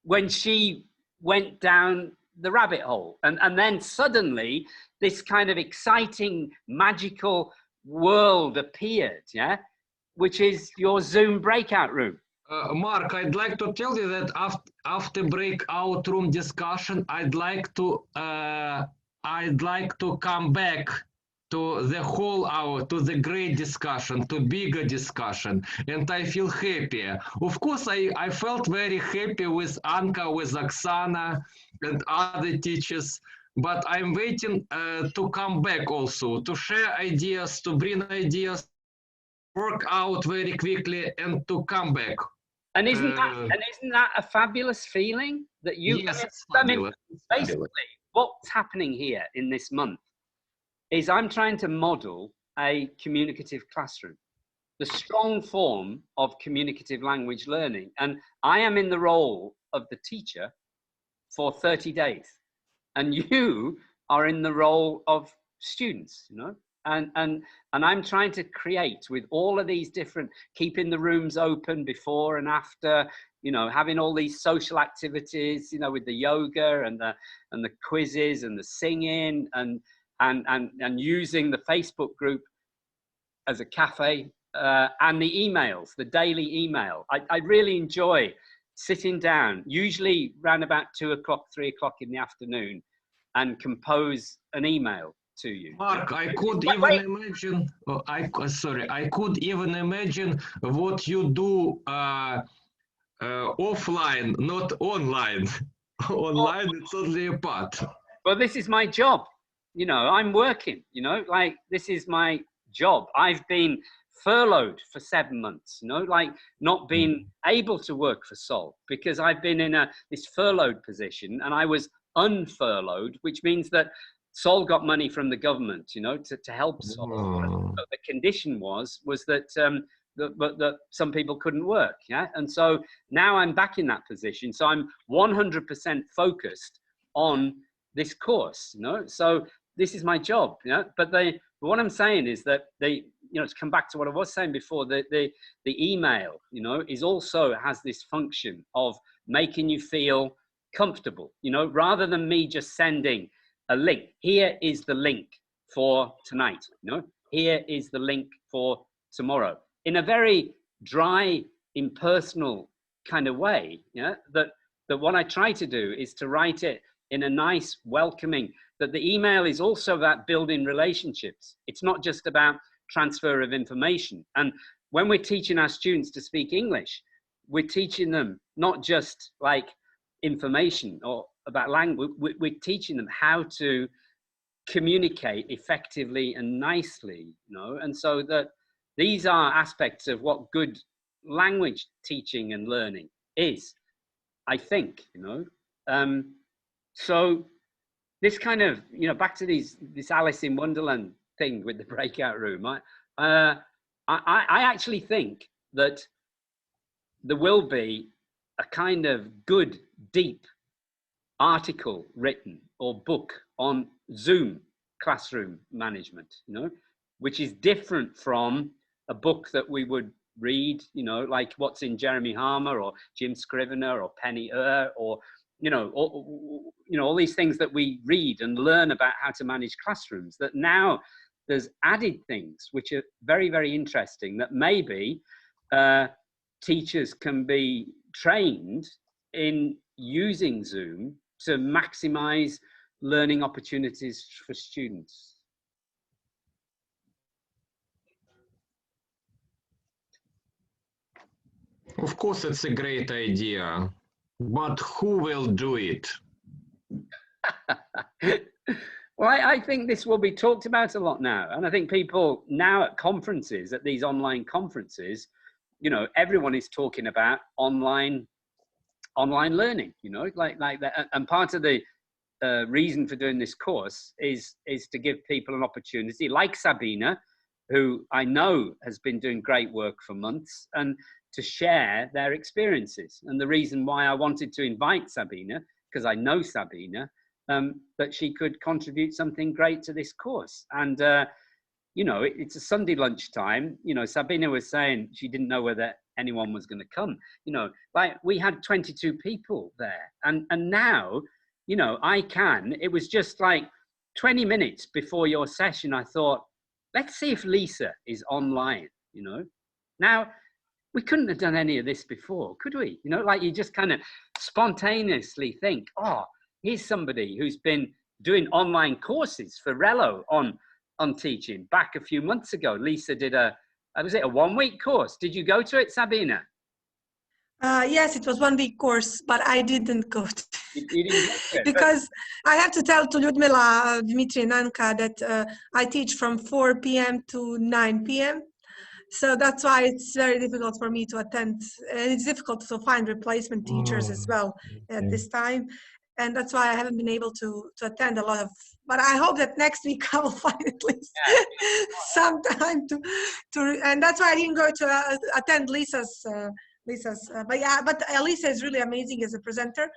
When she went down the rabbit hole, and then suddenly this kind of exciting, magical world appeared, yeah, which is your Zoom breakout room. Mark, I'd like to tell you that after breakout room discussion, I'd like to come back to the whole hour, to the great discussion, to bigger discussion, and I feel happier. Of course, I felt very happy with Anka, with Oksana, and other teachers, but I'm waiting to come back also, to share ideas, to bring ideas, work out very quickly, and to come back. And isn't that a fabulous feeling that you? Yes, basically, what's happening here in this month is I'm trying to model a communicative classroom, the strong form of communicative language learning, and I am in the role of the teacher for 30 days, and you are in the role of students, you know, and I'm trying to create with all of these different, keeping the rooms open before and after, you know, having all these social activities, you know, with the yoga and the quizzes and the singing, and using the Facebook group as a cafe, and the emails, the daily email. I really enjoy sitting down, usually around about 2 o'clock, 3 o'clock in the afternoon, and compose an email to you. Mark, I could even imagine. I could even imagine what you do offline, not online. Online, it's only a part. Well, this is my job. You know, I'm working. You know, like this is my job. I've been furloughed for 7 months. You know, like not being able to work for Sol because I've been in this furloughed position, and I was unfurloughed, which means that Sol got money from the government, you know, to help Sol. But the condition was that that some people couldn't work, yeah. And so now I'm back in that position. So I'm 100% focused on this course, you know. So this is my job, you know. But what I'm saying is that you know, to come back to what I was saying before, the email, you know, is also has this function of making you feel comfortable, you know, rather than me just sending a link. Here is the link for tonight, you know, here is the link for tomorrow, in a very dry, impersonal kind of way. Yeah, that what I try to do is to write it in a nice, welcoming, that the email is also about building relationships. It's not just about transfer of information. And when we're teaching our students to speak English, we're teaching them not just like information or about language, we're teaching them how to communicate effectively and nicely, you know. And so that these are aspects of what good language teaching and learning is, I think, you know. So this kind of, you know, back to this Alice in Wonderland thing with the breakout room, I actually think that there will be a kind of good, deep article written or book on Zoom classroom management, you know, which is different from a book that we would read, you know, like what's in Jeremy Harmer or Jim Scrivener or Penny or, you know, all these things that we read and learn about how to manage classrooms, that now there's added things which are very, very interesting, that maybe teachers can be trained in using Zoom to maximize learning opportunities for students. Of course, it's a great idea, but who will do it? Well, I think this will be talked about a lot now. And I think people now at conferences, at these online conferences, you know, everyone is talking about online learning, you know, like that. And part of the reason for doing this course is to give people an opportunity, like Sabina, who I know has been doing great work for months, and to share their experiences. And the reason why I wanted to invite Sabina, because I know Sabina, that she could contribute something great to this course. And you know, it's a Sunday lunchtime. You know, Sabina was saying she didn't know whether anyone was going to come. You know, like we had 22 people there, and now, you know, it was just like 20 minutes before your session, I thought, let's see if Lisa is online, you know. Now, we couldn't have done any of this before, could we? You know, like you just kind of spontaneously think, oh, here's somebody who's been doing online courses for Rello on teaching back a few months ago. Lisa did was it a 1-week course? Did you go to it, Sabina? Yes, it was 1-week course, but I didn't go to you didn't go to it, because I have to tell to Lyudmila, Dmitry, and Anka that I teach from 4 p.m. to 9 p.m. So that's why it's very difficult for me to attend. And it's difficult to find replacement teachers as well at this time. And that's why I haven't been able to attend a lot of, but I hope that next week I will find at least some time to, and that's why I didn't go to attend Lisa's, but yeah, but Lisa is really amazing as a presenter.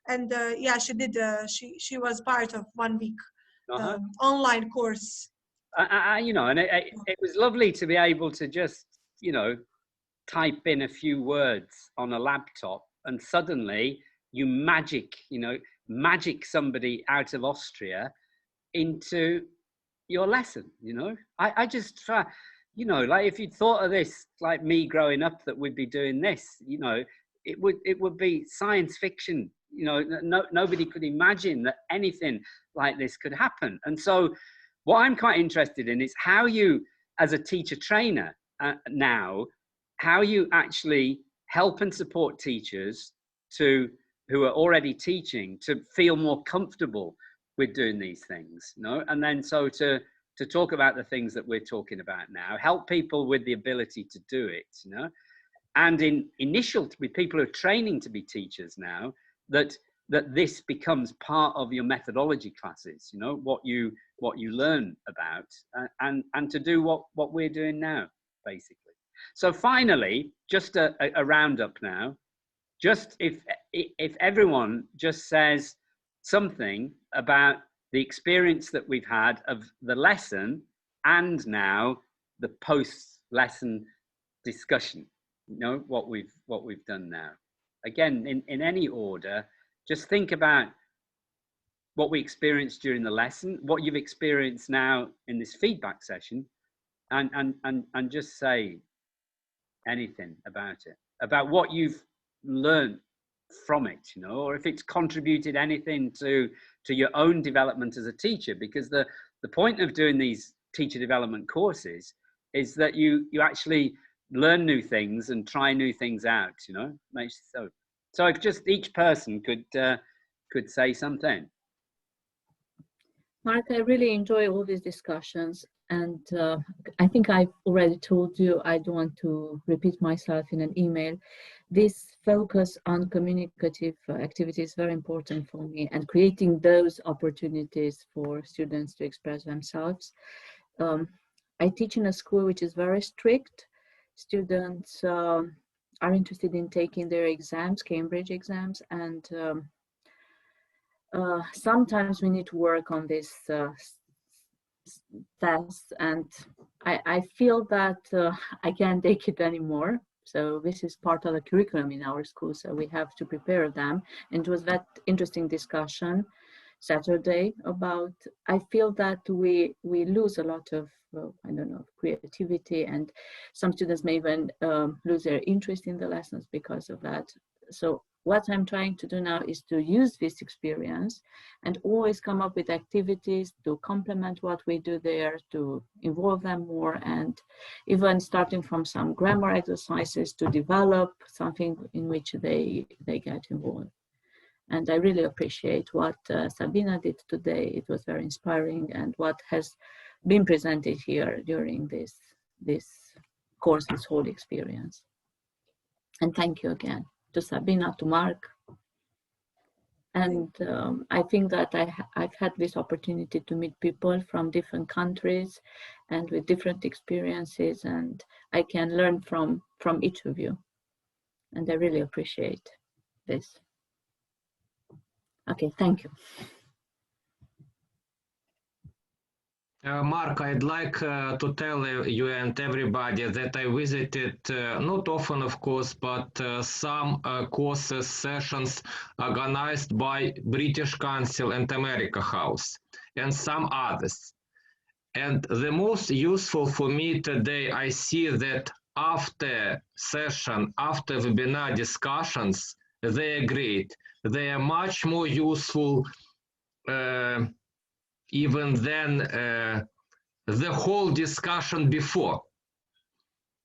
And yeah, she did, she was part of 1 week online course. You know, and it was lovely to be able to just, you know, type in a few words on a laptop and suddenly you magic somebody out of Austria into your lesson, you know. I just try, you know, like if you'd thought of this, like me growing up, that we'd be doing this, you know, it would be science fiction. You know, nobody could imagine that anything like this could happen. And so what I'm quite interested in is how you, as a teacher trainer now, how you actually help and support teachers who are already teaching to feel more comfortable with doing these things, you know? And then so to talk about the things that we're talking about now, help people with the ability to do it, you know? And with people who are training to be teachers now, that this becomes part of your methodology classes, you know, what you learn about, and to do what we're doing now, basically. So finally, just a roundup now. Just if everyone just says something about the experience that we've had of the lesson and now the post-lesson discussion, you know, what we've done now. Again, in any order, just think about what we experienced during the lesson, what you've experienced now in this feedback session, and just say anything about it, about what you've learned from it, you know, or if it's contributed anything to your own development as a teacher, because the point of doing these teacher development courses is that you actually learn new things and try new things out, you know. So if just each person could say something. Mark, I really enjoy all these discussions, and I think I've already told you, I don't want to repeat myself in an email. This focus on communicative activity is very important for me, and creating those opportunities for students to express themselves. I teach in a school which is very strict. Students are interested in taking their exams, Cambridge exams, and sometimes we need to work on this tests, and I feel that I can't take it anymore. So this is part of the curriculum in our school, so we have to prepare them. And it was that interesting discussion Saturday about, I feel that we lose a lot of, I don't know, creativity, and some students may even lose their interest in the lessons because of that. So what I'm trying to do now is to use this experience and always come up with activities to complement what we do there, to involve them more, and even starting from some grammar exercises to develop something in which they get involved. And I really appreciate what Sabina did today. It was very inspiring, and what has been presented here during this course, this whole experience. And thank you again to Sabina, to Mark. And I think that I've had this opportunity to meet people from different countries and with different experiences, and I can learn from each of you. And I really appreciate this. Okay, thank you. Mark, I'd like to tell you and everybody that I visited, not often of course, but some courses, sessions organized by British Council and America House and some others. And the most useful for me today, I see that after session, after webinar discussions, they are great. They are much more useful even than the whole discussion before.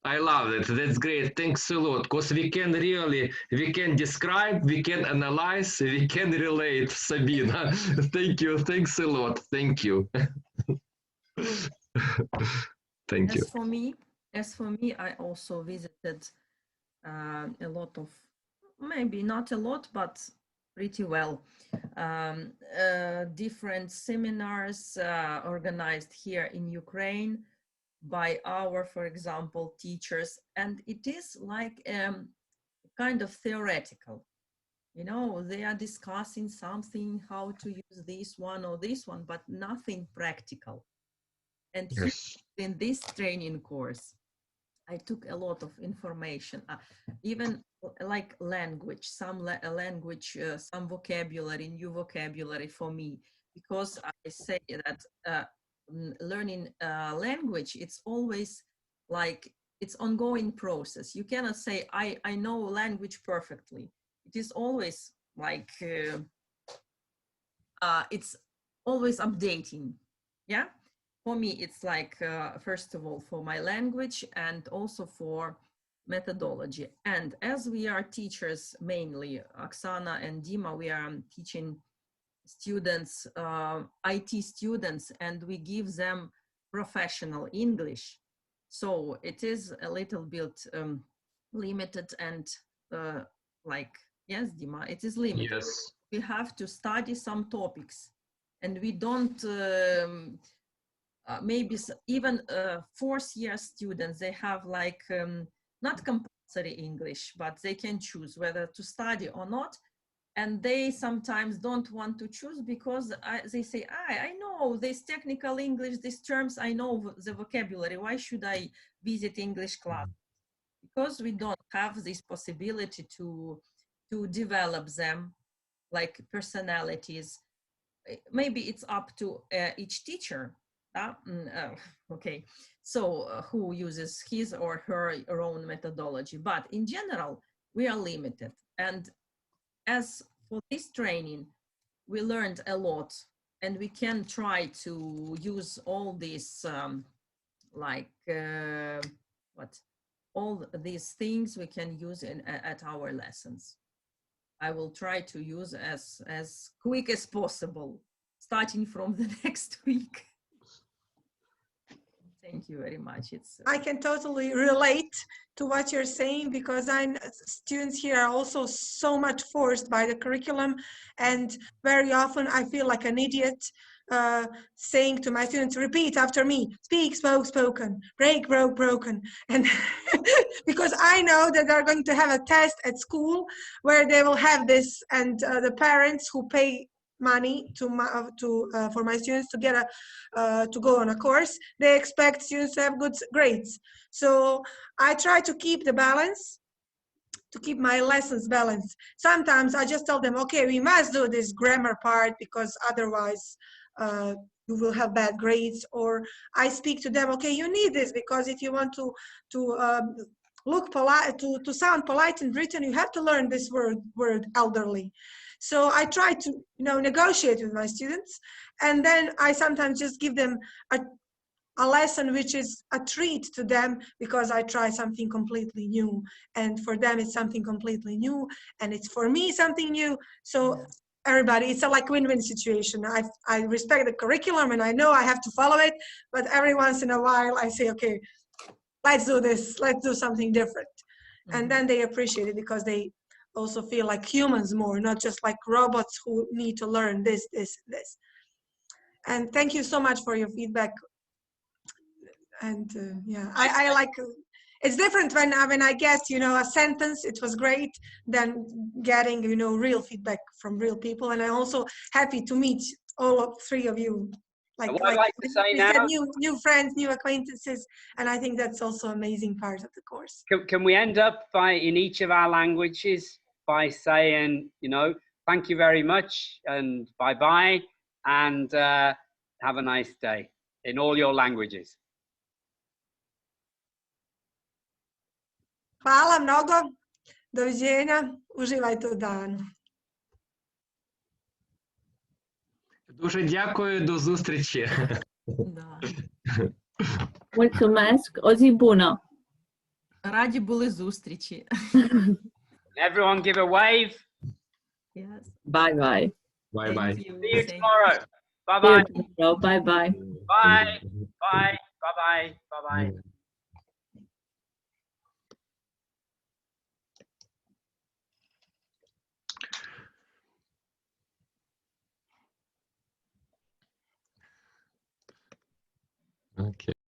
I love it. That's great. Thanks a lot. Because we can describe, we can analyze, we can relate, Sabina. Thank you. Thanks a lot. Thank you. Thank you. As for me, I also visited a lot of, maybe not a lot, but pretty well, different seminars organized here in Ukraine by our, for example, teachers. And it is like kind of theoretical. You know, they are discussing something, how to use this one or this one, but nothing practical. And yes, in this training course, I took a lot of information, even like language, some language, some vocabulary, new vocabulary for me, because I say that learning language, it's always like it's ongoing process. You cannot say, I know language perfectly. It is always like, it's always updating. Yeah. For me, it's like, first of all, for my language and also for methodology. And as we are teachers, mainly Oksana and Dima, we are teaching students, IT students, and we give them professional English. So it is a little bit limited and like, yes, Dima, it is limited. Yes. We have to study some topics, and we don't, maybe even fourth year students, they have like, not compulsory English, but they can choose whether to study or not. And they sometimes don't want to choose because they say, I know this technical English, these terms, I know the vocabulary. Why should I visit English class? Because we don't have this possibility to develop them like personalities. Maybe it's up to each teacher. Okay, so who uses his or her own methodology. But in general, we are limited. And as for this training, we learned a lot, and we can try to use all these all these things we can use at our lessons. I will try to use as quick as possible, starting from the next week. Thank you very much. I can totally relate to what you're saying, because students here are also so much forced by the curriculum, and very often I feel like an idiot saying to my students, repeat after me, speak, spoke, spoken, break, broke, broken. And because I know that they're going to have a test at school where they will have this, and the parents who pay money for my students to get to go on a course, they expect students to have good grades. So I try to keep the balance, to keep my lessons balanced. Sometimes I just tell them, okay, we must do this grammar part because otherwise you will have bad grades. Or I speak to them, okay, you need this because if you want to look polite, to sound polite in Britain, you have to learn this word elderly. So I try to, negotiate with my students, and then I sometimes just give them a lesson which is a treat to them, because I try something completely new, and for them it's something completely new, and it's for me something new. So everybody, it's a like win-win situation. I respect the curriculum and I know I have to follow it, but every once in a while I say, okay, let's do this, let's do something different. And then they appreciate it because they also feel like humans more, not just like robots who need to learn this. And thank you so much for your feedback. And yeah, I like, it's different when I get, a sentence, it was great, than getting, real feedback from real people. And I'm also happy to meet all three of you. Like to say now, said, new friends, new acquaintances, and I think that's also an amazing part of the course. Can we end up in each of our languages by saying, thank you very much and bye-bye, and have a nice day in all your languages. Hvala mnogo, doviđenja, uživajte u danu. Дуже дякую, до зустрічі. Mulțumesc, o zi bună. Раді були зустрічі. Everyone give a wave. Yes. Bye bye. Bye bye. See you tomorrow. Bye See bye. you tomorrow. Bye bye. Bye. Bye. Bye bye. Bye bye. Okay.